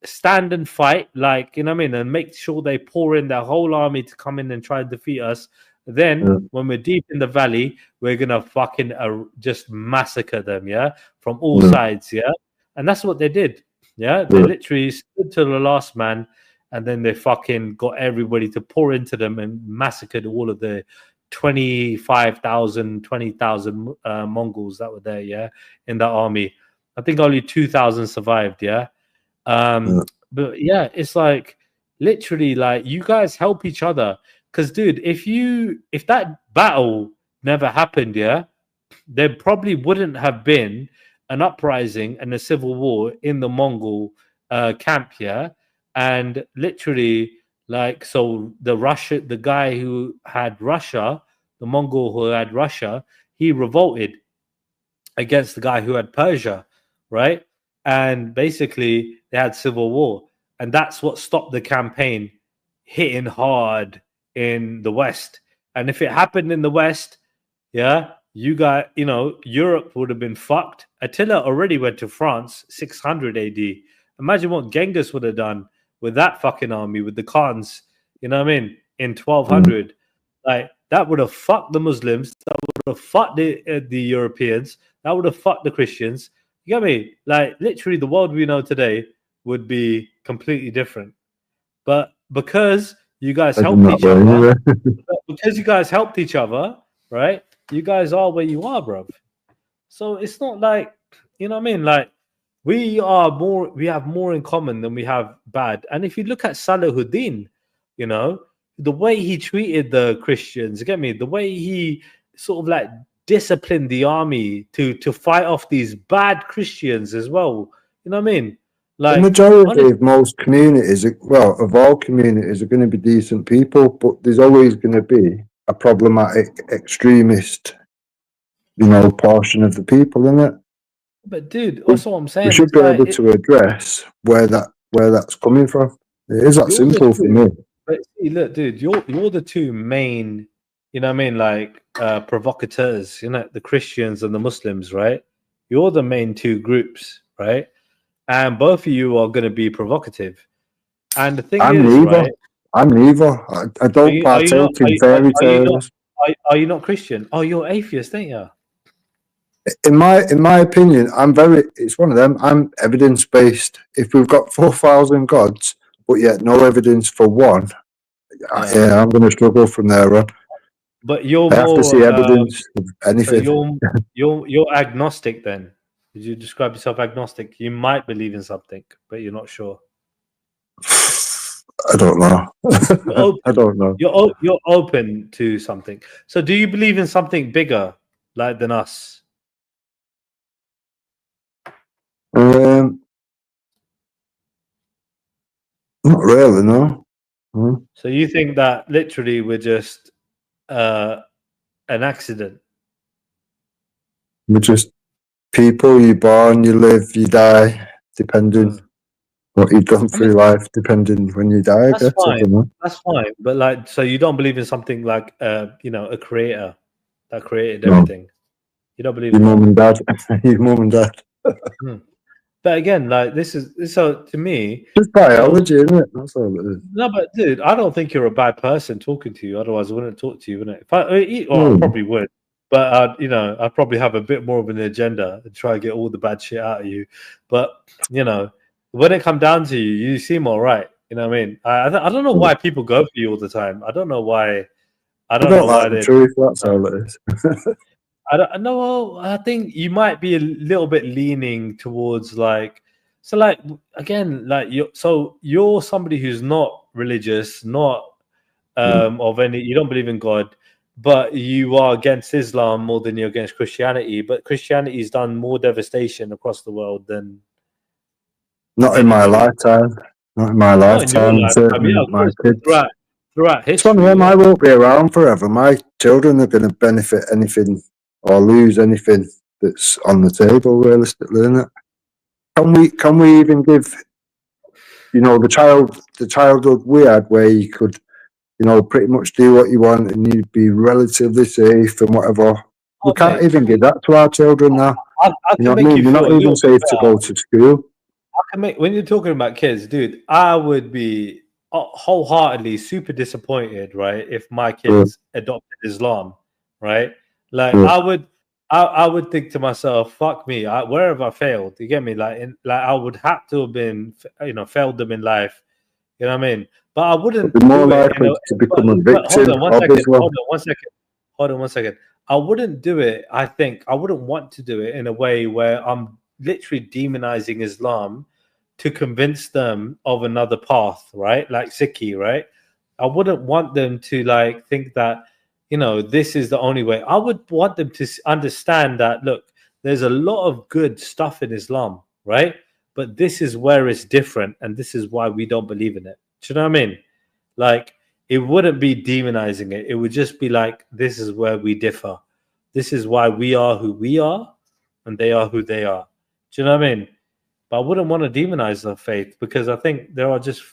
stand and fight, like, you know what I mean, and make sure they pour in their whole army to come in and try and defeat us. Then when we're deep in the valley, we're gonna fucking just massacre them, yeah, from all sides, yeah. And that's what they did, yeah. They literally stood to the last man, and then they fucking got everybody to pour into them and massacred all of the 25,000, 20,000 Mongols that were there, yeah, in that army. I think only 2,000 survived, yeah. But yeah, it's like literally like you guys help each other. Because, dude, if that battle never happened, yeah, there probably wouldn't have been an uprising and a civil war in the Mongol camp, yeah. And literally, like, so the guy who had Russia, the Mongol who had Russia, he revolted against the guy who had Persia, right? And basically, they had civil war, and that's what stopped the campaign hitting hard in the West. And if it happened in the West, yeah, Europe would have been fucked. Attila already went to France 600 AD. Imagine what Genghis would have done with that fucking army, with the Khans, you know what I mean, in 1200. Like, that would have fucked the Muslims, that would have fucked the Europeans, that would have fucked the Christians. You get me? Like, literally, the world we know today would be completely different. But because you guys helped each other, right? You guys are where you are, bro. So it's not like, you know what I mean? Like, we have more in common than we have bad. And if you look at Salahuddin, you know, the way he treated the Christians, you get me? The way he sort of like disciplined the army to fight off these bad Christians as well. You know what I mean? Like, the majority of most communities, well, of all communities, are going to be decent people, but there's always going to be a problematic extremist, portion of the people, isn't it? But dude, that's what I'm saying. We should be able to address where that's coming from. It is that simple for me. But see, look, dude, you're the two main, you know what I mean, like provocateurs, the Christians and the Muslims, right? You're the main two groups, right? And both of you are going to be provocative. And the thing is, right? I'm neither. I don't partake in fairy tales. Are you not Christian? Oh, you're atheist, ain't you? In my opinion, it's one of them. I'm evidence-based. If we've got 4,000 gods, but yet no evidence for one, I'm going to struggle from there on. But I have to see evidence of anything. So you're agnostic then. Did you describe yourself agnostic? You might believe in something, but you're not sure. I don't know. I don't know. You're open to something. So do you believe in something bigger, like than us? Not really, no. So you think that literally we're just an accident? We're just people. You're born, you live, you die, depending what you've gone through life, depending when you die. That's fine. That's fine. But like, so you don't believe in something like, a creator that created everything. You don't believe your mum and dad. Your mum and dad. But again, like this is so to me. Just biology, isn't it? That's all it is. No, but dude, I don't think you're a bad person talking to you. Otherwise, I wouldn't talk to you, wouldn't it? If I probably would, but I'd probably have a bit more of an agenda and try to get all the bad shit out of you. But when it comes down to you, you seem all right. You know what I mean? I don't know why people go for you all the time. I don't know why. I don't know why the truth. That's all it is. I don't know. I think you might be a little bit leaning towards like. So like again, like you're somebody who's not religious, not of any. You don't believe in God, but you are against Islam more than you're against Christianity. But Christianity's done more devastation across the world than. Not in my lifetime. Not in my lifetime. My kids. Throughout history. It's one of them. I won't be around forever. My children are going to benefit anything or lose anything that's on the table. Realistically, isn't it? Can we even give, the childhood we had where you could, pretty much do what you want and you'd be relatively safe and whatever. We can't even give that to our children now. You know what I mean? You're not even safe to go to school. When you're talking about kids, dude, I would be wholeheartedly super disappointed, right, if my kids adopted Islam, right? Like I would think to myself, fuck me, where have I failed? You get me? Like I would have to have been, failed them in life. You know what I mean? But I wouldn't be more likely to become a victim. Hold on one second. I wouldn't do it. I think I wouldn't want to do it in a way where I'm literally demonizing Islam to convince them of another path, right? Like Sikhi, right? I wouldn't want them to like think that, this is the only way. I would want them to understand that, look, there's a lot of good stuff in Islam, right? But this is where it's different, and this is why we don't believe in it. Do you know what I mean? Like, it wouldn't be demonizing it. It would just be like, this is where we differ. This is why we are who we are, and they are who they are. Do you know what I mean? But I wouldn't want to demonize their faith because I think there are just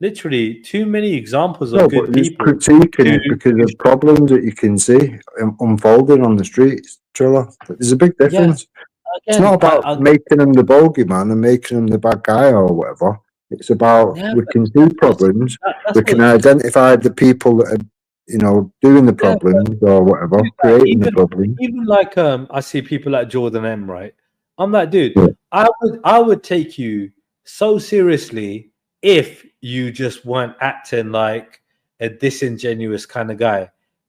literally too many examples of good people critiquing it because of problems that you can see unfolding on the streets. Trilla, there's a big difference. Yeah. It's not about making them the bogeyman and making them the bad guy or whatever. It's about we can see problems. We can identify the people that are, doing the problems or whatever, creating the problems. Even like I see people like Jordan M. Right? I'm like, dude, I would take you so seriously if you just weren't acting like a disingenuous kind of guy.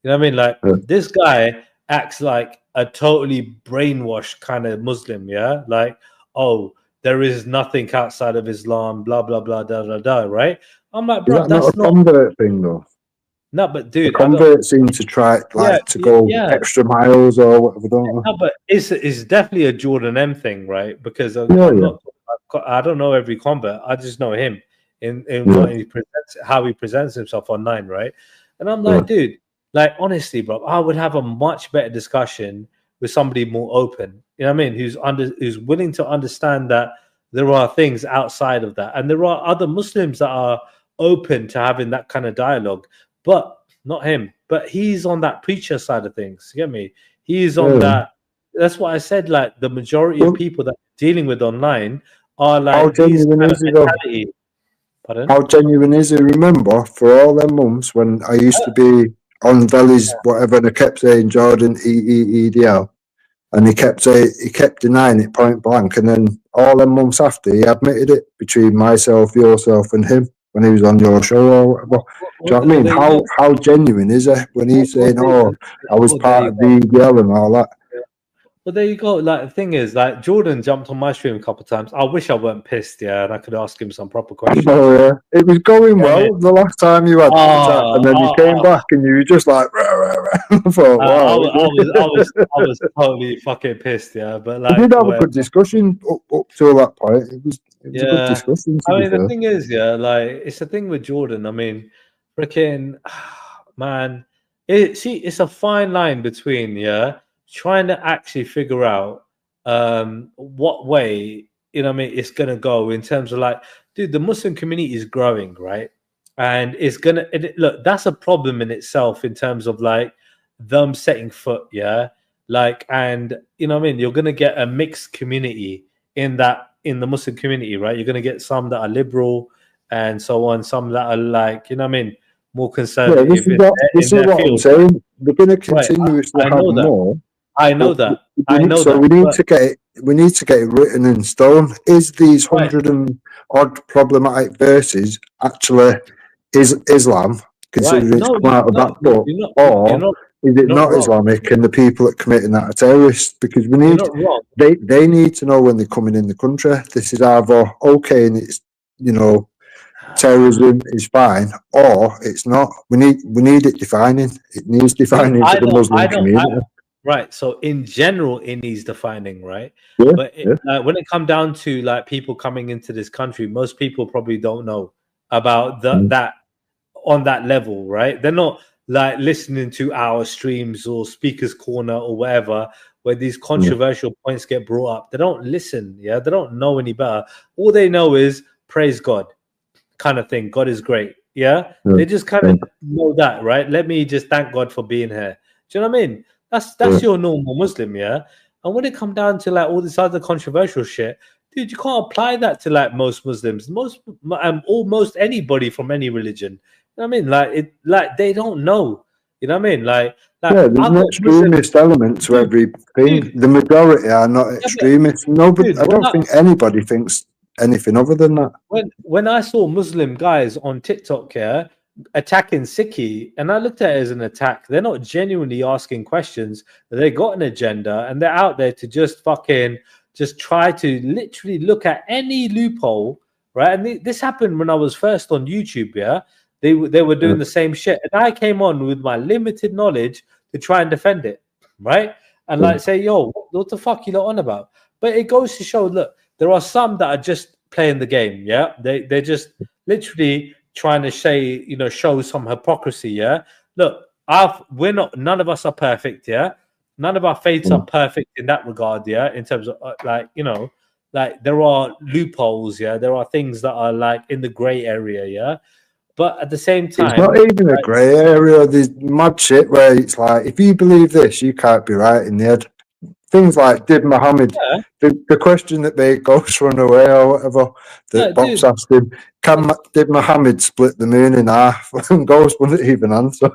You know what I mean? Like this guy acts like a totally brainwashed kind of Muslim, yeah? Like, oh, there is nothing outside of Islam, blah, blah, blah, da, da, da, right? I'm like, bro, that's not a convert thing, though. No, but dude, the converts seem to try to go extra miles or whatever, don't they? No, but it's definitely a Jordan M thing, right? Because I don't know every convert. I just know him in what he presents, how he presents himself online, right? And I'm like, dude, like honestly, bro, I would have a much better discussion with somebody more open. You know what I mean? Who's willing to understand that there are things outside of that, and there are other Muslims that are open to having that kind of dialogue. But not him. But he's on that preacher side of things. You get me? He's on that. That's what I said. Like the majority of people that I'm dealing with online are like. How genuine is it? Pardon? How genuine is it? Remember, for all them months when I used to be on Veli's whatever, and I kept saying Jordan EEDL, and he kept denying it point blank, and then all them months after he admitted it between myself, yourself, and him. When he was on your show or whatever. Do you know what I mean? How genuine is it when he's saying, oh, I was part of the EDL and all that? Well, there you go. Like the thing is, like Jordan jumped on my stream a couple of times. I wish I weren't pissed, and I could ask him some proper questions. Oh yeah, it was going well the last time you had the chat, and then you came back and you were just like, rah, rah, rah. I thought, wow. I was totally fucking pissed, but like we did have a good discussion up to that point. It was a good discussion. I mean, the thing is, like it's the thing with Jordan. I mean, freaking man, it's a fine line between trying to actually figure out what way, you know what I mean, it's going to go in terms of like, dude, the Muslim community is growing, right? And it's going to, look, that's a problem in itself in terms of like them setting foot, like, and you know what I mean? You're going to get a mixed community in that in the Muslim community, right? You're going to get some that are liberal and so on, some that are like, you know what I mean, more conservative. This is what I'm saying. We're going to continuously have more. I know that. So we need to get it. We need to get it written in stone. Is these 100 and odd problematic verses actually is Islam, considering it's come out of that book, or is it not Islamic and the people that committing that are terrorists? Because we need they need to know when they're coming in the country. This is either okay and it's, you know, terrorism is fine, or it's not. We need it defining. It needs defining for the Muslim community. Right. So in general, it needs defining, right? Yeah, but when it comes down to like people coming into this country, most people probably don't know about that on that level, right? They're not like listening to our streams or Speaker's Corner or whatever, where these controversial points get brought up. They don't listen. Yeah, they don't know any better. All they know is praise God, kind of thing. God is great. Yeah, they just kind of know that, right? Let me just thank God for being here. Do you know what I mean? That's your normal Muslim, yeah. And when it come down to like all this other controversial shit, dude, you can't apply that to like most Muslims, almost anybody from any religion. You know what I mean? Like they don't know. You know what I mean? Like there's an extremist element to everything. Dude, the majority are not extremists. Nobody, dude, I don't think anybody thinks anything other than that. When I saw Muslim guys on TikTok here attacking Sikhi, and I looked at it as an attack. They're not genuinely asking questions. They got an agenda, and they're out there to just try to literally look at any loophole, right? And this happened when I was first on YouTube. Yeah, they were doing the same shit, and I came on with my limited knowledge to try and defend it, right? And like say, yo, what the fuck you lot on about? But it goes to show, look, there are some that are just playing the game. Yeah, they're just literally trying to say, you know, show some hypocrisy. Yeah, look, none of us are perfect. Yeah, none of our faiths are perfect in that regard. Yeah, in terms of like, you know, like there are loopholes. Yeah, there are things that are like in the gray area. Yeah, but at the same time, it's not even a grey area. There's mad shit where it's like, if you believe this, you can't be right in the head. Things like, did Muhammad, the question that made Ghost run away or whatever, that Box asked him, did Muhammad split the moon in half? And Ghost wouldn't even answer.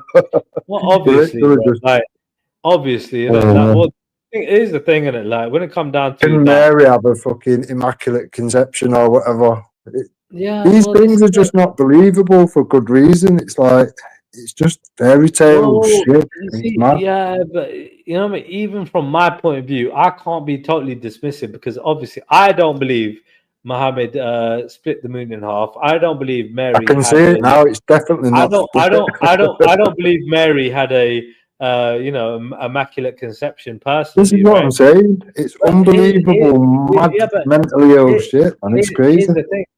Well, obviously, obviously, you know, it is the thing, isn't it? Like, when it comes down to can Mary have a fucking immaculate conception or whatever? These things are just not believable for good reason. It's like, it's just fairy tale shit. Yeah, but you know what I mean? Even from my point of view, I can't be totally dismissive, because obviously I don't believe Muhammad split the moon in half. I don't believe Mary. I can see it now. It's definitely not. I don't believe Mary had a immaculate conception personally. This is what I'm saying. It's unbelievable, mentally ill shit, and it's crazy.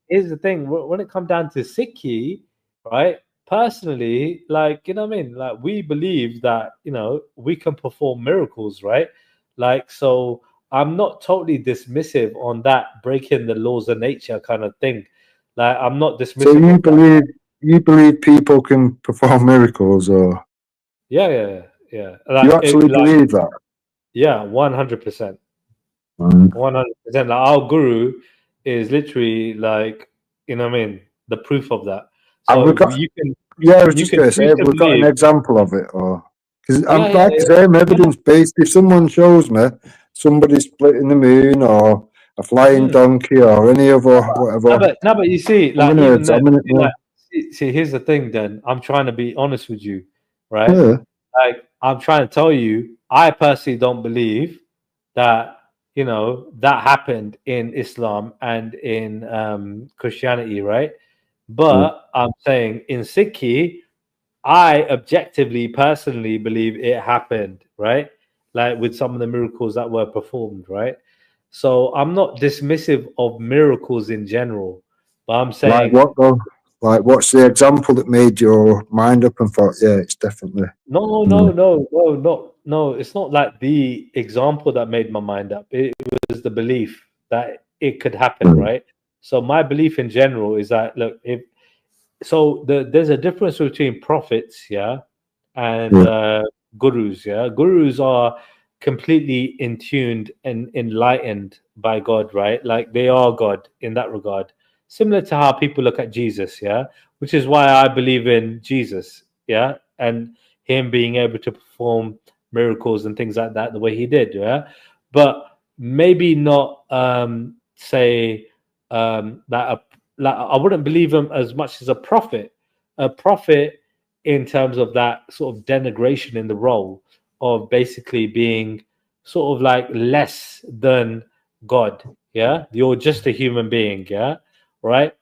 Here's the thing. When it comes down to Sikhi, right? Personally, like, you know what I mean? Like, we believe that, you know, we can perform miracles, right? Like, so I'm not totally dismissive on that breaking the laws of nature kind of thing. Like, I'm not dismissive. So you believe people can perform miracles, or? Yeah. Like, you actually believe that? Yeah, 100%. 100%. Like, our guru is literally like, you know what I mean, the proof of that. So I was just going to say, have we got an example of it? Or because I'm like to say, I'm evidence based. If someone shows me somebody splitting the moon, or a flying donkey, or any other whatever. No, but you see, like, see, here's the thing. Then I'm trying to be honest with you, right? Yeah. Like, I'm trying to tell you, I personally don't believe that, you know, that happened in Islam and in Christianity, right? But I'm saying in Sikhi, I objectively, personally believe it happened, right? Like, with some of the miracles that were performed, right? So I'm not dismissive of miracles in general, but I'm saying, like what though? Like, what's the example that made your mind up and thought, yeah, it's definitely no. It's not like the example that made my mind up. It was the belief that it could happen, right? So my belief in general is that, look, there's a difference between prophets, and gurus, Gurus are completely in tuned and enlightened by God, right? Like they are God in that regard. Similar to how people look at Jesus, yeah? Which is why I believe in Jesus, yeah? And him being able to perform miracles and things like that the way he did, yeah? But maybe not say that like I wouldn't believe him as much as a prophet in terms of that sort of denigration in the role of basically being sort of like less than God. Yeah, you're just a human being. Yeah, right.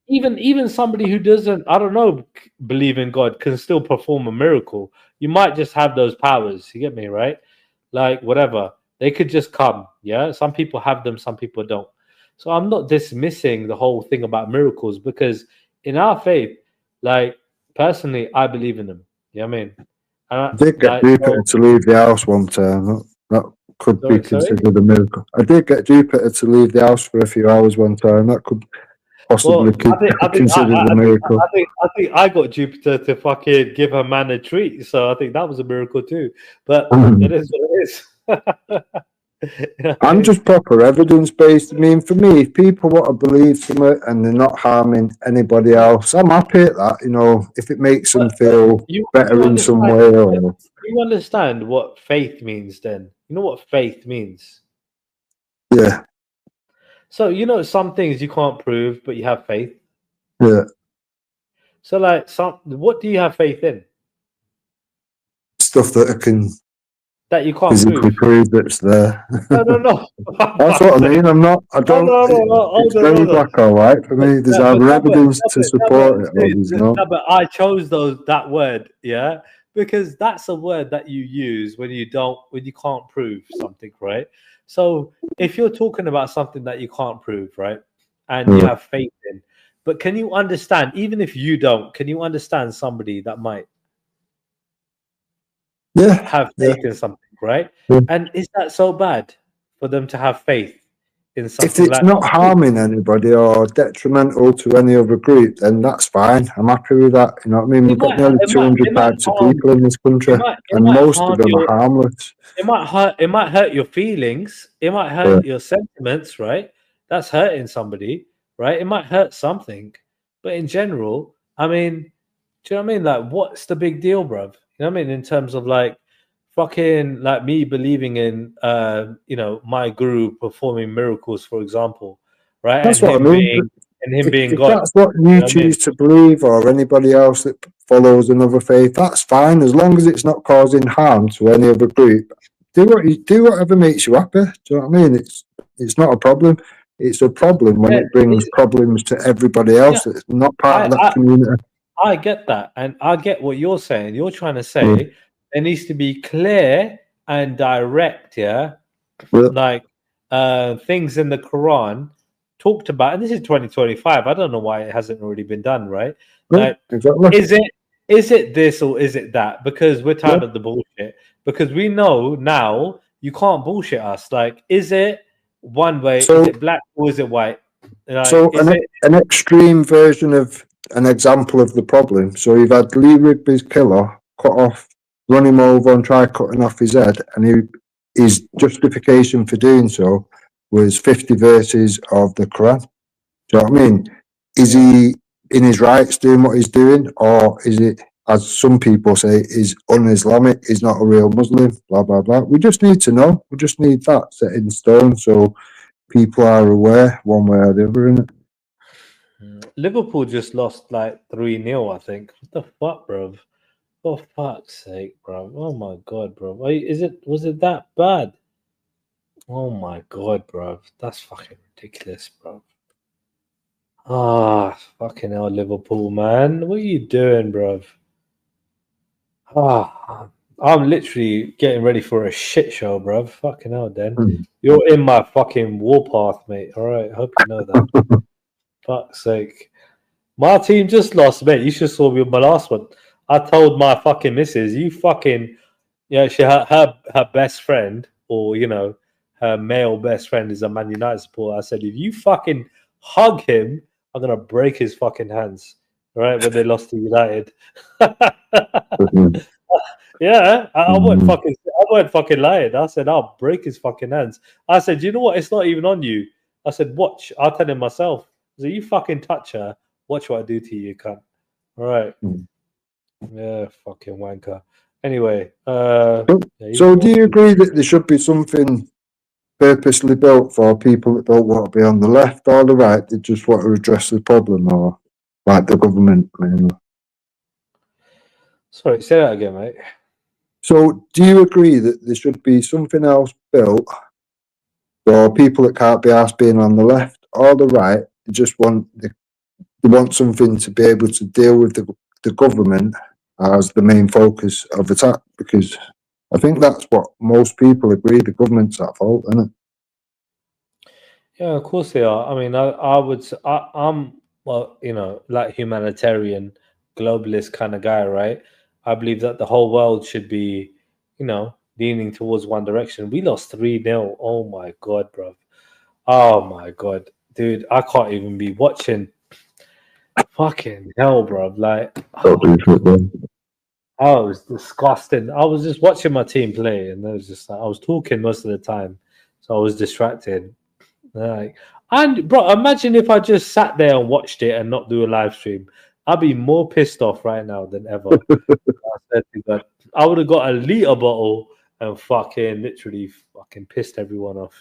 Even somebody who doesn't, I don't know, believe in God can still perform a miracle. You might just have those powers. You get me, right? Like whatever, they could just come. Yeah, some people have them, some people don't. So I'm not dismissing the whole thing about miracles because in our faith, like personally, I believe in them. You know what I mean? I did get Jupiter to leave the house one time. That could be considered a miracle. I did get Jupiter to leave the house for a few hours one time. That could possibly considered a miracle. I think I got Jupiter to fucking give her man a treat. So I think that was a miracle too. But it is what it is. I'm just proper evidence based. I mean, for me, if people want to believe something and they're not harming anybody else, I'm happy at that. You know, if it makes them feel better in some way. Or you understand what faith means then? You know what faith means? Yeah. So, you know, some things you can't prove, but you have faith. Yeah. So, like, what do you have faith in? Stuff that I can... That you can't physically prove that's there. No. That's what I mean. I don't. It's very black or white for me. There's either evidence to support it, or there's not. No, but I chose that word, yeah, because that's a word that you use when you can't prove something, right? So if you're talking about something that you can't prove, right, and you have faith in, but can you understand? Even if you don't, can you understand somebody that might? Have faith in something, right? And is that so bad for them to have faith in something? If it's not harming anybody or detrimental to any other group, then that's fine. I'm happy with that. You know what I mean? We've got nearly 200 types of people in this country, and most of them are harmless. It might hurt your feelings. It might hurt your sentiments, right? That's hurting somebody, right? It might hurt something, but in general, I mean, do you know what I mean? Like, what's the big deal, bruv? You know what I mean? In terms of like fucking like me believing in my guru performing miracles, for example, right? That's what I mean. Being if God. That's what you choose to believe, or anybody else that follows another faith, that's fine, as long as it's not causing harm to any other group. Do whatever makes you happy. Do you know what I mean? It's not a problem. It's a problem when it brings problems to everybody else that's not part of that community. I get that, and I get what you're saying. You're trying to say there needs to be clear and direct, like things in the Quran talked about, and this is 2025. I don't know why it hasn't already been done, right? Like, exactly. Is it this or is it that? Because we're tired of the bullshit. Because we know now you can't bullshit us. Like, is it one way? Is it black or is it white? Like, so an extreme version of an example of the problem. So you've had Lee Rigby's killer cut off, run him over and try cutting off his head, and his justification for doing so was 50 verses of the Quran. Do you know what I mean? Is he in his rights doing what he's doing, or is it, as some people say, is un-Islamic, he's not a real Muslim, blah, blah, blah. We just need to know. We just need that set in stone so people are aware one way or the other, innit? Liverpool just lost like 3-0, I think. What the fuck, bro? For fuck's sake, bro. Oh my god, bro. Was it that bad? Oh my god, bro. That's fucking ridiculous, bro. Fucking hell, Liverpool, man. What are you doing, bro? I'm literally getting ready for a shit show, bro. Fucking hell, Dan. You're in my fucking warpath, mate. All right, hope you know that. Fuck's sake. My team just lost, mate. You should saw me on my last one. I told my fucking missus, you fucking, her best friend, or, her male best friend is a Man United supporter. I said, if you fucking hug him, I'm going to break his fucking hands. All right, when they lost to United. Yeah, I weren't fucking lying. I said, I'll break his fucking hands. I said, you know what? It's not even on you. I said, watch. I'll tell him myself. I said, you fucking touch her. Watch what I do to you, cunt. All right. Yeah, fucking wanker. Anyway. So do you agree that there should be something purposely built for people that don't want to be on the left or the right? They just want to address the problem, or like the government mainly? Sorry, say that again, mate. So do you agree that there should be something else built for people that can't be asked being on the left or the right? They just want they want something to be able to deal with the government as the main focus of attack, because I think that's what most people agree. The government's at fault, isn't it? Yeah, of course they are. I mean, I'm well, you know, like humanitarian, globalist kind of guy, right? I believe that the whole world should be, you know, leaning towards one direction. We lost 3-0. Oh my god, bro. Oh my god, dude, I can't even be watching. Fucking hell, bro. Like, oh, it was disgusting. I was just watching my team play, and it was just like, I was talking most of the time, so I was distracted. Like, and bro, imagine if I just sat there and watched it and not do a live stream. I'd be more pissed off right now than ever. I would have got a liter bottle and fucking literally fucking pissed everyone off.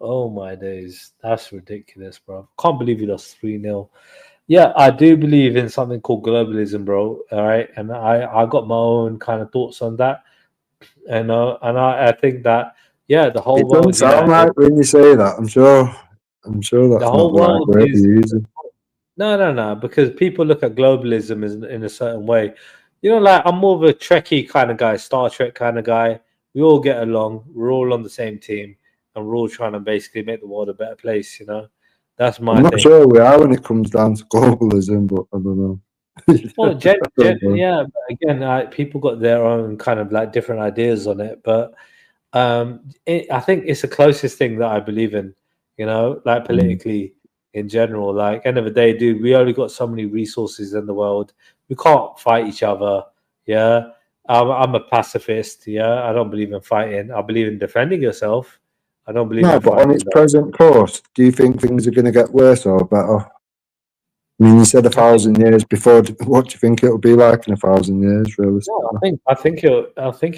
Oh my days, that's ridiculous, bro. Can't believe you lost 3-0. Yeah, I do believe in something called globalism, bro. All right, and I got my own kind of thoughts on that, and I think that the whole world. It doesn't sound right when you say that. I'm sure that's the whole not world the right word is. you're using. No, because people look at globalism as in a certain way. You know, like I'm more of a Trekkie kind of guy, Star Trek kind of guy. We all get along. We're all on the same team, and we're all trying to basically make the world a better place. You know, that's my. I'm not sure we are when it comes down to globalism, but I don't know. Well, yeah, but again, people got their own kind of like different ideas on it, but I think it's the closest thing that I believe in. You know, like politically. In general, like end of the day, dude, we only got so many resources in the world. We can't fight each other. Yeah, I'm a pacifist. Yeah, I don't believe in fighting. I believe in defending yourself. I don't believe. No, but on its present course, do you think things are going to get worse or better? I mean, you said 1,000 years before. What do you think it'll be like in 1,000 years? Realistically, I think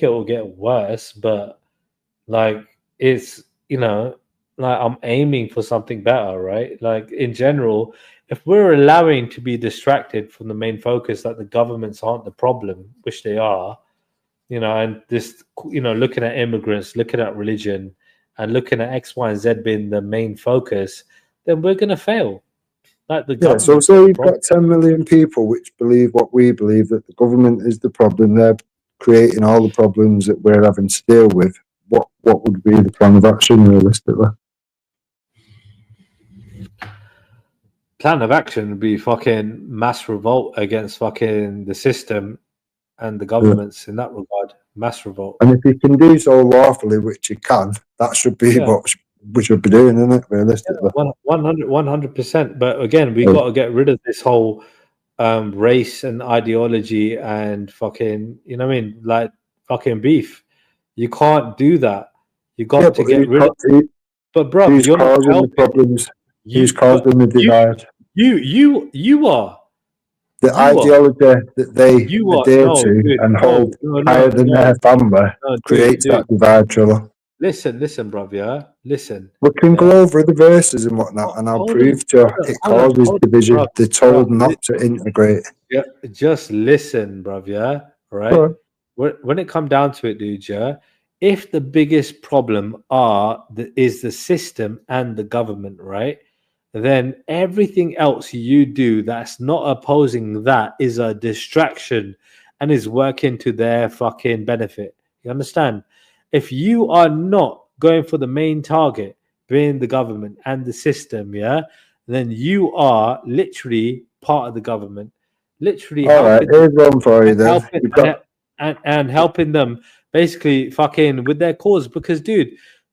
it will get worse, but like it's like I'm aiming for something better, right? Like in general, if we're allowing to be distracted from the main focus that the governments aren't the problem, which they are, and this, looking at immigrants, looking at religion, and looking at X, Y, and Z being the main focus, then we're gonna fail. Like the government. So say you've got 10 million people which believe what we believe, that the government is the problem. They're creating all the problems that we're having to deal with. What would be the plan of action realistically? Plan of action would be fucking mass revolt against fucking the system and the governments in that regard. Mass revolt. And if you can do so lawfully, which you can, that should be what we should be doing, isn't it, realistically? 100%. But again, we got to get rid of this whole race and ideology and fucking, like fucking beef. You can't do that. You got to get rid of it. But bro, who's you're not causing the problems? Who's causing the divide? You are. The ideology that they adhere to and hold higher than their family creates that divide, Triller. Listen, bruv, yeah? Listen. We can go over the verses and whatnot, and I'll prove to you it causes division. Bruv, They're told not to integrate. Yeah, just listen, bruv, yeah? All right? When it comes down to it, dude, yeah? If the biggest problem is the system and the government, right? Then everything else you do that's not opposing that is a distraction and is working to their fucking benefit. You understand? If you are not going for the main target, being the government and the system, yeah, then you are literally part of the government. Literally. All right, here's one for you then. And helping them basically fucking with their cause, because dude,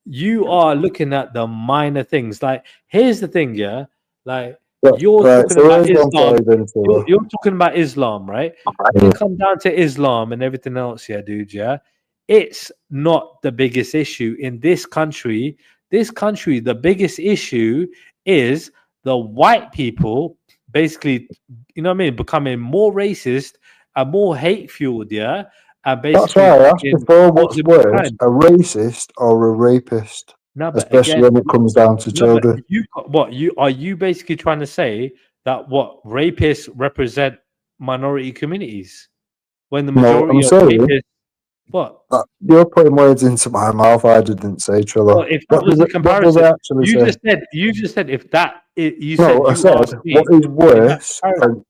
you are looking at the minor things. Like, here's the thing, yeah, like You're Right, talking so about where's one Islam. side then, Triller? You're talking about Islam, right? When it comes down to Islam and everything else, yeah, dude, yeah, it's not the biggest issue in this country. This country, the biggest issue is the white people basically, you know what I mean, becoming more racist and more hate fueled, yeah. And That's basically, why I asked before, what's the worse, crime. a racist or a rapist? No, but Especially again, when it comes down to no, but children. you are you basically trying to say that what rapists represent minority communities when the No, majority I'm of saying rapists what? you're putting words into my mouth. I didn't say, Triller. Well, if that was the What did comparison, I actually say? you just said if that you No, said I you said asked me what is in that worse. comparison.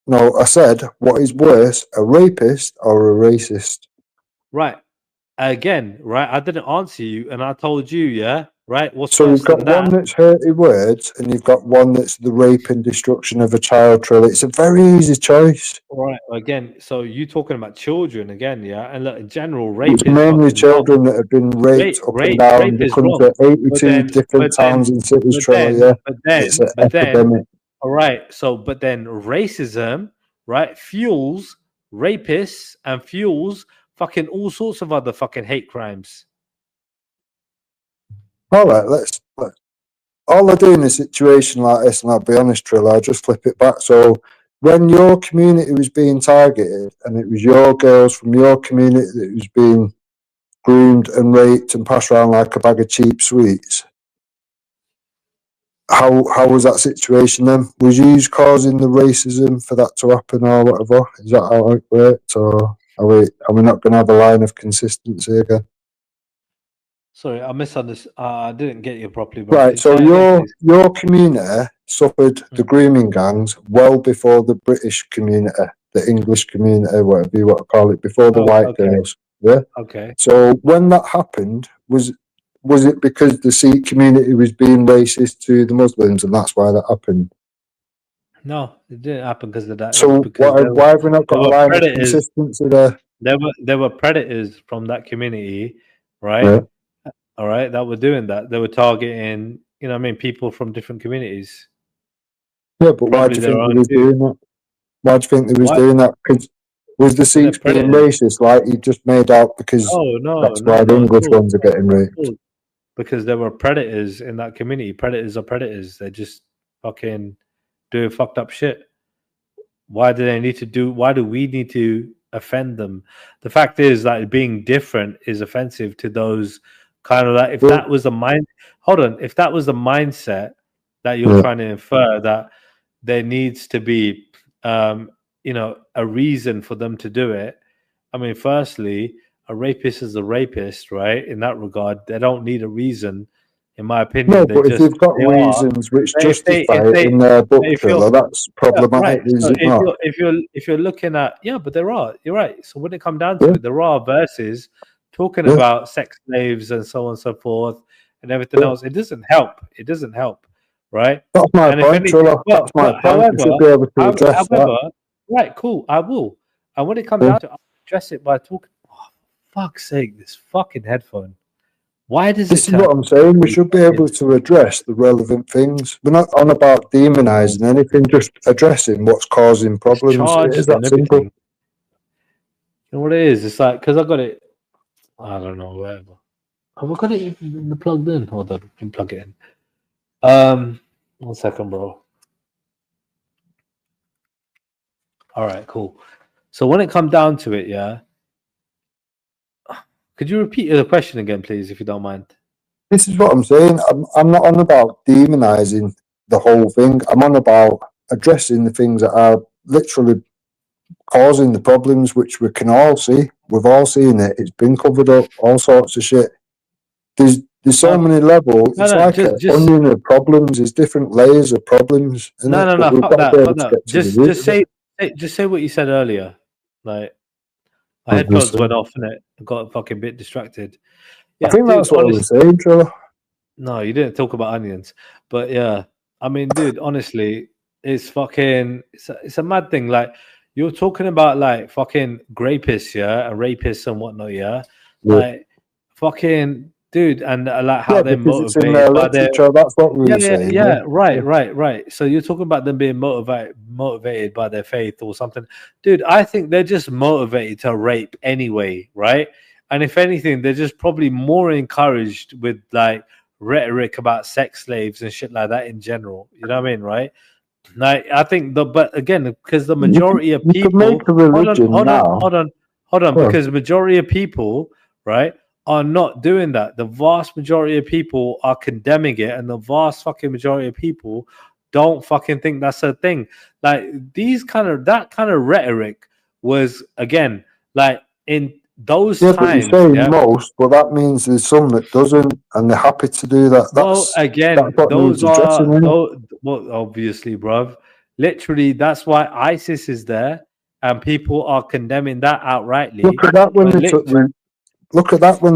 No, I said what is worse, a rapist or a racist? Right. Again, right? I didn't answer you, and I told you, yeah, right. What's So worse you've got than that? one that's hurty words, and you've got one that's the rape and destruction of a child. Triller. It's a very easy choice. All right. Again, so you talking about children again, yeah? And look, in general, rape It's is mainly fucking children that have been raped up and down rape the is country. wrong. 82 different towns and cities, Triller. Yeah, it's an epidemic. All right. So, but then racism, right, fuels rapists and fuels fucking all sorts of other fucking hate crimes. All right, let's all I do in a situation like this, and I'll be honest, Triller, I just flip it back. So when your community was being targeted and it was your girls from your community that was being groomed and raped and passed around like a bag of cheap sweets, how was that situation then? Was you causing the racism for that to happen or whatever? Is that how it worked, or are we not going to have a line of consistency again? Sorry, I misunderstood. I didn't get you properly. Bro. Right, so your community suffered the grooming gangs well before the British community, the English community, whatever you want to call it, before the white girls. Yeah. Okay. So when that happened, was it because the Sikh community was being racist to the Muslims, and that's why that happened? No, it didn't happen because of that. So why have we not got a line of consistency there? There were predators from that community, right? Yeah. All right, that were doing that. They were targeting, you know what I mean, people from different communities. Yeah, but why do you think they was doing that? Why do you think they was doing that? Because was the Sikhs being racist like you just made out because that's why the English ones are getting raped? Because there were predators in that community. Predators are predators. They just fucking do fucked up shit. Why do we need to offend them? The fact is that being different is offensive to those kind of like, if that was the mindset that you're trying to infer, that there needs to be a reason for them to do it. I mean, firstly, a rapist is a rapist, right? In that regard, they don't need a reason, in my opinion. No, but if you've got reasons which justify it in their book, Triller, that's problematic, is it not? If you're looking at, but there are. You're right. So when it comes down to it, there are verses talking about sex slaves and so on and so forth and everything else. It doesn't help. Right? That's my point, Triller. That's my point. However, you should be able to address that. Right, cool. I will. And when it comes down to it, I'll address it by talking. Oh, fuck's sake, this fucking headphone. Why does this is what I'm saying. We should be able to address the relevant things. We're not on about demonizing anything, just addressing what's causing problems. It is that simple. You know what it is? It's like, because I got it, I don't know, whatever. Have I got it plugged in? Hold on, let me plug it in. 1 second, bro. All right, cool. So when it comes down to it, could you repeat the question again, please, if you don't mind? This is what I'm saying. I'm not on about demonizing the whole thing. I'm on about addressing the things that are literally causing the problems, which we can all see. We've all seen it. It's been covered up, all sorts of shit. There's so many levels. It's like an onion of problems. There's different layers of problems. No. Just say what you said earlier. Like, my headphones went off and it got a fucking bit distracted. I think that's what I was saying, Triller. No, you didn't talk about onions. But yeah, I mean, dude, honestly, it's fucking, it's a mad thing. Like, you're talking about like fucking rapists, and rapists and whatnot, like fucking dude, and like how they're because it's in their motivated by their literature. That's what we were saying. right. So you're talking about them being motivated by their faith or something, dude. I think they're just motivated to rape anyway, right? And if anything, they're just probably more encouraged with like rhetoric about sex slaves and shit like that in general. You know what I mean, right? Like I think but again, because the majority of people hold on, because the majority of people, right, are not doing that. The vast majority of people are condemning it, and the vast fucking majority of people don't fucking think that's a thing. Like that kind of rhetoric was, again, like in those times. But you're saying most, but that means there's some that doesn't, and they're happy to do that. That's well, obviously, bruv. Literally, that's why ISIS is there, and people are condemning that outrightly. Look at that when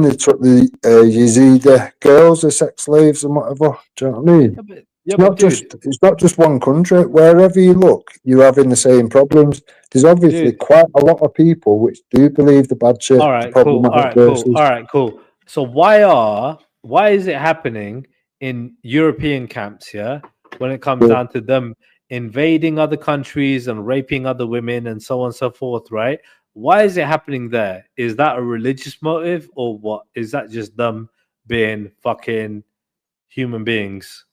they took the Yazidi girls as sex slaves and whatever. Do you know what I mean? It's not just one country. Wherever you look, you're having the same problems. There's obviously quite a lot of people which do believe the bad shit. All right, cool. So why is it happening in European camps here when it comes down to them invading other countries and raping other women and so on and so forth, right? Why is it happening there? Is that a religious motive or what? Is that just them being fucking human beings?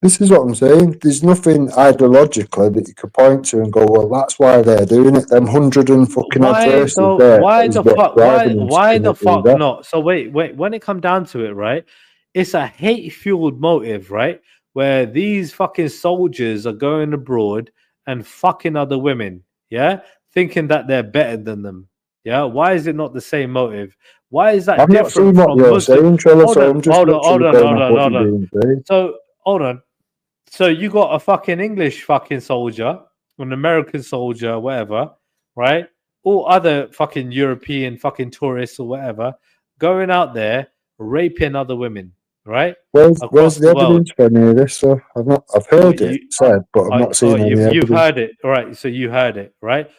This is what I'm saying. There's nothing ideologically that you could point to and go, well, that's why they're doing it. Them 100 and fucking adversaries there. Why the fuck not? So wait. When it comes down to it, right? It's a hate-fueled motive, right? Where these fucking soldiers are going abroad and fucking other women, yeah? Thinking that they're better than them, yeah? Why is it not the same motive? Why is that different from Muslim? Hold on. So, hold on. So you got a fucking English fucking soldier, an American soldier, whatever, right? All other fucking European fucking tourists or whatever going out there raping other women, right? Where's the evidence for any of this? So I've heard it said, but I've not seen any evidence. You've heard it, right? So you heard it, right?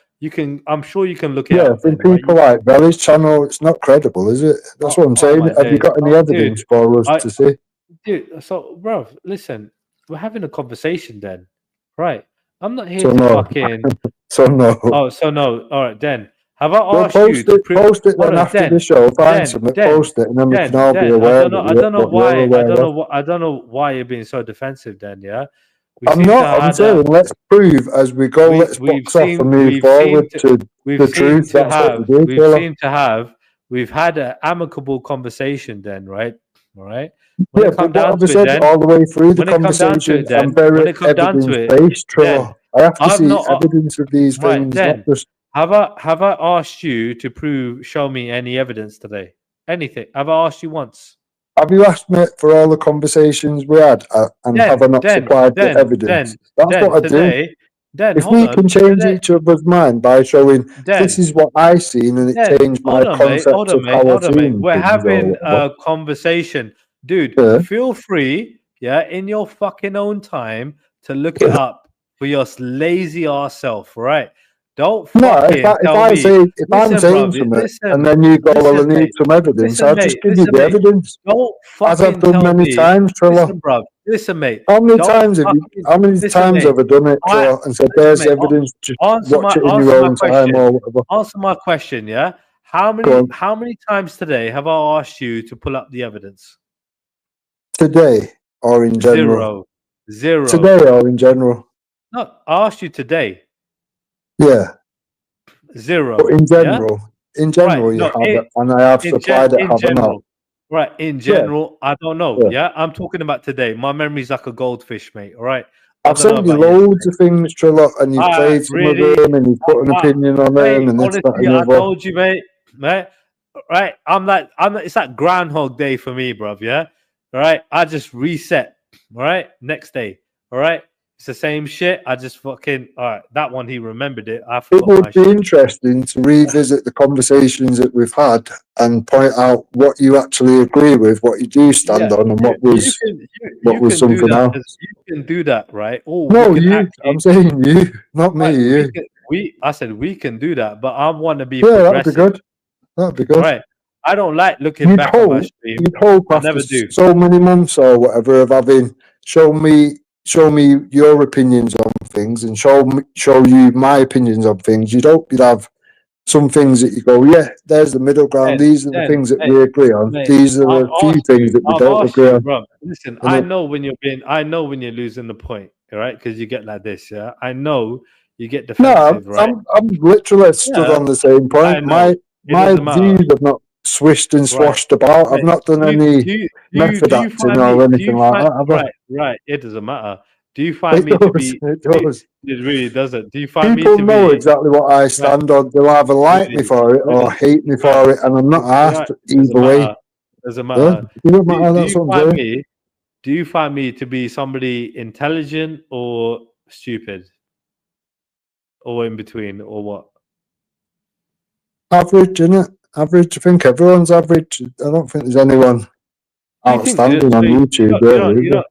I'm sure you can look it up. Yeah, from people like Veli's channel, it's not credible, is it? That's what I'm saying. Have you got any evidence for us to see? Dude, so, bro, listen, we're having a conversation then, right? I'm not here to fucking... So no. Oh, so no. All right, then. Have I asked you to post it then after the show? Find something, post it, and then we can all be aware. I don't know why you're being so defensive then, yeah? I'm not. I'm saying let's prove as we go. Let's box off and move forward to the truth. We've had an amicable conversation then, right? All right. Yeah, but what I've said all the way through the conversation, I'm very evidence-based. I have to see evidence of these things. Not just... Have I asked you to show me any evidence today? Anything? Have I asked you once? Have you asked me for all the conversations we had, and have I not supplied the evidence? That's what I do. If we can change each other's mind by showing this is what I seen and it changed my concept of how I seen. We're having a conversation, dude. Feel free, in your fucking own time to look it up for your lazy ass self, right? Don't fucking if I'm saying something and then you go, well, I need some evidence, I'll just give you the evidence. As I've done many times, Trilla. Listen, mate. How many times have I done it, Trilla, and said, there's evidence, just watch it in your own time or whatever. Answer my question, yeah? How many times today have I asked you to pull up the evidence? Today or in general? Zero. Today or in general? No, I asked you today. Yeah. Zero. But in general, you have it, and I have supplied it, have I not? Right, in general, I don't know. Yeah, I'm talking about today. My memory's like a goldfish, mate. All right. I've sent you loads of things, Trilla, and you've played some of them, and you've put an opinion on them, and this, that, and the other. I told you, mate. Right, it's like Groundhog Day for me, bruv. Yeah. All right. I just reset. All right. Next day. All right. It's the same shit. I just fucking that one he remembered it. It would be interesting to revisit the conversations that we've had and point out what you actually agree with, what you do stand on, and what was something else. You can do that, right? I'm saying you, not me. I said we can do that, but I want to be. Yeah, that'd be good. That'd be good. Right. I don't like looking back on my stream. You'd hope I after never do. so many months or whatever of having show me your opinions on things and show you my opinions on things. You'd hope you'd have some things that you go, yeah, there's the middle ground. These are the things that we agree on. These are the few things that we don't agree on. Bro, listen, I know when you're losing the point, right? Because you get like this, yeah. I know you get defensive, right? I'm literally stood on the same point. My views have not swished and swashed about. I've not done any method acting or anything like that. Right. It doesn't matter. Do you find me to be? It does. It really doesn't. Do you find people me to know be, exactly what I stand on? They'll either like me for it or hate me for it, and I'm not asked either way. Doesn't matter. Yeah? Do you find me to be somebody intelligent or stupid, or in between, or what? Average, innit? Average. I think everyone's average. I don't think there's anyone outstanding on YouTube.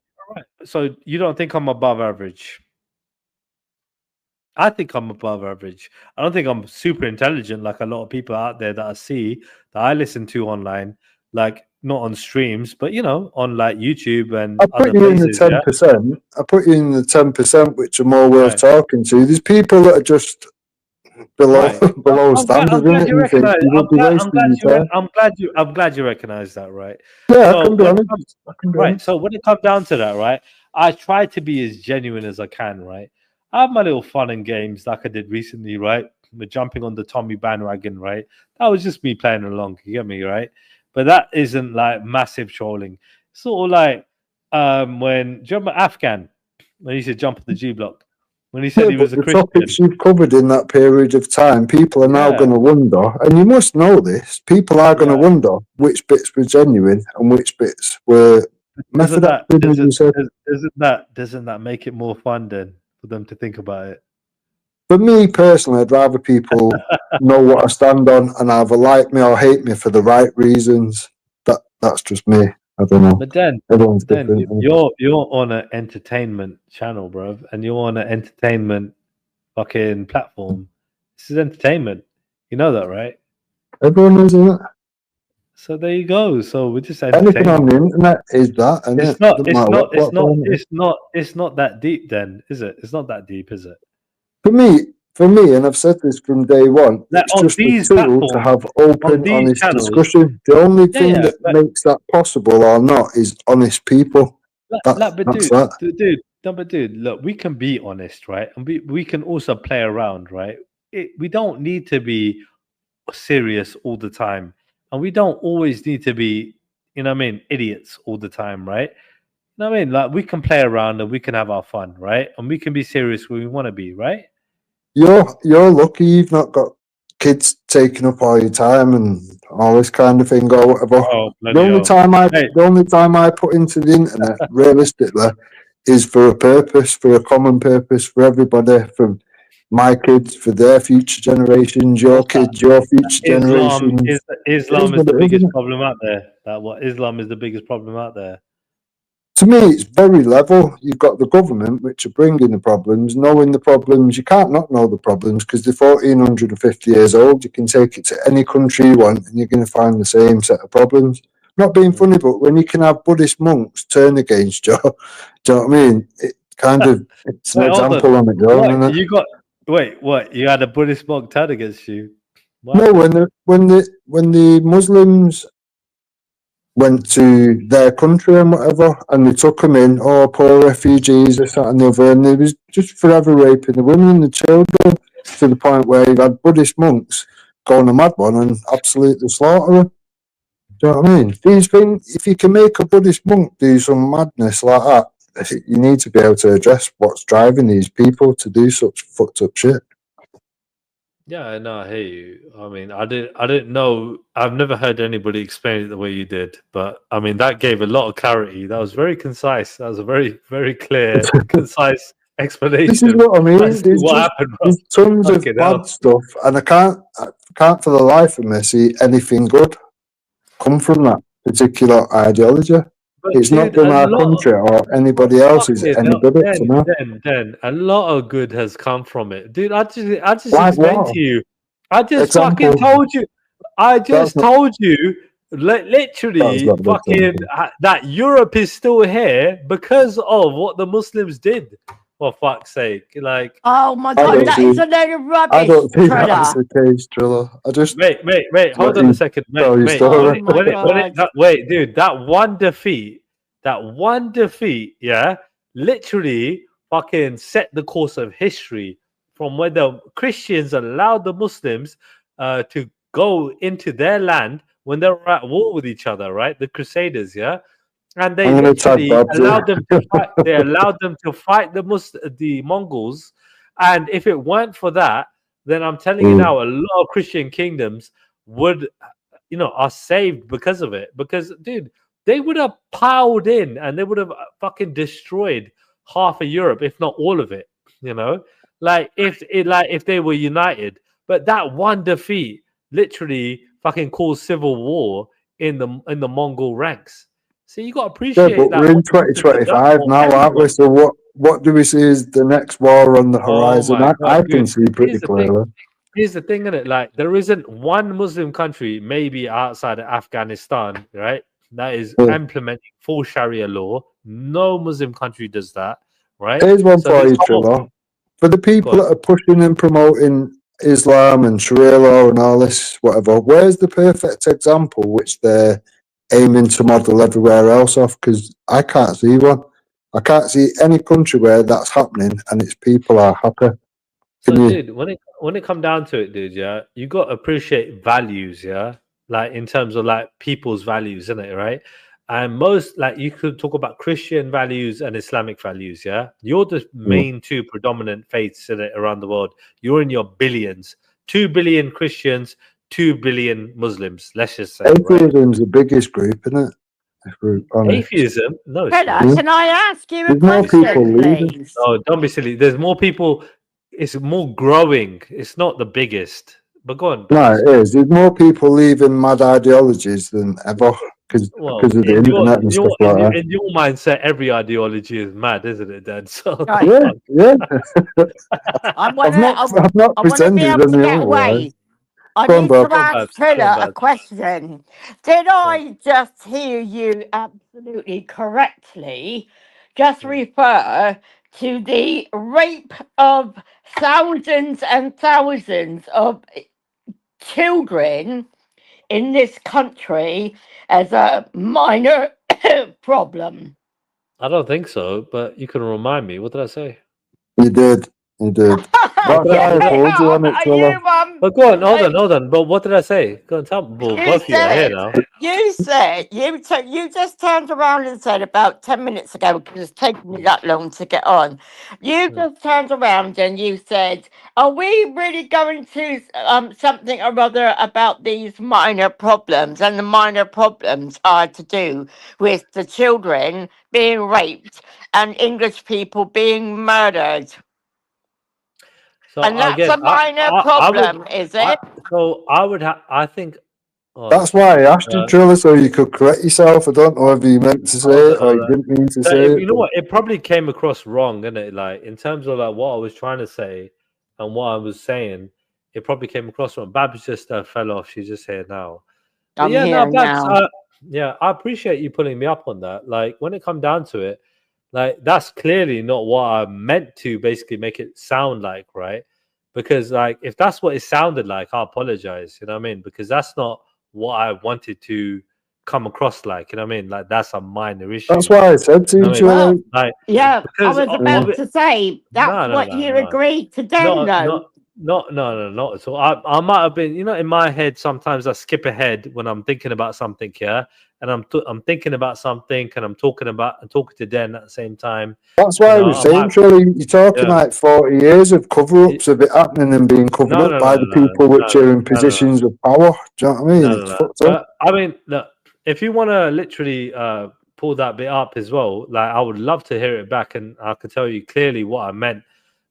So you don't think I'm above average? I think I'm above average. I don't think I'm super intelligent like a lot of people out there that I see, that I listen to online, like not on streams, but on like YouTube and I put you in the 10%. I put you in the 10%, which are more worth talking to. There's people that are just below standard. I'm glad you recognize that, right? Yeah, so I can be honest. So when it comes down to that, right, I try to be as genuine as I can, right? I have my little fun and games like I did recently, right? We're jumping on the Tommy bandwagon, right? That was just me playing along, you get me, right? But that isn't like massive trolling. Sort of like when, do you remember Afghan, when he used to jump on the G block? When he said he was a Christian. The topics you've covered in that period of time, people are now going to wonder, and you must know this, people are going to wonder which bits were genuine and which bits were method acting. Doesn't that make it more fun then for them to think about it? For me personally, I'd rather people know what I stand on and either like me or hate me for the right reasons. That's just me. I don't know. But then you're on an entertainment channel, bro, and you're on an entertainment fucking platform. This is entertainment. You know that, right? Everyone knows that. So there you go. So we're just anything on the internet is that. And it's not that deep, then, is it? It's not that deep, is it? For me, and I've said this from day one, it's just a tool to have open, honest discussion. The only thing that makes that possible or not is honest people. Dude, look, we can be honest, right? And we can also play around, right? We don't need to be serious all the time. And we don't always need to be, idiots all the time, right? Like we can play around and we can have our fun, right? And we can be serious when we want to be, right? You're lucky you've not got kids taking up all your time and all this kind of thing or whatever. The only time I put into the internet, realistically, is for a purpose, for a common purpose, for everybody, for my kids, for their future generations, your kids, your future generations. Islam is the biggest problem out there. Islam is the biggest problem out there. To me, it's very level. You've got the government, which are bringing the problems, knowing the problems. You can't not know the problems because they're 1,450 years old. You can take it to any country you want and you're going to find the same set of problems. Not being funny, but when you can have Buddhist monks turn against you, do you know what I mean? It's an example on its own, isn't it? What? You had a Buddhist monk turn against you? What? No, when the Muslims went to their country and whatever, and they took them in, poor refugees, this, that, and the other, and they was just forever raping the women and the children to the point where you had Buddhist monks go on a mad one and absolutely slaughter them. Do you know what I mean? These things, if you can make a Buddhist monk do some madness like that, you need to be able to address what's driving these people to do such fucked up shit. Yeah, no, I hear you. I didn't know. I've never heard anybody explain it the way you did, but that gave a lot of clarity. That was very concise. That was a very, very clear, concise explanation. This is what I mean. Happened, there's tons of bad stuff, and I can't for the life of me see anything good come from that particular ideology. It's not done our country or anybody else's any good. Then a lot of good has come from it, dude. I just explained to you. I just fucking told you. I just told you, literally, fucking that Europe is still here because of what the Muslims did. For fuck's sake, like. Oh my God, that is a load of rubbish. I don't think that's the case, Triller. I just wait. Hold on a second, mate. Wait, dude, that one defeat, yeah, literally fucking set the course of history from where the Christians allowed the Muslims to go into their land when they were at war with each other, right? The Crusaders, yeah. And they literally allowed them to fight. They allowed them to fight the Mongols, and if it weren't for that, then I'm telling you now, a lot of Christian kingdoms would, are saved because of it. Because, dude, they would have piled in and they would have fucking destroyed half of Europe, if not all of it. If they were united. But that one defeat literally fucking caused civil war in the Mongol ranks. So you got to appreciate that. We're in 2025 now, aren't we? So what do we see as the next war on the horizon? I can see pretty clearly. Here's the thing, isn't it? Like, there isn't one Muslim country, maybe outside of Afghanistan, right, that is implementing full Sharia law. No Muslim country does that, right? Here's one for you, Triller. For the people that are pushing and promoting Islam and Sharia law and all this, whatever, where's the perfect example which they're aiming to model everywhere else off? Because I can't see one. I can't see any country where that's happening and its people are happy. Dude, when it come down to it, dude, yeah, you got to appreciate values, yeah, like in terms of like people's values, isn't it, right? And most, like, you could talk about Christian values and Islamic values, yeah. You're the main two predominant faiths in it around the world. You're in your billions, 2 billion Christians, 2 billion Muslims. Let's just say atheism's the biggest group, isn't it? Atheism, no. Can I ask you a question, please? No, don't be silly. There's more people. It's more growing. It's not the biggest. But go on. No, it is. There's more people leaving mad ideologies than ever because of the internet and stuff like that. In your mindset, every ideology is mad, isn't it, Dan? So yeah. I've not pretended any other way. I need to ask Triller a question. Did I just hear you absolutely correctly just refer to the rape of thousands and thousands of children in this country as a minor problem? I don't think so, but you can remind me. What did I say? You did. But go on, hold on. But what did I say? Go on, tell me. Well, both of you are here now. You said you just turned around and said about 10 minutes ago, because it's taken me that long to get on. You just turned around and you said, "Are we really going to something or other about these minor problems?" And the minor problems are to do with the children being raped and English people being murdered. So and that's a minor problem, is it? I think. That's why I asked you, Triller, so you could correct yourself. I don't know whether you meant to say it or you didn't mean to say it. You know what? It probably came across wrong, didn't it? Like, in terms of like what I was trying to say and what I was saying, it probably came across wrong. Babs just fell off. She's just here now. I'm here now. I appreciate you pulling me up on that. Like, when it come down to it, like, that's clearly not what I meant to basically make it sound like, right? Because, like, if that's what it sounded like, I apologize, you know what I mean? Because that's not what I wanted to come across like, you know what I mean? Like, that's a minor issue. That's why I said to you, well, like, yeah, I was about to say, that's what you agreed to do, though. Not at all. I might have been, you know, in my head, sometimes I skip ahead when I'm thinking about something, yeah? And I'm thinking about something and I'm talking to Den at the same time. That's why I was saying, Triller, you're talking like 40 years of cover-ups of it happening and being covered up by the people which are in positions of power. Do you know what I mean? It's fucked up. I mean, look, if you want to literally pull that bit up as well, like, I would love to hear it back and I could tell you clearly what I meant.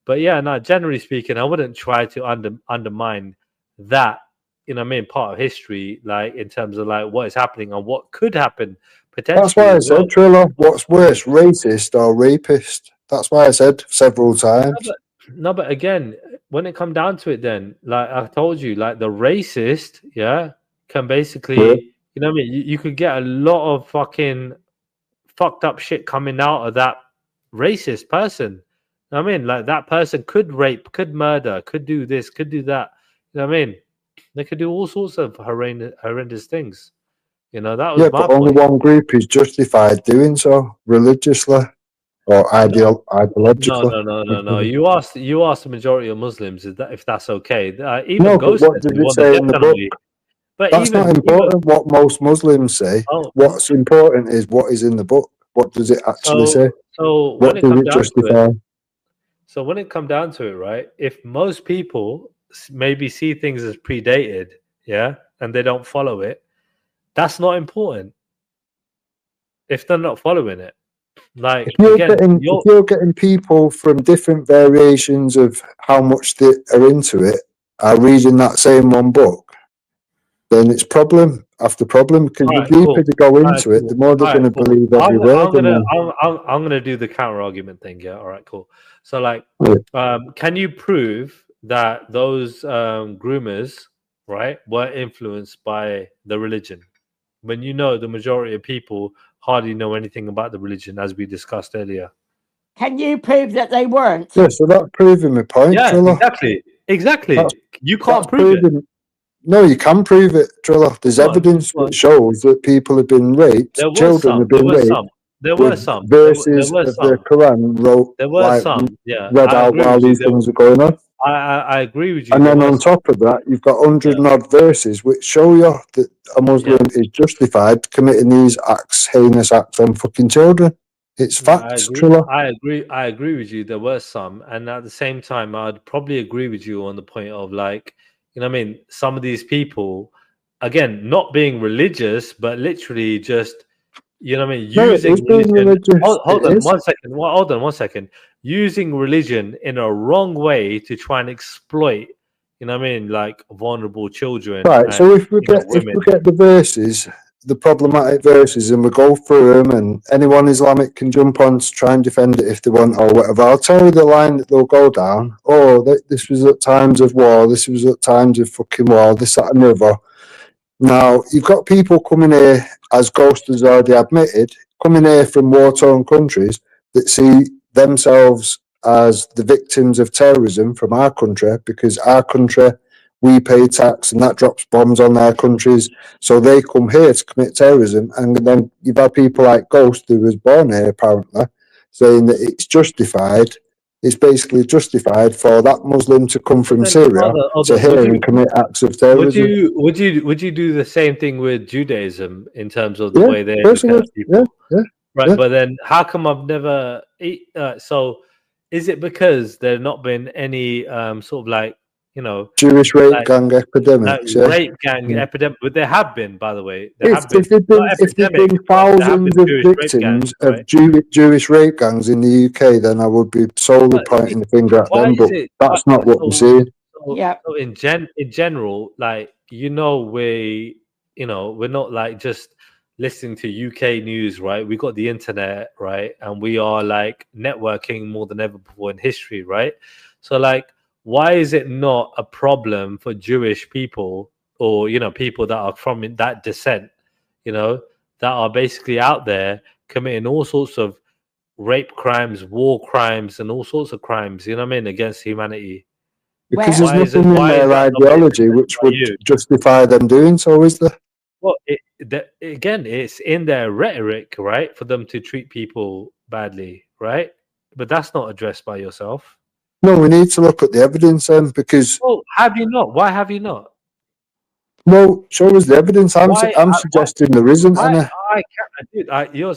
But yeah, no, generally speaking, I wouldn't try to undermine that, you know what I mean, part of history, like, in terms of like what is happening and what could happen potentially. That's why I said, Triller, what's worse, racist or rapist? That's why I said several times. No, but again, when it come down to it, then, like I told you, like, the racist, yeah, can basically, Yeah. you know what I mean? You could get a lot of fucking fucked up shit coming out of that racist person. You know what I mean? Like that person could rape, could murder, could do this, could do that. You know what I mean? They could do all sorts of horrendous things. You know, that was Yeah, my but only point. one group is justified doing so religiously or ideologically. No. You asked the majority of Muslims if that's okay. Even No, but Ghost what said does they it want the say death in the book? penalty. But That's not important what most Muslims say. Oh. What's important is what is in the book. What does it actually say? So What does it justify? So when it come down to it, right? If most people maybe see things as predated, yeah, and they don't follow it, that's not important. If they're not following it, like if you're getting people from different variations of how much they are into it are reading that same one book, then it's problem after problem, because the deeper they go into it, the more they're going to believe every word. I'm gonna do the counter argument thing. Yeah, all right, cool. So like, can you prove that those groomers, right, were influenced by the religion? When you know the majority of people hardly know anything about the religion, as we discussed earlier. Can you prove that they weren't? Yeah, so that's proving my point, Yeah, Trilla. Exactly. You can't prove it. No, you can prove it, Trilla. There's evidence that shows that people have been raped, children have been raped. There were some verses of the Quran wrote, there were some, yeah, read out while these things are going on. I agree with you. And then on top of that, you've got 100 and odd verses which show you that a Muslim is justified committing these acts, heinous acts on fucking children. It's facts, Trilla. I agree with you. There were some, and at the same time, I'd probably agree with you on the point of like, you know what I mean? Some of these people, again, not being religious, but literally just, you know what I mean? Using religion. Hold on one second. Using religion in a wrong way to try and exploit, you know what I mean? Like vulnerable children. Right. So if we get the verses, the problematic verses, and we go through them, and anyone Islamic can jump on to try and defend it if they want or whatever, I'll tell you the line that they'll go down. Oh, this was at times of war. This was at times of fucking war. This, that, and the other. Now, you've got people coming here, as Ghost has already admitted, coming here from war-torn countries that see themselves as the victims of terrorism from our country, because our country, we pay tax and that drops bombs on their countries. So they come here to commit terrorism. And then you've had people like Ghost, who was born here apparently, saying that it's justified. It's basically justified for that Muslim to come from Syria to here and commit acts of terrorism. Would you do the same thing with Judaism in terms of the way they educate people? Right, but then how come I've never? So is it because there not been any sort of like, you know, Jewish rape gang epidemics? Rape gang epidemic, but there have been, by the way. If there've been thousands of victims of Jewish rape gangs in the UK, then I would be solely pointing the finger at them. But that's not what we're seeing. So in general, like, you know, we're not like just listening to UK news, right? We got the internet, right? And we are like networking more than ever before in history, right? So like, why is it not a problem for Jewish people, or, you know, people that are from that descent, you know, that are basically out there committing all sorts of rape crimes, war crimes, and all sorts of crimes, you know what I mean, against humanity? Because there's nothing in their ideology which would justify them doing so, is there? Well, again, it's in their rhetoric, right, for them to treat people badly, right? But that's not addressed by yourself. No, we need to look at the evidence then, because... Oh, have you not? Why have you not? No, show us the evidence. I'm suggesting there isn't any. You're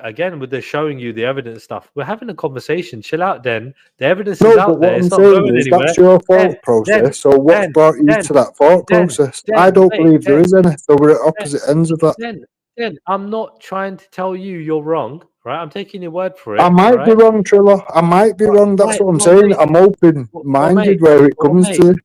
again with the showing you the evidence stuff. We're having a conversation. Chill out, then. The evidence is out there. It's not going anywhere. That's your thought process. So what brought you to that thought process? I don't believe there is any. So we're at opposite ends of that. Then I'm not trying to tell you you're wrong, right? I'm taking your word for it. I might be wrong, Trilla. I might be wrong. That's what I'm saying. I'm open-minded where it comes to.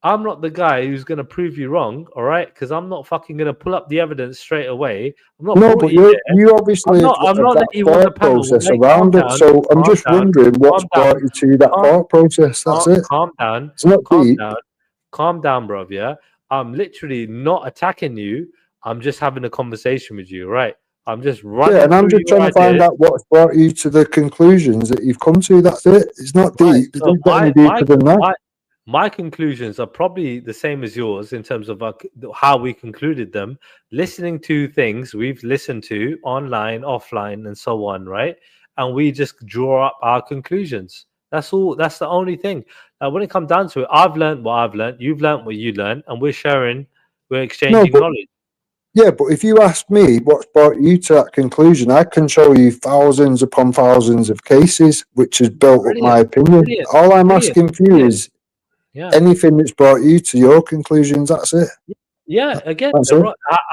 I'm not the guy who's going to prove you wrong, all right? Because I'm not fucking going to pull up the evidence straight away. I'm not. No, but you obviously I'm not letting you on the panel process around it. So I'm just wondering what's brought you to that thought process. That's it. Calm down. It's not deep. Calm down, bro. Yeah, I'm literally not attacking you. I'm just having a conversation with you, right? I'm just running. Yeah, and I'm just trying to find ideas. out what's brought you to the conclusions that you've come to. That's it. It's not deep. It doesn't get any deeper than that. My conclusions are probably the same as yours in terms of how we concluded them. Listening to things we've listened to online, offline, and so on, right? And we just draw up our conclusions. That's all. That's the only thing. When it comes down to it, I've learned what I've learned. You've learned what you learned, and we're sharing. We're exchanging knowledge. Yeah, but if you ask me what's brought you to that conclusion, I can show you thousands upon thousands of cases which has built up my opinion. All I'm asking for you is anything that's brought you to your conclusions. That's it. Yeah, again,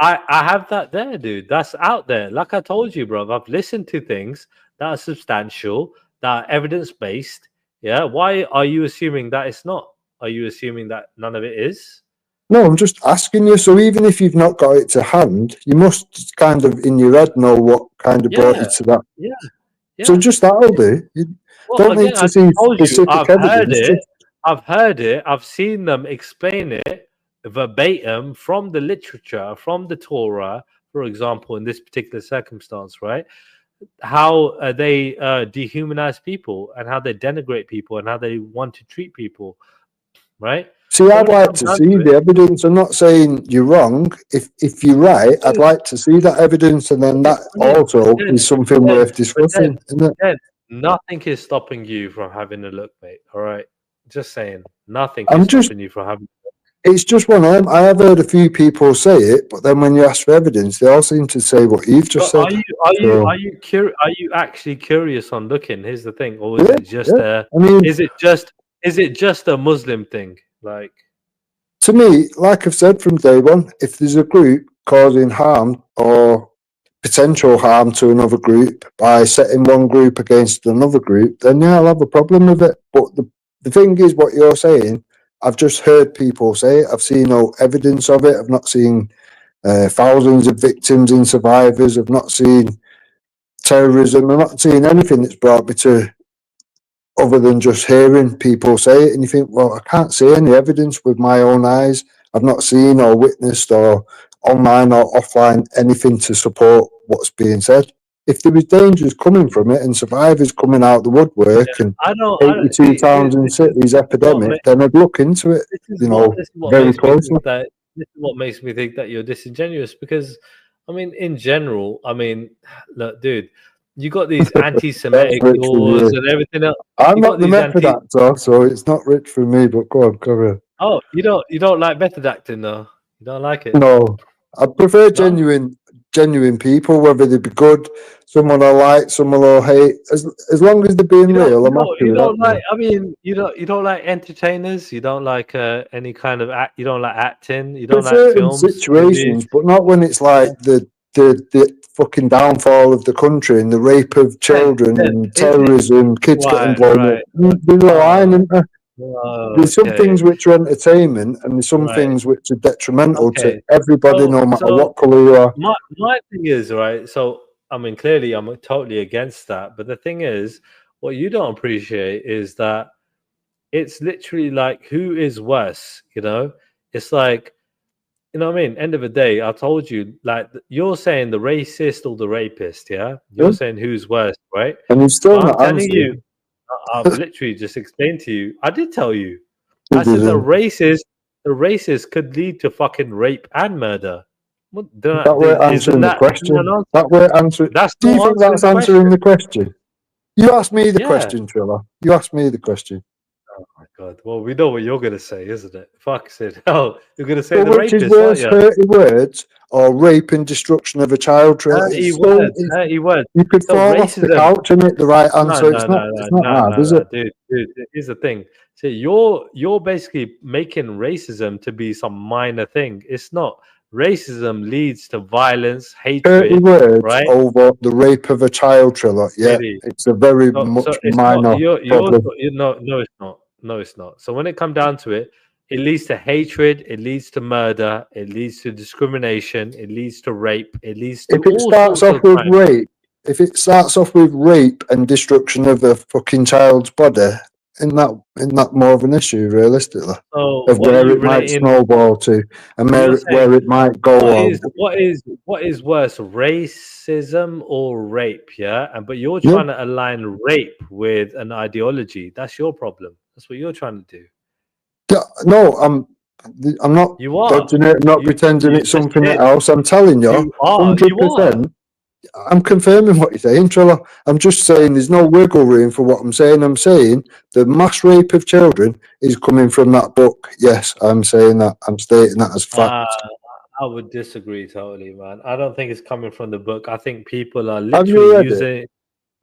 I have that there, dude. That's out there. Like I told you, bro, I've listened to things that are substantial, that are evidence-based. Yeah, why are you assuming that it's not? Are you assuming that none of it is? No, I'm just asking you. So even if you've not got it to hand, you must kind of in your head know what kind of brought you to that. Yeah. So just that'll do. You don't need to see specific evidence. I've heard it. I've seen them explain it verbatim from the literature, from the Torah, for example, in this particular circumstance, right? How they dehumanize people and how they denigrate people and how they want to treat people, right? See, I'd like to see the evidence. I'm not saying you're wrong. If you're right, I'd like to see that evidence, and then that also is something worth discussing, isn't it? Nothing is stopping you from having a look, mate. All right, just saying, nothing is stopping you from having. It's just one of them. I have heard a few people say it, but then when you ask for evidence, they all seem to say what you've just said. Are you actually curious on looking? Here's the thing, or is it just is it just a Muslim thing? Like, to me, like I've said from day one, if there's a group causing harm or potential harm to another group by setting one group against another group, then I'll have a problem with it. But the thing is, what you're saying, I've just heard people say it. I've seen no evidence of it. I've not seen thousands of victims and survivors. I've not seen terrorism. I've not seen anything that's brought me to other than just hearing people say it. And you think, well, I can't see any evidence with my own eyes. I've not seen or witnessed or online or offline anything to support what's being said. If there was dangers coming from it and survivors coming out the woodwork and 82 towns and cities epidemic, then I'd look into it, very closely. This is what makes me think that you're disingenuous because, I mean, in general, I mean, look, dude, you got these anti-Semitic laws and everything else. I'm not the method actor, so it's not rich for me, but go on, come here. Oh, you don't like method acting, though? You don't like it? No. I prefer genuine people, whether they be good, someone I like, someone I hate. As long as they're being real, I'm happy with that. I mean, you don't like entertainers. You don't like any kind of you don't like acting. You don't like films. Situations, but not when it's like the fucking downfall of the country and the rape of children and terrorism, kids getting blown up. There's a line, isn't there? There's some things which are entertainment and there's some things which are detrimental to everybody, no matter what colour you are. My thing is, right, so I mean, clearly I'm totally against that, but the thing is, what you don't appreciate is that it's literally like, who is worse, It's like, you know what I mean? End of the day, I told you, like, you're saying the racist or the rapist, yeah? You're saying who's worse, right? And you're still not telling answering. you. I've literally just explained to you. I did tell you. I said the racist could lead to fucking rape and murder. That way answering the question. That way answering. Do you think that's answering the question? You asked me the question, Triller. You asked me the question. Oh my god. Well, we know what you're going to say, isn't it? Fuck it. Oh, you're going to say the rapist, which is worse, 30 words or rape and destruction of a child? 30 words. You could fall off the couch and make the right answer. It's not hard, is it? Dude, here's the thing. See, you're basically making racism to be some minor thing. It's not. Racism leads to violence, hatred. 30 words right? over the rape of a child, Triller. Yeah, it's a very much minor problem. No, it's not. No, it's not. So when it comes down to it, it leads to hatred, it leads to murder, it leads to discrimination, it leads to rape, it leads to if it starts off with rape, if it starts off with rape and destruction of a fucking child's body, in that more of an issue, realistically, So of what are where you it might relating? snowball to, and So you're where saying it might go on. what is worse, racism or rape? Yeah, but you're Yeah. trying to align rape with an ideology. That's your problem. That's what you're trying to do. Yeah, no, I'm not You are. dodging it, not pretending You it's just something did. else. I'm telling you, You are. 100%. I'm confirming what you're saying, Trilla. I'm just saying there's no wiggle room for what I'm saying. I'm saying the mass rape of children is coming from that book. Yes, I'm saying that. I'm stating that as fact. I would disagree totally, man. I don't think it's coming from the book. I think people are Have you literally read it?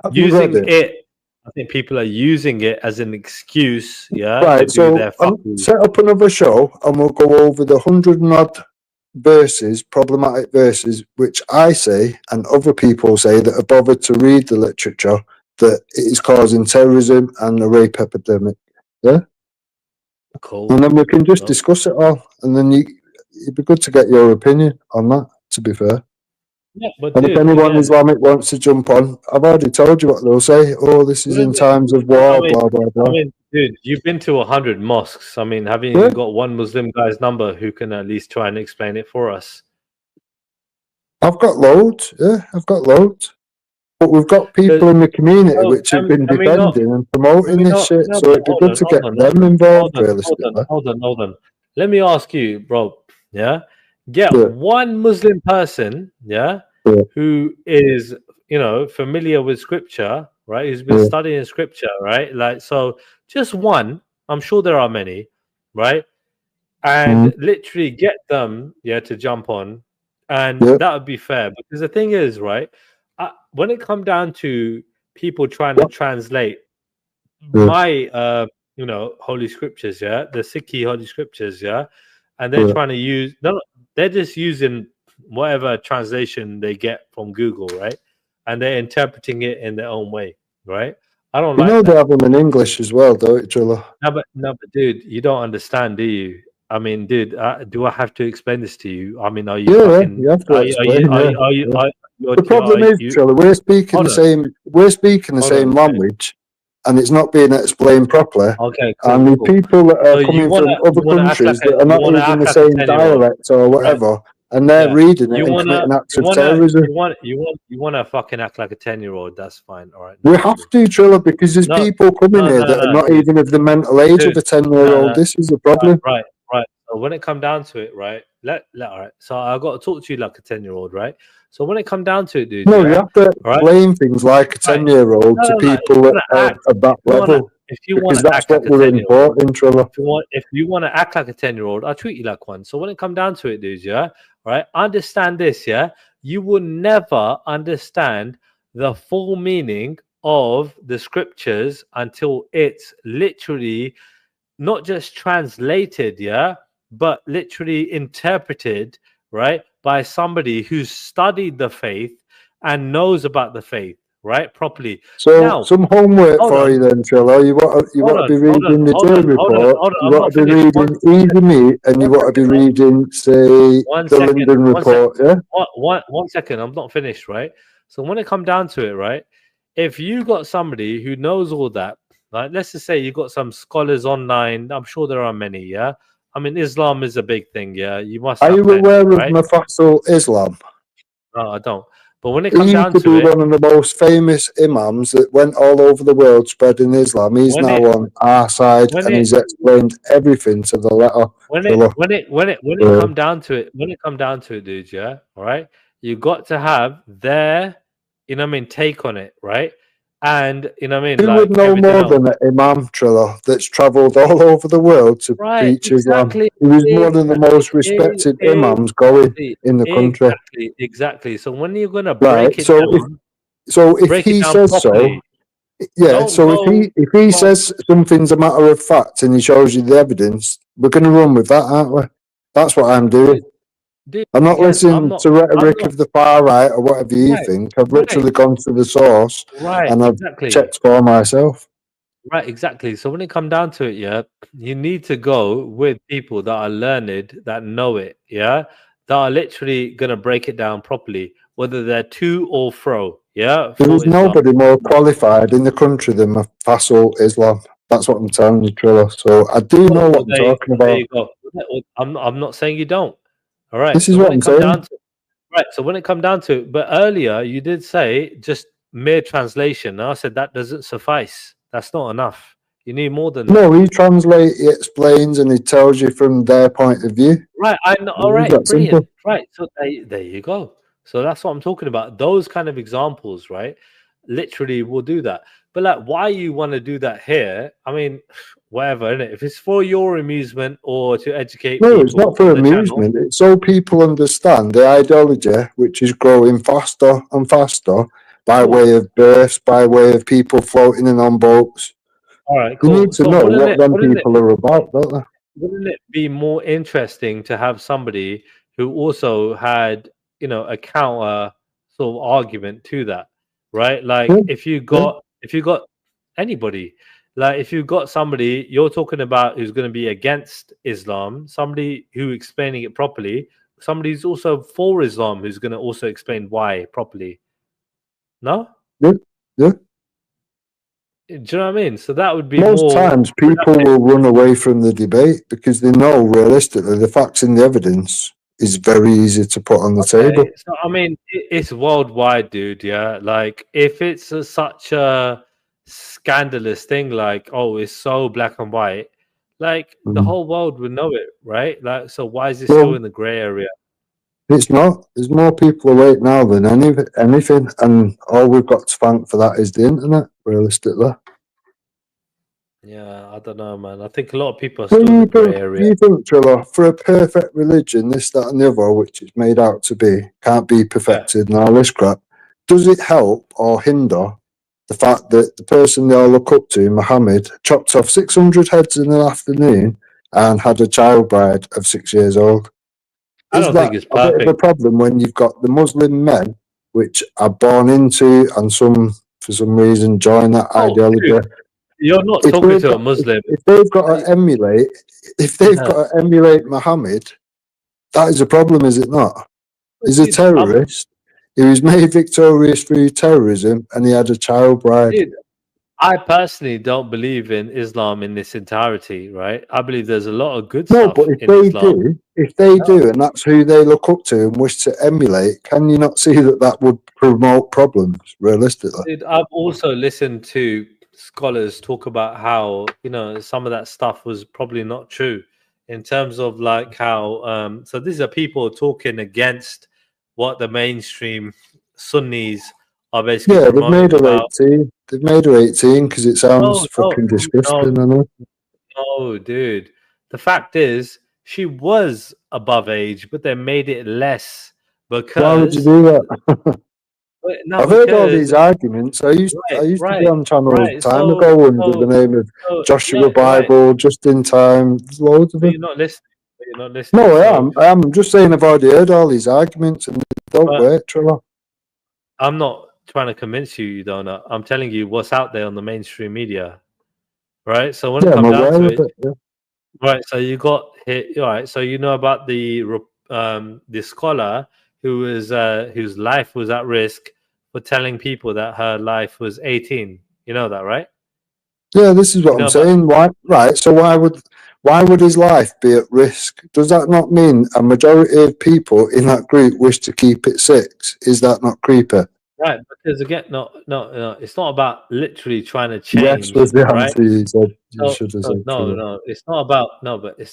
Have you read it? I think people are using it as an excuse, yeah, to Right, do so their fucking. set up another show and we'll go over the 100 and odd verses, problematic verses, which I say and other people say that are bothered to read the literature, that it is causing terrorism and a rape epidemic. Yeah? Cool. And then we can just discuss it all. And then it'd be good to get your opinion on that, to be fair. Yeah, but And dude, if anyone again, Islamic wants to jump on, I've already told you what they'll say. Oh, this is in times of war, blah, blah, blah. I mean, dude, you've been to 100 mosques. I mean, haven't you got one Muslim guy's number who can at least try and explain it for us? I've got loads. Yeah, I've got loads. But we've got people in the community which have been defending and promoting this shit, so it'd be good to get them involved, realistically. Hold on. Let me ask you, bro. Yeah, get one Muslim person, who is, familiar with scripture, right? Who's been studying scripture, right? Like, so just one. I'm sure there are many, right? And literally get them, to jump on, and that would be fair. Because the thing is, right, when it comes down to people trying to translate my, holy scriptures, the Sikhi holy scriptures, and they're trying to use, they're just using whatever translation they get from Google, right? And they're interpreting it in their own way, right? I don't like that. They have them in English as well, don't you, Trilla? No, but dude, you don't understand, do you? I mean, dude, do I have to explain this to you? I mean, are you fucking? You have to explain. The problem is, Trilla, we're speaking the same language, and it's not being explained properly. Okay, and the people that are coming from other countries that are not using the same dialect or whatever, and they're reading it and committing acts of terrorism. You want to fucking act like a 10-year-old? That's fine, all right. We have to, Trilla, because there's people coming here that are not even of the mental age of a 10-year-old. This is the problem. Right. So when it come down to it, right? All right. So I got to talk to you like a 10-year-old, right? So when it come down to it, dude. No, you have to explain things like a 10-year-old to people at that level. Because that's what we're importing, Trilla. If you want to act like a 10-year-old, I'll treat you like one. So when it come down to it, dudes, right? Understand this, you will never understand the full meaning of the scriptures until it's literally not just translated, but literally interpreted, right, by somebody who's studied the faith and knows about the faith, right, properly. So now, some homework for you then, Trilla. You want to be reading the Day Report, you want to be reading Easy Meat, and you want to be reading, say, the London Report, One second, I'm not finished, right? So when it come down to it, right, if you got somebody who knows all that, like, let's just say you got some scholars online, I'm sure there are many, I mean, Islam is a big thing, you must. Are you aware of Mufassal Islam? No, I don't. But when it comes down to it, he used to be one of the most famous imams that went all over the world spreading Islam. He's now on our side, and he's explained everything to the letter. When it come down to it, dudes, all right, you got to have their, take on it, right? And who would know more than an Imam, Trilla, that's travelled all over the world to preach Islam? He was one of the most respected imams going in the country. Exactly. So when you're going to break it down, if he says so, if he says something's a matter of fact and he shows you the evidence, we're going to run with that, aren't we? That's what I'm doing. I'm not listening to rhetoric of the far right or whatever you think. I've literally gone to the source and I've checked for myself. Right, exactly. So when it comes down to it, you need to go with people that are learned, that know it, that are literally going to break it down properly, whether they're to or fro, There is nobody more qualified in the country than Mufassal Islam. That's what I'm telling you, Triller. So I do know what I'm talking about. There you go. I'm not saying you don't. All right. This is what I'm saying. Right. So when it comes down to it, but earlier you did say just mere translation. Now I said that doesn't suffice. That's not enough. You need more than that. No, he translates, he explains, and he tells you from their point of view. Right. I know. All right. Brilliant. Simple. Right. So there you go. So that's what I'm talking about. Those kind of examples, right? Literally will do that. But like, why you want to do that here? I mean, whatever, innit? If it's for your amusement or to educate people. No, it's not for amusement. Channel. It's so people understand the ideology, which is growing faster and faster by way of births, by way of people floating in on boats. All right, cool. You need to know what them people are about, don't they? Wouldn't it be more interesting to have somebody who also had, a counter sort of argument to that, right? Like if you got anybody, like if you've got somebody you're talking about who's going to be against Islam, somebody who explaining it properly, somebody who's also for Islam who's going to also explain why properly. No? Yeah. Do you know what I mean? So that would be most times people will run away from the debate because they know realistically the facts and the evidence is very easy to put on the table. So I mean, it's worldwide, dude. Yeah, like if it's such a scandalous thing, like it's so black and white, like the whole world would know it, right? Like, so why is it still in the grey area? It's not. There's more people awake now than anything, and all we've got to thank for that is the internet, realistically. Yeah, I don't know, man. I think a lot of people are still in the grey area. Do you think, Triller, for a perfect religion, this, that, and the other, which it's made out to be, can't be perfected and all this crap, does it help or hinder the fact that the person they all look up to, Muhammad, chopped off 600 heads in an afternoon and had a child bride of 6 years old? I don't think it's perfect. A bit of a problem when you've got the Muslim men, which are born into and for some reason join that ideology. Dude. You're not talking to a Muslim. If they've got to emulate Muhammad, that is a problem, is it not? He's a terrorist. He was made victorious through terrorism, and he had a child bride. Dude, I personally don't believe in Islam in this entirety, right? I believe there's a lot of good stuff but if in they Islam. If they do, and that's who they look up to and wish to emulate, can you not see that would promote problems, realistically? Dude, I've also listened to scholars talk about how some of that stuff was probably not true in terms of like how so these are people talking against what the mainstream Sunnis are basically they've made her 18. They've made her 18 because it sounds fucking disgusting. No, dude. The fact is she was above age, but they made it less because why would you do that? I've heard all these arguments. I used to be on channel a time ago under the name of Joshua Bible, Just in Time. There's loads of them. You're not listening. No, I am. I'm just saying I've already heard all these arguments and they don't work, Triller. I'm not trying to convince you don't know. I'm telling you what's out there on the mainstream media. Right? So when it comes down to it, right, so you got hit, all right, so you know about the scholar who was whose life was at risk for telling people that her life was 18. You know that, right? Yeah, this is what I'm saying. Why? Right. So why would his life be at risk? Does that not mean a majority of people in that group wish to keep it 6? Is that not creepy? Right, because again, no, it's not about literally trying to change. Yes, was the answer you said. It's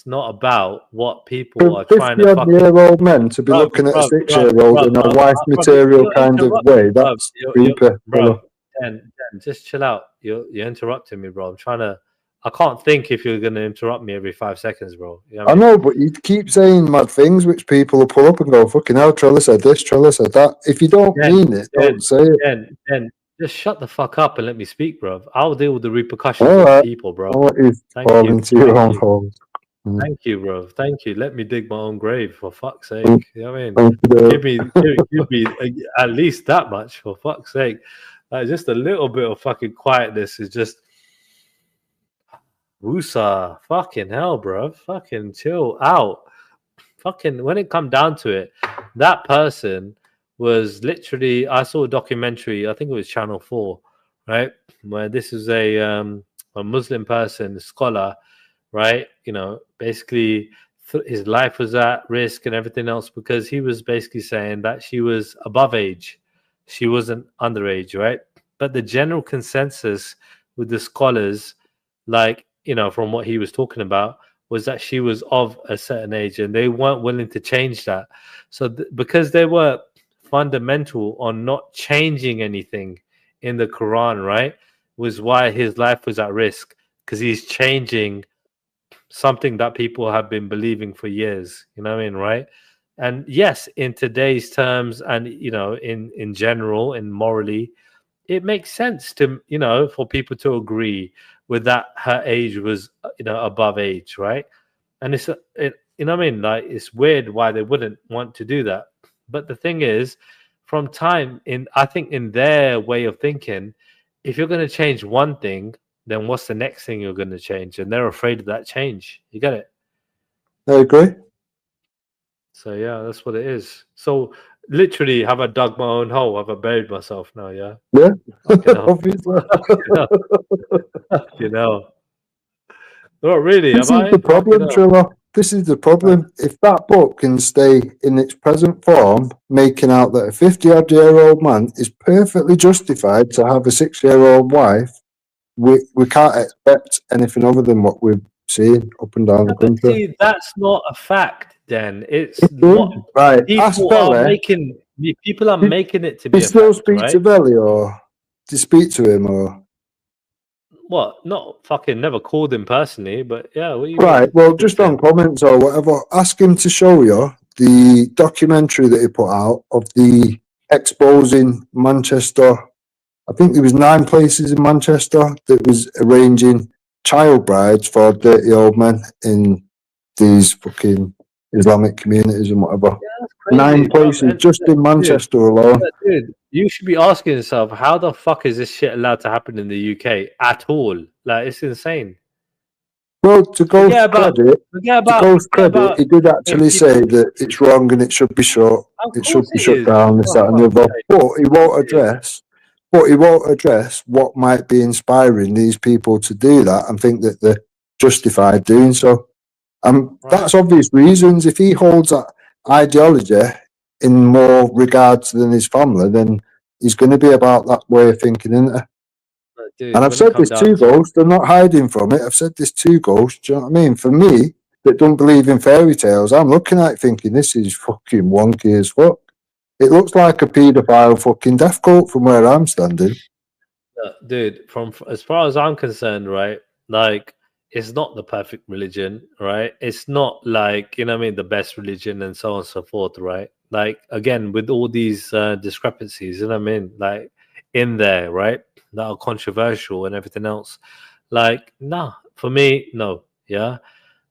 not about what people are trying to. 50-year-old men to be looking at a 6-year-old in a wife material kind of way. That's creepy, bro. Dan, just chill out. You're interrupting me, bro. I can't think if you're going to interrupt me every 5 seconds, bro. You know I know, but you keep saying mad things which people will pull up and go, fucking hell, Triller said this, Triller said that. If you don't mean it, don't say it. Then just shut the fuck up and let me speak, bro. I'll deal with the repercussions of people, bro. Thank you, bro. Thank you. Let me dig my own grave, for fuck's sake. You know what I mean? Give me at least that much, for fuck's sake. Just a little bit of fucking quietness is just... Woosah, fucking hell, bro. Fucking chill out. Fucking, when it come down to it, that person was literally, I saw a documentary, I think it was Channel 4, right? Where this is a a Muslim person, scholar, right? You know, basically his life was at risk and everything else because he was basically saying that she was above age. She wasn't underage, right? But the general consensus with the scholars, like, you know, from what he was talking about, was that she was of a certain age and they weren't willing to change that. So because they were fundamental on not changing anything in the Quran, right, was why his life was at risk, because he's changing something that people have been believing for years, you know what I mean, right? And yes, in today's terms and, you know, in general and morally, it makes sense to, you know, for people to agree with that her age was, you know, above age, right? And you know what I mean, like, it's weird why they wouldn't want to do that. But the thing is, from time in, I think in their way of thinking, if you're going to change one thing, then what's the next thing you're going to change? And they're afraid of that change. You get it? I agree. So yeah, that's what it is. So literally, have I dug my own hole? Have I buried myself now? Yeah. Yeah. Obviously. You know. Not really. This is the problem, Triller. This is the problem. If that book can stay in its present form, making out that a 50-odd-year-old man is perfectly justified to have a 6-year-old wife, we can't expect anything other than what we've seen up and down the country. See, that's not a fact, then. It's what right. People are making it to be a fact. Do you still speak to Belly, or do you speak to him, or what? Not fucking never called him personally, but yeah. What you right. Well, just on comments or whatever, ask him to show you the documentary that he put out of the exposing Manchester. I think there was 9 places in Manchester that was arranging child brides for dirty old men in these fucking Islamic communities and whatever. Yeah, 9 places just in Manchester alone. Dude, you should be asking yourself, how the fuck is this shit allowed to happen in the UK at all? Like, it's insane. Well, to Ghost's credit, he did actually say that it's wrong and it should be shut. It should be shut down. This, that, and the other. But he won't address. But he won't address what might be inspiring these people to do that and think that they're justified doing so. That's obvious reasons. If he holds that ideology in more regards than his family, then he's going to be about that way of thinking, isn't it? Dude, and I've said this to Ghost. I'm not hiding from it. I've said this to Ghost. Do you know what I mean? For me, that don't believe in fairy tales, I'm looking at it thinking this is fucking wonky as fuck. It looks like a paedophile fucking death cult from where I'm standing. Dude, from as far as I'm concerned, right? Like, it's not the perfect religion, right? It's not like, you know what I mean, the best religion and so on and so forth, right? Like, again, with all these discrepancies, you know what I mean? Like, in there, right? That are controversial and everything else. Like, nah, for me, no, yeah?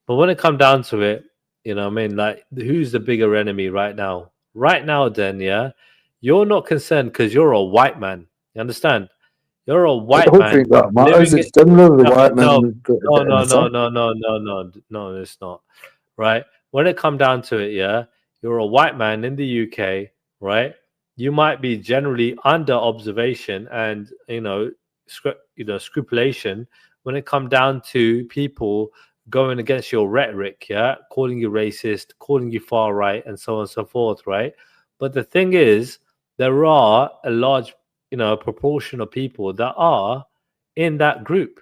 But when it comes down to it, you know what I mean? Like, who's the bigger enemy right now? Right now, then, yeah? You're not concerned because you're a white man. You understand? You're a white man. I don't think that matters. It's generally the white man. No, it's not. Right? When it comes down to it, yeah, you're a white man in the UK, right? You might be generally under observation and, scrupulation when it comes down to people going against your rhetoric, yeah, calling you racist, calling you far right, and so on and so forth, right? But the thing is, there are a large proportion of people that are in that group,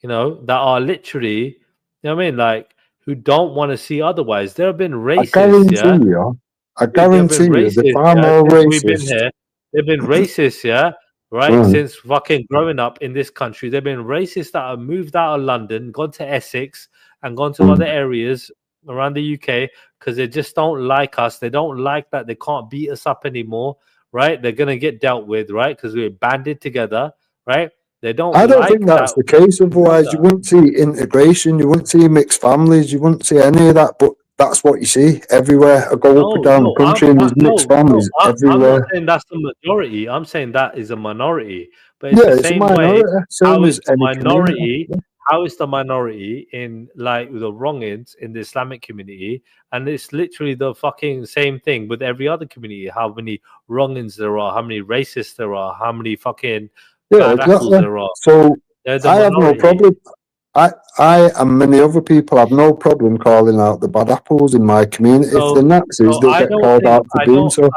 that are literally, you know what I mean, like, who don't want to see otherwise. There have been racists, I guarantee you, they're far more racist. They've been racist, yeah, right? Since fucking growing up in this country, they've been racist that have moved out of London, gone to Essex, and gone to other areas around the UK because they just don't like us. They don't like that they can't beat us up anymore, right? They're gonna get dealt with, right? Because we're banded together, right? They don't. I don't think that's the case. Otherwise, you wouldn't see integration. You wouldn't see mixed families. You wouldn't see any of that. But that's what you see everywhere. I go up and down the country, and there's mixed families everywhere. I'm not saying that's the majority. I'm saying that is a minority. But it's the same way. How is the minority? How is the minority in like the wrongings in the Islamic community? And it's literally the fucking same thing with every other community. How many wrongings there are? How many racists there are? How many fucking bad apples there are? So They're the I have no minority. problem. I and many other people have no problem calling out the bad apples in my community. If So, they're Nazis, so they'll I get don't called think out for doing so.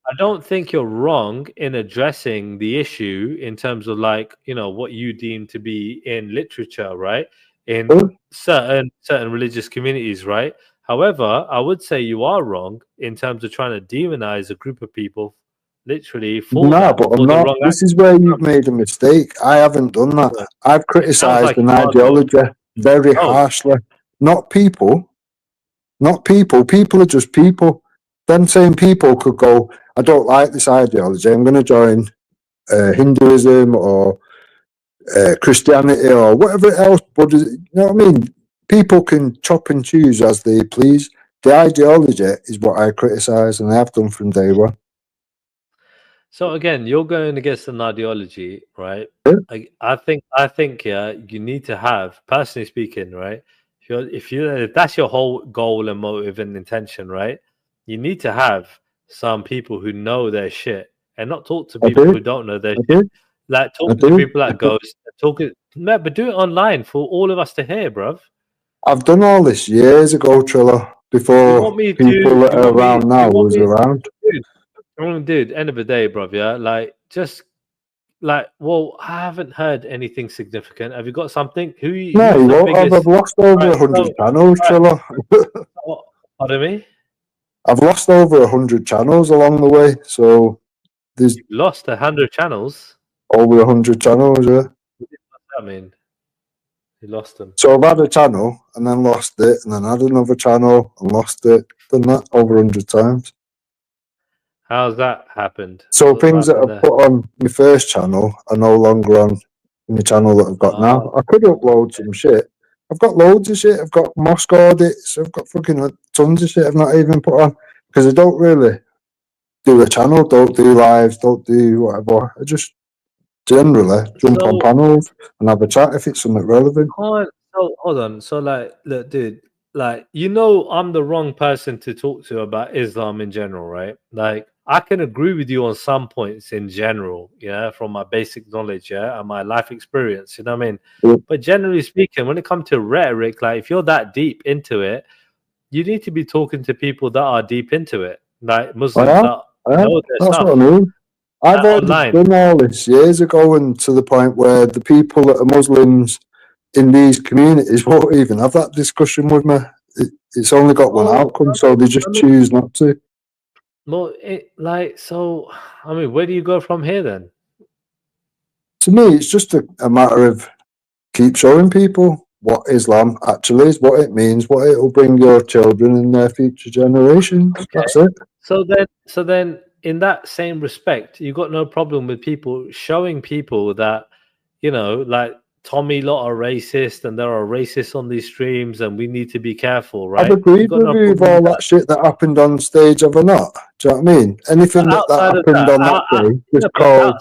I don't think you're wrong in addressing the issue in terms of like, you know, what you deem to be in literature, right? In certain religious communities, right? However, I would say you are wrong in terms of trying to demonize a group of people, literally for No, that, but for I'm the not. wrong This act. is where you've made a mistake. I haven't done that. I've It sounds criticised like an you are, though. ideology very Oh, harshly. Not people. Not people. People are just people. Them same people could go, I don't like this ideology. I'm going to join Hinduism or Christianity or whatever else. Buddhism. You know what I mean? People can chop and choose as they please. The ideology is what I criticise, and I have done from day one. so again, you're going against an ideology, right? I think, yeah, you need to have, personally speaking, right? If that's your whole goal and motive and intention, right? You need to have some people who know their shit and not talk to people who don't know their shit. Like talk to people like Ghost, no, but do it online for all of us to hear, bruv. I've done all this years ago, Triller, before people that are around now was around. Dude, end of the day, bruv, yeah? Like, just, like, well, I haven't heard anything significant. Have you got something? No, you won't have. I've lost over 100 channels, Triller. Pardon me? I've lost over 100 channels along the way, so there's... You've lost 100 channels? Over 100 channels, yeah. What does that mean? You lost them. So I've had a channel and then lost it, and then had another channel and lost it. Done that over 100 times. How's that happened? So things that I've put on my first channel are no longer on the channel that I've got now. I could upload some shit. I've got loads of shit. I've got mosque audits. I've got fucking tons of shit I've not even put on because I don't really do a channel, don't do lives, don't do whatever. I just generally jump on panels and have a chat if it's something relevant. So hold on. So like, look, dude, like, you know, I'm the wrong person to talk to about Islam in general, right? Like, I can agree with you on some points in general, yeah, from my basic knowledge, yeah, and my life experience, you know what I mean? Yeah. But generally speaking, when it comes to rhetoric, like, if you're that deep into it, you need to be talking to people that are deep into it, like Muslims that know their That's stuff. what I mean. I've already done all this years ago, and to the point where the people that are Muslims in these communities won't even have that discussion with me. It's only got one outcome, so they just choose not to. Well, so, I mean, where do you go from here then? To me, it's just a matter of keep showing people what Islam actually is, what it means, what it will bring your children and their future generations. Okay. That's it. So then, in that same respect, you got no problem with people showing people that, you know, like, Tommy lot are racist and there are racists on these streams and we need to be careful, right? I've agreed with you with all that shit that happened on stage, have I not? Do you know what I mean? Anything that happened on that day was called...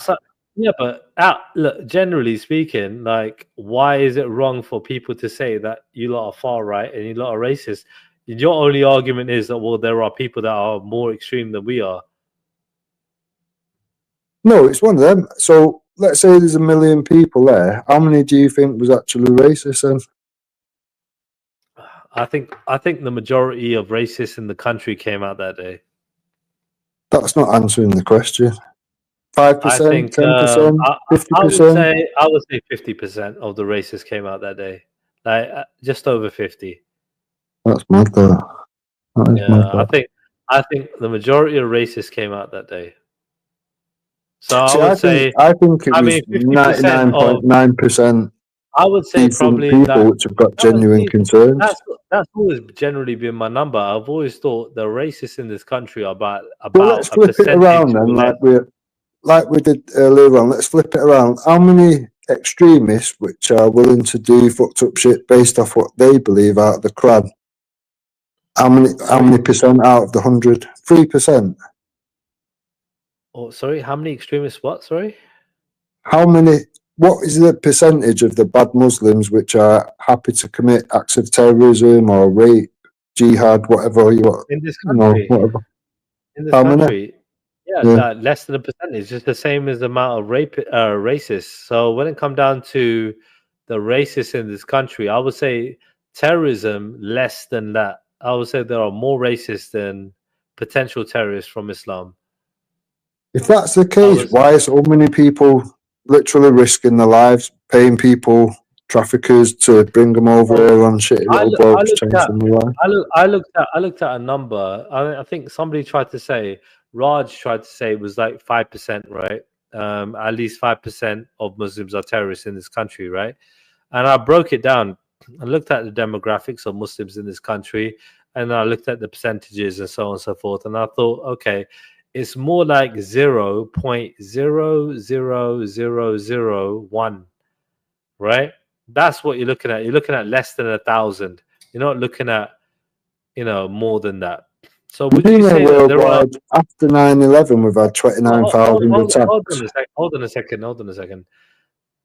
Look, generally speaking, like, why is it wrong for people to say that you lot are far right and you lot are racist? Your only argument is that, well, there are people that are more extreme than we are. No, it's one of them. So let's say there's 1 million people there. How many do you think was actually racist then? I think the majority of racists in the country came out that day. That's not answering the question. 5%, 10%, 50%? I would say 50% of the racists came out that day. Like, just over 50. That's mad, though. I think the majority of racists came out that day. So I think it was 99.9%. I would say probably people which have got genuine concerns. That's always generally been my number. I've always thought the racists in this country are about let's flip it around then, like we did earlier on. Let's flip it around. How many extremists which are willing to do fucked up shit based off what they believe out of the Quran? How many percent out of the 100? 3%. Oh, sorry, how many extremists? What? Sorry? What is the percentage of the bad Muslims which are happy to commit acts of terrorism or rape, jihad, whatever you want? In this country? Whatever. In this country? that less than a percentage is the same as the amount of racists. So when it comes down to the racists in this country, I would say terrorism less than that. I would say there are more racists than potential terrorists from Islam. If that's the case, why are so many people literally risking their lives, paying people, traffickers, to bring them over here on shitty little boats, changing their life? I looked at a number. I think somebody tried to say, Raj tried to say it was like 5%, right? At least 5% of Muslims are terrorists in this country, right? And I broke it down. I looked at the demographics of Muslims in this country, and I looked at the percentages and so on and so forth. And I thought, okay, it's more like 0.00001, right? That's what you're looking at. You're looking at less than 1,000. You're not looking at, more than that. So would you say that there are, after 9/11, we've had 29,000 attacks. Hold on a second.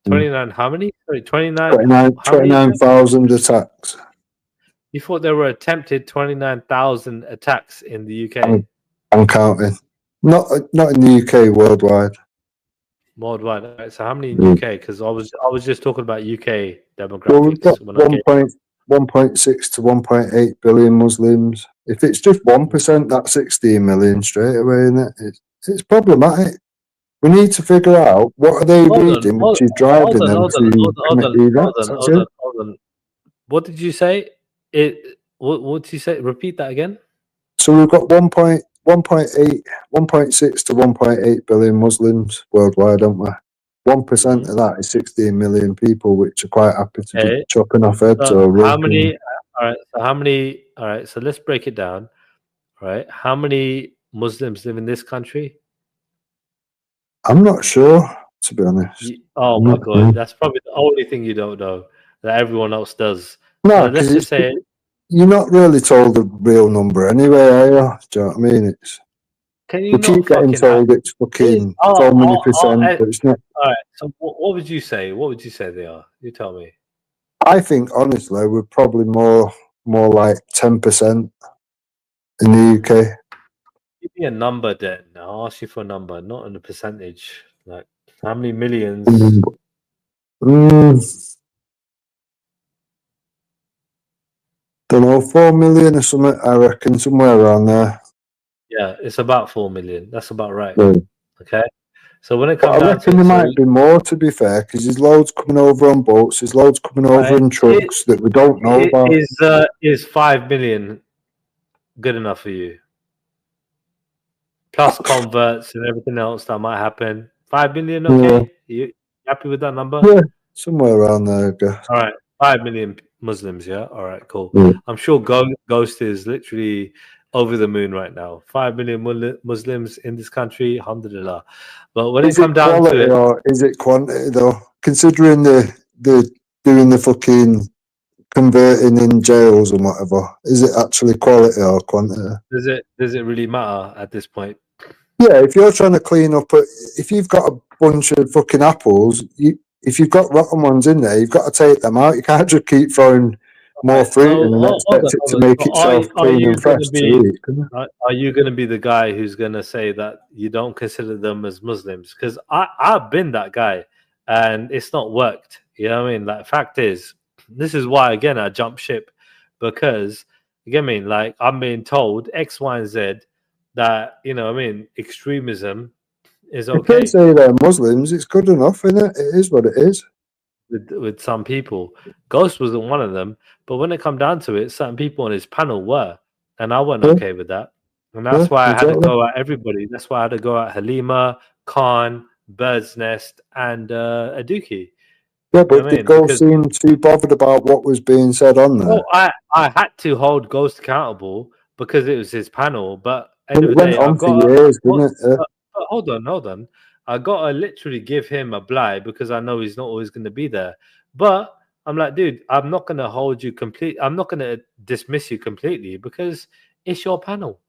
29, how many? Sorry, 29,000 attacks. You thought there were attempted 29,000 attacks in the UK? I'm counting. Not in the UK, worldwide. Worldwide. Right, so how many in UK? Because I was just talking about UK demographics. Well, we've got 1.6 to 1.8 billion Muslims. If it's just 1%, that's 16 million straight away, isn't it? It's problematic. We need to figure out what are they reading, which is driving them to commit these acts. Hold on. What did you say? What did you say? Repeat that again. So we've got 1.6 to 1.8 billion Muslims worldwide, don't we? 1% of that is 16 million people, which are quite happy to be chopping off heads. So how many? All right. So let's break it down. All right. How many Muslims live in this country? I'm not sure, to be honest. Oh my God, that's probably the only thing you don't know that everyone else does. No, let's just say you're not really told the real number anyway, are you? Do you know what I mean? We keep getting told it's fucking so many percent, but it's not. All right. So what would you say? What would you say they are? You tell me. I think honestly, we're probably more like 10% in the UK. Give me a number then. I'll ask you for a number, not in a percentage. Like how many millions? Don't know, 4 million or something, I reckon, somewhere around there. Yeah, it's about 4 million. That's about right. Okay. So when it comes I reckon there might be more, to be fair, because there's loads coming over on boats, there's loads coming over in trucks that we don't know about. Is 5 million good enough for you? Plus converts and everything else that might happen. 5 million, okay? You happy with that number? Yeah, somewhere around there, I guess. All right, 5 million Muslims, yeah? All right, cool. I'm sure Ghost is literally over the moon right now. 5 million Muslims in this country, alhamdulillah. But when it comes down to it... Or is it quantity, though? Considering the doing the fucking converting in jails and whatever, is it actually quality or quantity? Does it really matter at this point? Yeah, if you're trying to clean up, if you've got a bunch of fucking apples, if you've got rotten ones in there, you've got to take them out. You can't just keep throwing more fruit in and expect it to make itself clean and fresh to eat. Are you going to be the guy who's going to say that you don't consider them as Muslims? Because I've been that guy, and it's not worked. You know what I mean? Like, fact is, this is why, again, I jump ship, because, again, like, I'm being told X, Y, and Z that, extremism is okay. If they say they're Muslims, it's good enough, isn't it? It is what it is. With some people. Ghost wasn't one of them, but when it come down to it, certain people on his panel were, and I wasn't okay with that. And that's why I had to go at everybody. That's why I had to go at Halima, Khan, Bird's Nest, and Aduki. Yeah, but did Ghost seem too bothered about what was being said on there? Well, I had to hold Ghost accountable because it was his panel, but end of the day, hold on. I gotta literally give him a blight because I know he's not always gonna be there. But I'm like, dude, I'm not gonna hold you I'm not gonna dismiss you completely because it's your panel.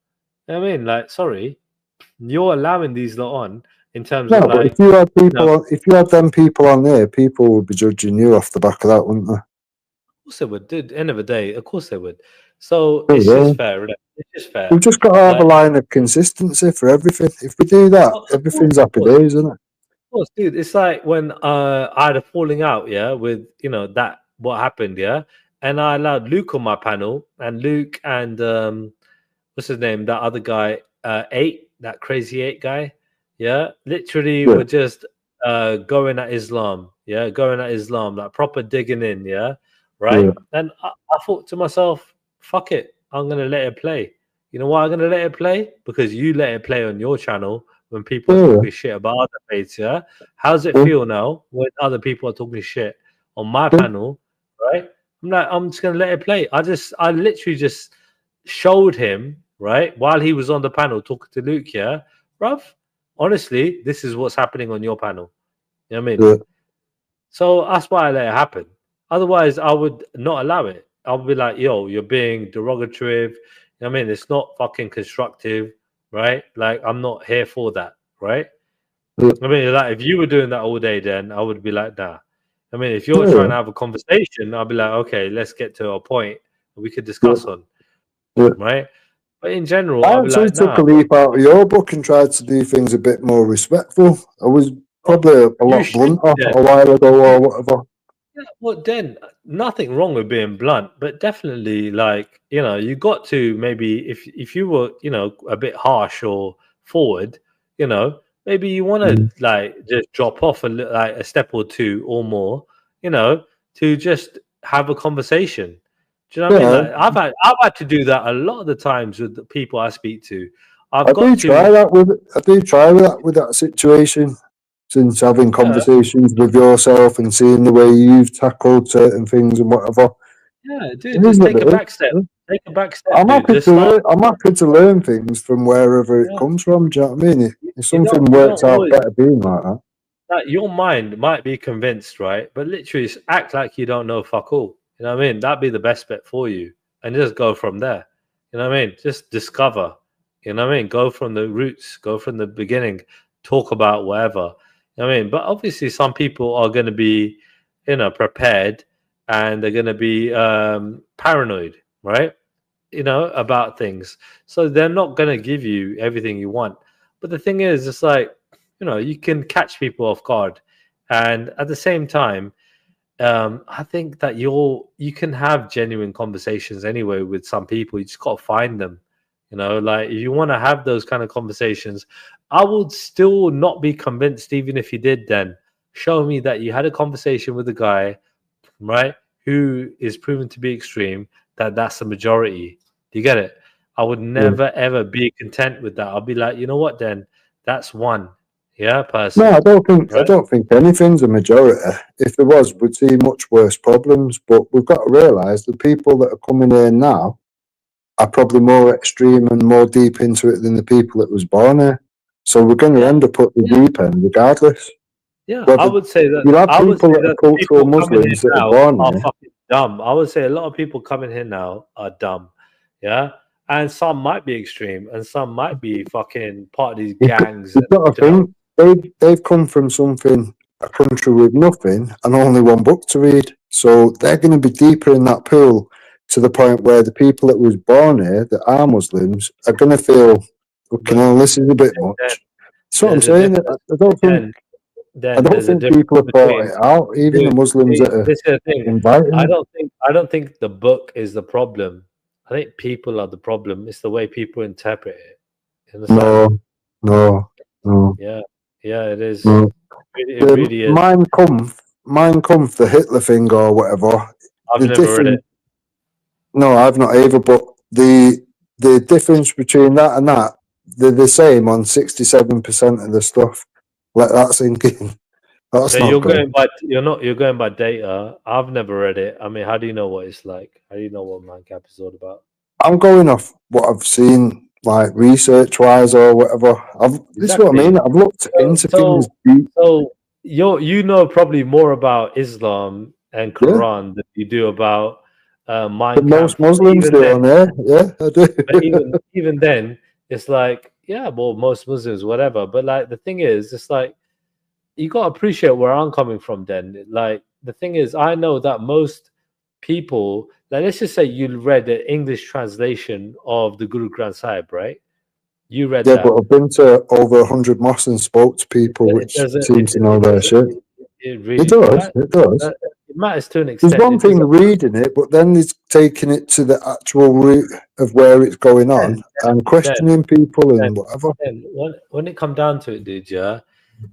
You know what I mean? Like, sorry, you're allowing these lot on in terms of like. If you had people, if you had them people on there, people would be judging you off the back of that, wouldn't they? Of course they would, dude. End of the day, of course they would. So it's just fair, isn't it? It's just fair. We've just got to have Like, a line of consistency for everything. If we do that, everything's happy days, isn't it? Of course, dude. It's like when I had a falling out, yeah, with that what happened, yeah, and I allowed Luke on my panel, and Luke and what's his name, that other guy, 8, that crazy 8 guy, yeah, literally were just going at Islam, like proper digging in, yeah, right. Yeah. And I thought to myself, fuck it, I'm gonna let it play. You know why I'm gonna let it play? Because you let it play on your channel when people are talking shit about other faiths, yeah? How's it feel now when other people are talking shit on my panel, right? I'm just gonna let it play. I literally just showed him, right, while he was on the panel talking to Luke, yeah, bruv, honestly, this is what's happening on your panel. You know what I mean? Yeah. So that's why I let it happen. Otherwise, I would not allow it. I would be like, yo, you're being derogatory. You know what I mean? It's not fucking constructive, right? Like, I'm not here for that, right? Yeah. I mean, like, if you were doing that all day, then I would be like, nah. I mean, if you're trying to have a conversation, I'll be like, okay, let's get to a point we could discuss on, right? But in general, I I'll be actually like, took nah. a leaf out of your book and tried to do things a bit more respectful. I was probably a lot blunter a while ago or whatever. Yeah, well, then nothing wrong with being blunt, but definitely, like, you got to maybe if you were, a bit harsh or forward, maybe you want to like just drop off like a step or two or more, to just have a conversation. Do you know what I mean? Like, I've had to do that a lot of the times with the people I speak to. I do try that with that situation. Since having conversations with yourself and seeing the way you've tackled certain things and whatever. Yeah, dude, just take a back step. Take a back step. I'm happy to learn things from wherever it comes from. Do you know what I mean? If something works out better being like that. Like, your mind might be convinced, right? But literally act like you don't know fuck all. You know what I mean? That'd be the best bet for you. And just go from there. You know what I mean? Just discover. You know what I mean? Go from the roots. Go from the beginning. Talk about whatever. I mean, but obviously some people are going to be, prepared, and they're going to be paranoid, right? About things. So they're not going to give you everything you want. But the thing is, it's like, you can catch people off guard. And at the same time, I think that you can have genuine conversations anyway with some people. You just got to find them. Like, if you want to have those kind of conversations, I would still not be convinced, even if you did, then show me that you had a conversation with a guy, right, who is proven to be extreme, that's the majority. Do you get it? I would never, ever be content with that. I'll be like, you know what, then that's one. Yeah, person. No, I don't think anything's a majority. If there was, we'd see much worse problems. But we've got to realise the people that are coming here now are probably more extreme and more deep into it than the people that was born here. So we're going to end up at the deep end regardless. Yeah, I would say that. You have people that are cultural Muslims that are born here. Fucking dumb. I would say a lot of people coming here now are dumb. Yeah, and some might be extreme, and some might be fucking part of these gangs. You've got to think they've come from a country with nothing and only one book to read. So they're going to be deeper in that pool, to the point where the people that was born here that are Muslims are going to feel, this is a bit much. That's what I'm saying. I don't think people have thought it out, even the Muslims that are inviting. I don't think the book is the problem. I think people are the problem. It's the way people interpret it. No. Yeah, it is. No. It really is. Mein Kampf, the Hitler thing or whatever. I've never read it. No, I've not either. But the difference between that and that, they're the same on 67% of the stuff. Let that sink in. That's not good. You're going by data. I've never read it. I mean, how do you know what it's like? How do you know what Mein Kampf is all about? I'm going off what I've seen, like research wise or whatever. This is what I mean. I've looked into things deep. So you know probably more about Islam and Quran than you do about Mein Kampf. Most Muslims do on there. Yeah, I do. But even then, it's like, yeah, well, most Muslims, whatever. But like, the thing is, it's like, you got to appreciate where I'm coming from then. Like, the thing is, I know that most people like, let's just say you read the English translation of the Guru Granth Sahib, right? You read that. But I've been to over 100 mosques and spoke to people which seem to know their shit. It really does. It does. It matters to an extent. There's one thing reading it, but then there's taking it to the actual root of where it's going on and questioning people and whatever. When it comes down to it, dude, yeah,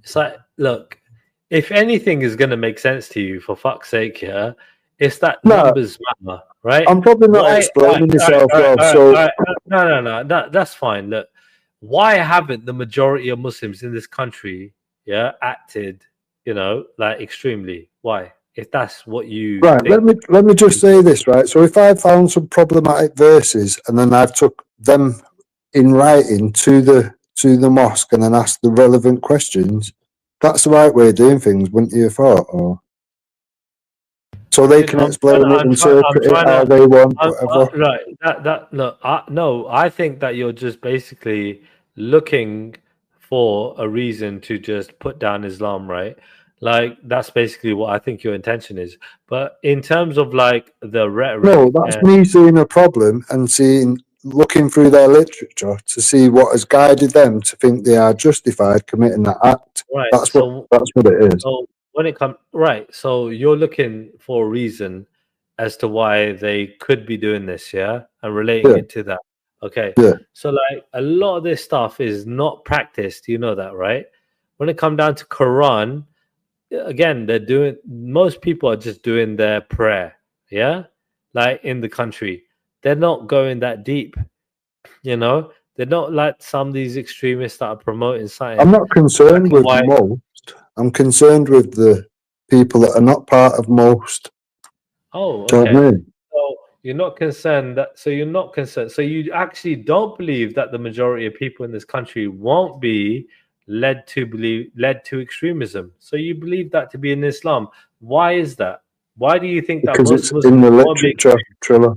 it's like, look, if anything is going to make sense to you, for fuck's sake, yeah, it's that numbers matter, right? I'm probably not explaining myself well, no, that's fine. Look, why haven't the majority of Muslims in this country, yeah, acted, you know, like extremely? Why? If that's what you think. let me just say this, right? So if I found some problematic verses and then I've took them in writing to the mosque and then asked the relevant questions, that's the right way of doing things, wouldn't you have thought? Or so they can explain it, interpret it how they want, whatever. Right. No, I think that you're just basically looking for a reason to just put down Islam, right? Like, that's basically what I think your intention is. But in terms of like the rhetoric, no, that's me seeing a problem and looking through their literature to see what has guided them to think they are justified committing that act. Right. That's what it is. So when it comes so you're looking for a reason as to why they could be doing this, yeah, and relating it to that. Okay. Yeah. So like a lot of this stuff is not practiced. You know that, right? When it comes down to Quran, again, most people are just doing their prayer, yeah, like in the country. They're not going that deep, you know. They're not like some of these extremists that are promoting something. I'm not concerned with most. I'm concerned with the people that are not part of most. Oh, okay. Do you know what I mean? So you're not concerned that. So you're not concerned. So you actually don't believe that the majority of people in this country won't be led to extremism. So you believe that to be in Islam. Why is that? Why do you think that? Because it's in the literature, Triller.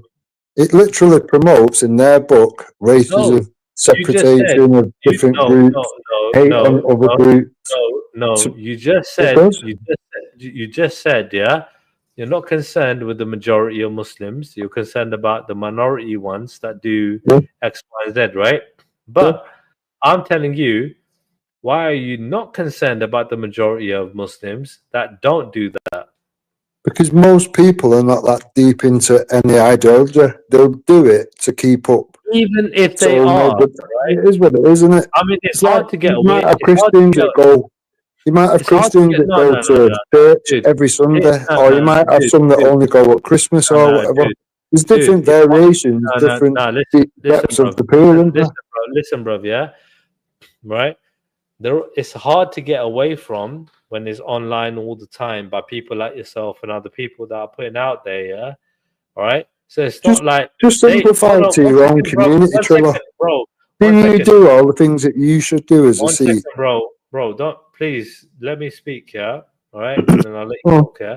It literally promotes in their book racism, separation of different groups, hate on other groups. No, you just said, yeah, you're not concerned with the majority of Muslims. You're concerned about the minority ones that do X, Y, Z, right? But I'm telling you, why are you not concerned about the majority of Muslims that don't do that? Because most people are not that deep into any ideology. They'll do it to keep up. Even if they are, right? It is what it is, isn't it? I mean, it's hard to get away. You might have Christians that go. You might have Christians that go to church every Sunday, or you might have some that only go at Christmas or whatever. There's different variations, different depths of the pool. Listen, bro, yeah, right. It's hard to get away from when it's online all the time by people like yourself and other people that are putting out there, yeah? All right? So it's not like... Just simplify to your own community, Triller. You do all the things that you should do as a seed. Bro, don't... Please, let me speak, yeah? All right? And then I'll let you talk, yeah?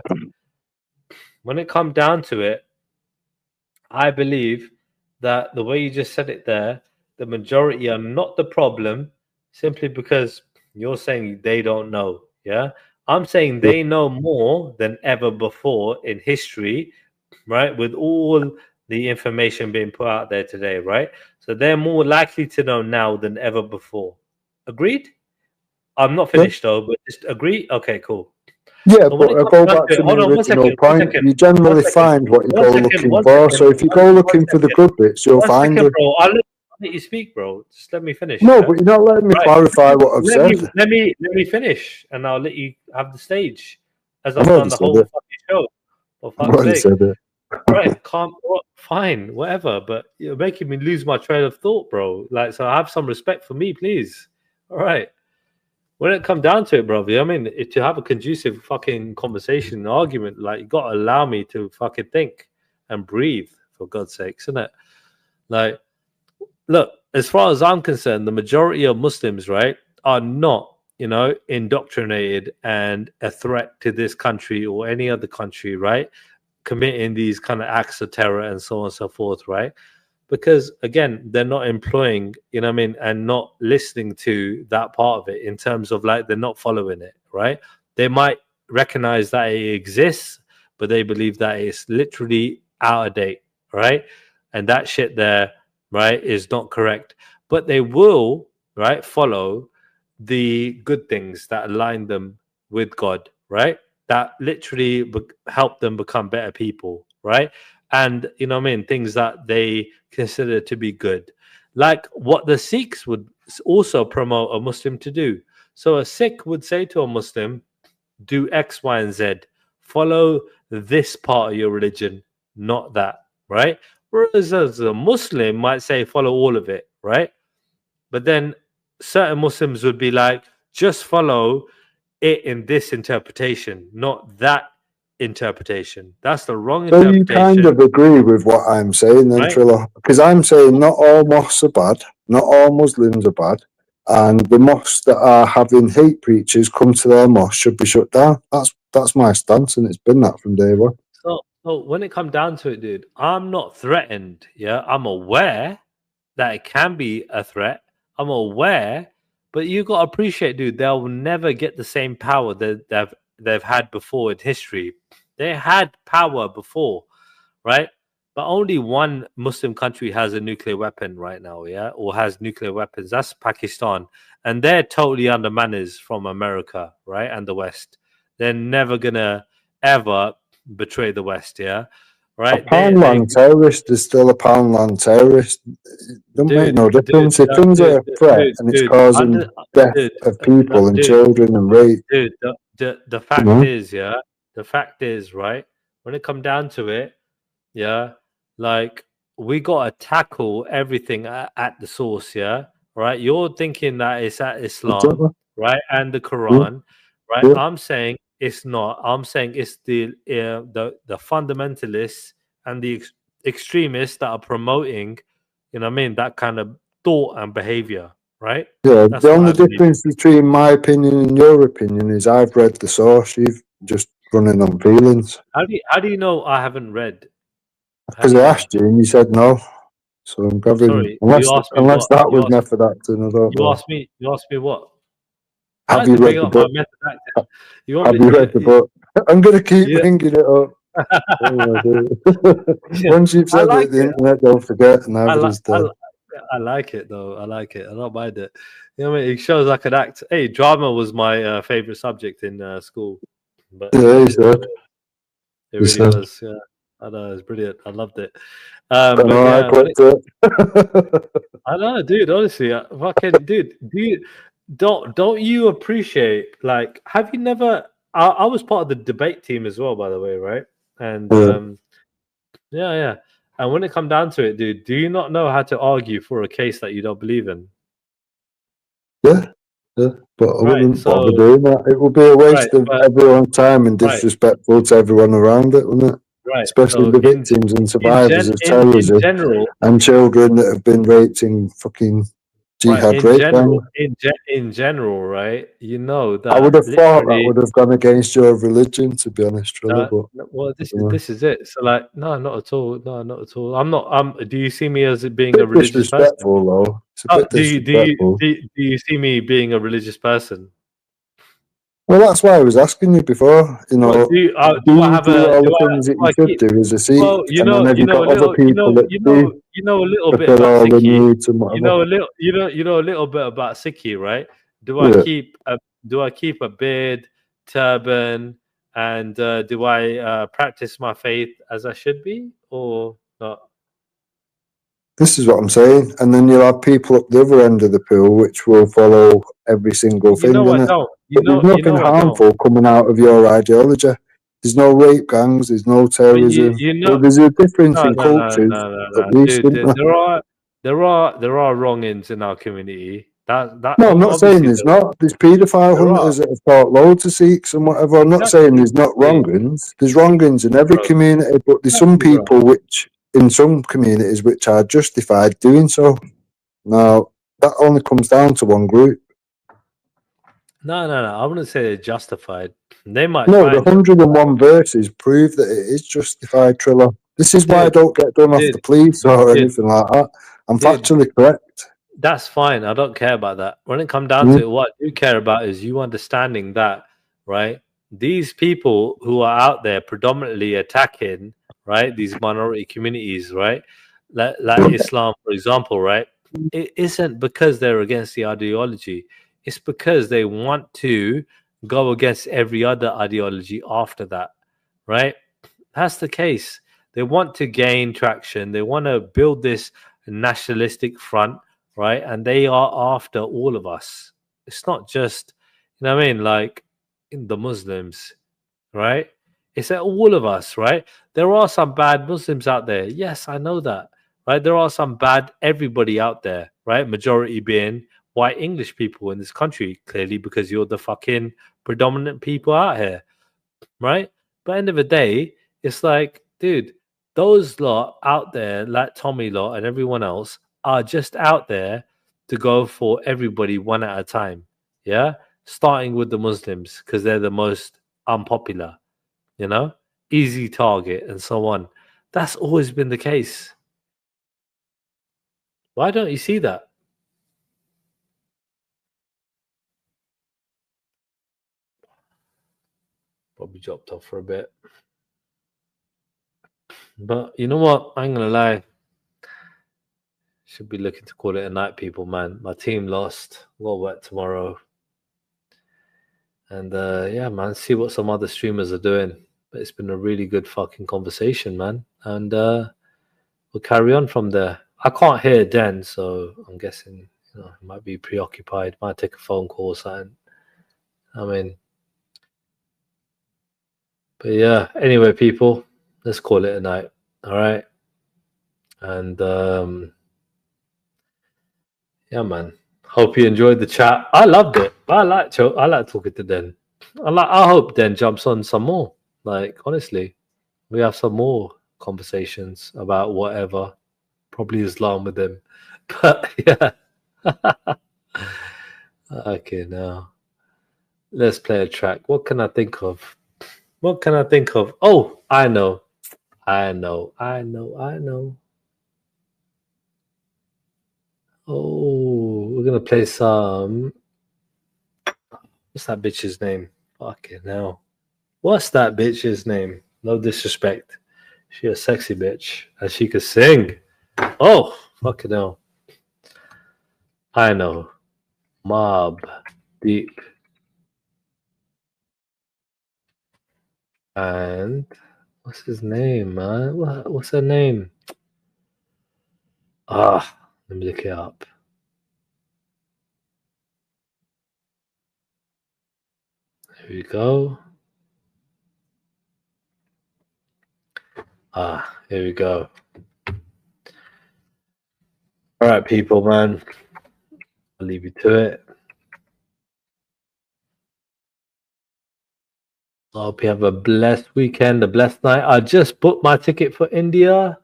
When it comes down to it, I believe that the way you just said it there, the majority are not the problem, simply because you're saying they don't know, yeah? I'm saying they know more than ever before in history, right? With all the information being put out there today, right? So they're more likely to know now than ever before. Agreed? I'm not finished though, but just agree? Okay, cool. Yeah, but I go back to the original point. You generally find what you go looking for. So if you go looking for the good bits, you'll find it. Let you speak, bro. Just let me finish. No, but you're not letting me clarify what I've said. Let me finish, and I'll let you have the stage as I've done the whole fucking show. For fuck's sake. Right, fine, whatever. But you're making me lose my train of thought, bro. Like, so have some respect for me, please. All right. When it comes down to it, bro, I mean, to have a conducive fucking conversation and argument, like, you gotta allow me to fucking think and breathe, for God's sakes, isn't it? Like, look, as far as I'm concerned, the majority of Muslims, right, are not, you know, indoctrinated and a threat to this country or any other country, right, committing these kind of acts of terror and so on and so forth, right? Because, again, they're not employing, you know what I mean, and not listening to that part of it in terms of, like, they're not following it, right? They might recognize that it exists, but they believe that it's literally out of date, right? And that shit there, right, is not correct. But they will, right, follow the good things that align them with God, right? That literally help them become better people, right? And, you know what I mean, things that they consider to be good. Like what the Sikhs would also promote a Muslim to do. So a Sikh would say to a Muslim, do X, Y, and Z. Follow this part of your religion, not that, right? Whereas as a Muslim might say, follow all of it, right? But then certain Muslims would be like, just follow it in this interpretation, not that interpretation. That's the wrong interpretation. So you kind of agree with what I'm saying then, Right. Triller? Because I'm saying not all mosques are bad, not all Muslims are bad, and the mosques that are having hate preachers come to their mosque should be shut down. That's my stance, and it's been that from day one. So when it comes down to it, dude, I'm not threatened. Yeah, I'm aware that it can be a threat. I'm aware, but you got to appreciate, dude, they'll never get the same power that they've had before in history. They had power before, right? But only one Muslim country has a nuclear weapon right now, yeah, or has nuclear weapons. That's Pakistan, and they're totally under manners from America, right, and the West. They're never gonna ever betray the West, yeah, right? A Poundland terrorist is still a Poundland terrorist. It don't make no difference. It comes at a threat and it's causing death of people and children and rape. Dude, the fact is, yeah, the fact is, right, when it come down to it, yeah, like we gotta tackle everything at the source, yeah, right? You're thinking that it's at Islam, right, and the Quran, right? Yeah. I'm saying it's not. I'm saying it's the fundamentalists and the extremists that are promoting, you know what I mean, that kind of thought and behavior, right? Yeah, That's the what only I believe. difference between my opinion and your opinion is I've read the source, you've just running on feelings. How do you know I haven't read? Because I asked you and you said no. So I'm gathering, sorry, unless you asked me unless what? that You was asked- method acting, I don't You know. asked me what? Have Why you did read bring the up my book? method acting? You want Have me you read the book? I'm going to keep Yeah. bringing it up. Once you've I said like it, the internet don't forget, and neither does the... I like it though. I like it. I don't mind it. You know what I mean? It shows I could act. Hey, drama was my favorite subject in school. But Yeah, he said. it He really said. was. Yeah, I know. It was brilliant. I loved it. I But know, yeah, I clicked it. I know, dude. Honestly, fucking dude. Don't you appreciate? Like, have you never? I was part of the debate team as well, by the way, right? And yeah. And when it come down to it, dude, do you not know how to argue for a case that you don't believe in? Yeah, but I Right, wouldn't bother so- doing that. It would be a waste Right, of but- everyone's time and Right. disrespectful to everyone around it, wouldn't it? Right. Especially so the victims and survivors of in terrorism general, and children that have been raped in fucking jihad rape gangs. in general, right? You know that I would have thought that literally- would have gone against your religion, to be honest, Triller, but well, this I don't know. is it. So, like, no, not at all. No, not at all. I'm not. Do you see me as being a bit religious person? disrespectful, though. It's a Oh, bit disrespectful. do you see me being a religious person? Well, that's why I was asking you before. You know, Well, do I do you have do a- all do the I- things that do I you should keep- do as a Sikh? Well, you and know, then have you you know got a little, other people that you know a little bit fulfill about all the Sikhi. needs and whatever? You know a little bit about Sikhi, right? Do I Yeah. keep a beard, turban, and do I practice my faith as I should be, or not? This is what I'm saying. And then you'll have people up the other end of the pool which will follow every single You thing, know I innit? don't. But there's nothing harmful coming out of your ideology. There's no rape gangs, there's no terrorism. you know- Well, there's a difference No, in no, no, cultures, no. at least, Dude, isn't there? there are wrong-ins in our community. That No, I'm not saying obviously there's there- not. There's paedophile There hunters that have fought loads of Sikhs and whatever. I'm not saying there's not wrong-uns. There's wrong-uns in every Bro. community, but there's some Exactly, bro. people which, in some communities, which are justified doing so. Now, that only comes down to one group. No. I wouldn't say they're justified. They might. No, try the and- 101 verses prove that it is justified, Triller. This is why I Dude, don't get done off dude, the police or dude, anything like that. I'm dude. factually correct. That's fine. I don't care about that. When it comes down Mm. to it, what I do care about is you understanding that, right? These people who are out there predominantly attacking, right? These minority communities, right? Like Islam, for example, right? It isn't because they're against the ideology. It's because they want to go against every other ideology after that, right? That's the case. They want to gain traction. They want to build this nationalistic front, right? And they are after all of us. It's not just, you know what I mean, like in the Muslims, right? It's all of us, right? There are some bad Muslims out there. Yes, I know that, right? There are some bad everybody out there, right? Majority being white English people in this country, clearly, because you're the fucking predominant people out here, right? But end of the day, it's like, dude, those lot out there, like Tommy lot and everyone else, are just out there to go for everybody one at a time. Yeah, starting with the Muslims because they're the most unpopular, you know, easy target and so on. That's always been the case. Why don't you see that? Probably dropped off for a bit. But you know what? I ain't gonna lie. Should be looking to call it a night, people, man. My team lost. We'll work tomorrow. And yeah, man, see what some other streamers are doing. But it's been a really good fucking conversation, man. And we'll carry on from there. I can't hear Den, so I'm guessing, you know, he might be preoccupied. Might take a phone call or something. I mean, but yeah, anyway, people, let's call it a night. All right. And yeah, man. Hope you enjoyed the chat. I loved it. I like talking to Den. I hope Den jumps on some more. Like, honestly, we have some more conversations about whatever. Probably Islam with them. But yeah. Okay, now let's play a track. What can I think of? Oh, I know. Oh, we're gonna play some. What's that bitch's name? Fucking hell. What's that bitch's name? No disrespect. She a sexy bitch and she could sing. Oh, fucking hell. I know. Mobb Deep. And what's his name, man? What's her name? Let me look it up. Here we go. Here we go. All right, people, man. I'll leave you to it. I hope you have a blessed weekend, a blessed night. I just booked my ticket for India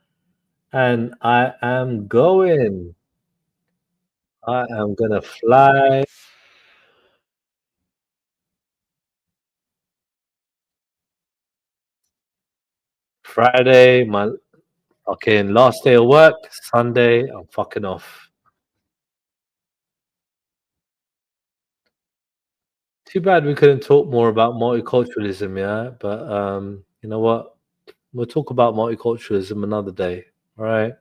and I am going. I am going to fly. Friday, my last day of work. Sunday, I'm fucking off. Too bad we couldn't talk more about multiculturalism, yeah? But you know what? We'll talk about multiculturalism another day, all right?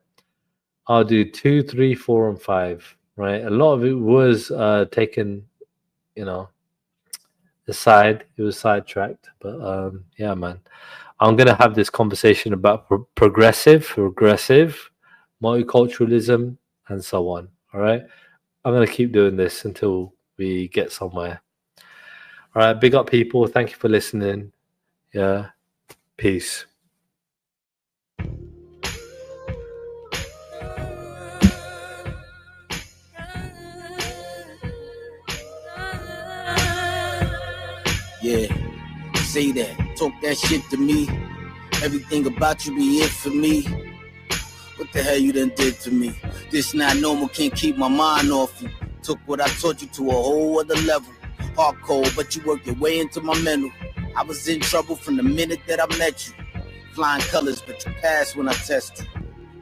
I'll do 2, 3, 4, and 5, right? A lot of it was taken, you know, aside. It was sidetracked. But yeah, man. I'm going to have this conversation about progressive, multiculturalism, and so on, all right? I'm going to keep doing this until we get somewhere. All right, big up, people. Thank you for listening. Yeah, peace. Yeah, say that. Talk that shit to me. Everything about you be it for me. What the hell you done did to me? This not normal, can't keep my mind off you. Took what I taught you to a whole other level. Hardcore, but you worked your way into my mental. I was in trouble from the minute that I met you. Flying colors, but you passed when I test you.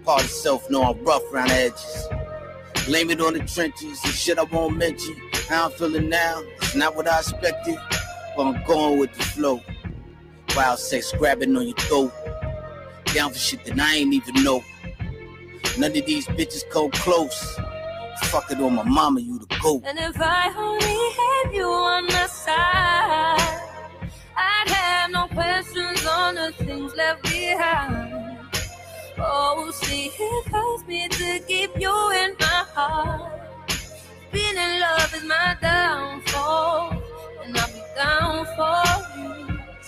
Part of self, know I'm rough around the edges. Blame it on the trenches and shit I won't mention. How I'm feeling now, it's not what I expected, but I'm going with the flow. Wild sex grabbing on your throat. down for shit that I ain't even know. None of these bitches come close. Fuck it on my mama, you the GOAT. And if I only had you on my side, I'd have no questions on the things left behind. Oh, see, it hurts me to keep you in my heart. Being in love is my downfall, and I'll be down for you.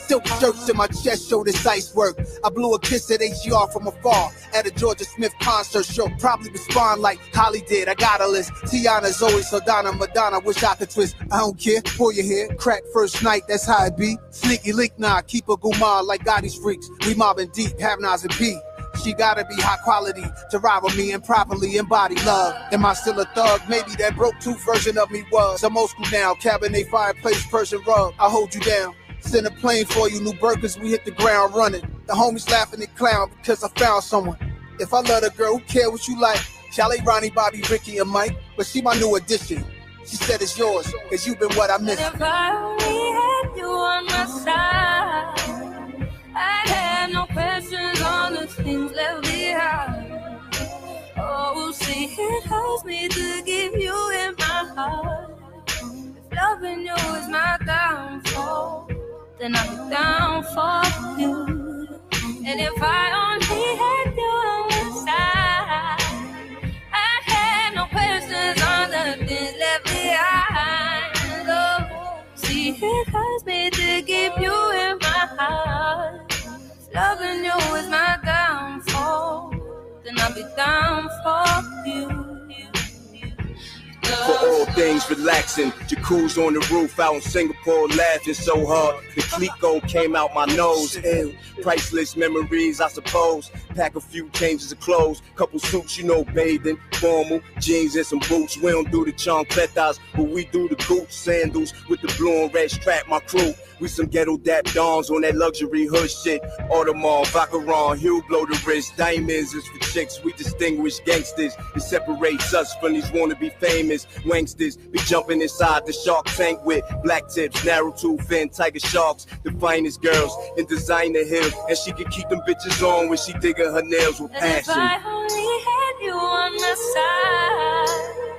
Silk shirts in my chest show this ice work. I blew a kiss at HGR from afar at a Georgia Smith concert show. Probably respond like Holly did. I got a list. Tiana, Zoe, Saldana, Madonna. Wish I could twist. I don't care. Pull your hair. Crack first night. That's how it be. Sneaky link nah. Keep a gumar like Gotti's freaks. We mobbing deep. Have Nas and P. She gotta be high quality to rival me and properly embody love. Am I still a thug? Maybe that broke tooth version of me was. I'm old school now. Cabernet fireplace, Persian rug. I hold you down. Send a plane for you, new burgers, we hit the ground running. The homies laughing and clown because I found someone. If I love a girl, who care what you like? Chalet, Ronnie, Bobby, Ricky, and Mike. But she my new addition. She said it's yours, cause you've been what I missed. And if I only had you on my side, I'd have no questions on the things left behind. Oh, see, it hurts me to keep you in my heart. If loving you is my downfall, then I'll be down for you. And if I only had you on my side, I'd have no questions on the things left behind. Oh, see, it hurts me to keep you in my heart. If loving you is my downfall, then I'll be down for you. For all things relaxing, jacuzzi on the roof out in Singapore, laughing so hard the Clico came out my nose. Ew, priceless memories, I suppose. Pack a few changes of clothes, couple suits, you know, bathing, formal jeans and some boots. We don't do the chancletas, but we do the boots, sandals with the blue and red strap. My crew, we some ghetto dap dons on that luxury hood shit. Audemars, Vacheron, Hugh blow the wrist. Diamonds is for chicks, we distinguish gangsters. It separates us from these wannabe famous wanksters. Be jumping inside the shark tank with black tips, narrow tooth and tiger sharks. The finest girls in designer hill, and she can keep them bitches on when she digging her nails with passion. And if I only had you on my side,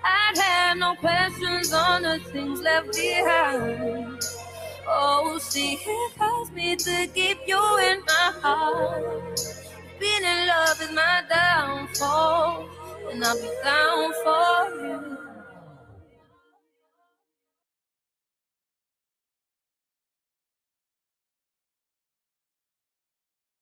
I'd have no questions on the things left behind. Oh, see, it hurts me to keep you in my heart. Being in love is my downfall, and I'll be down for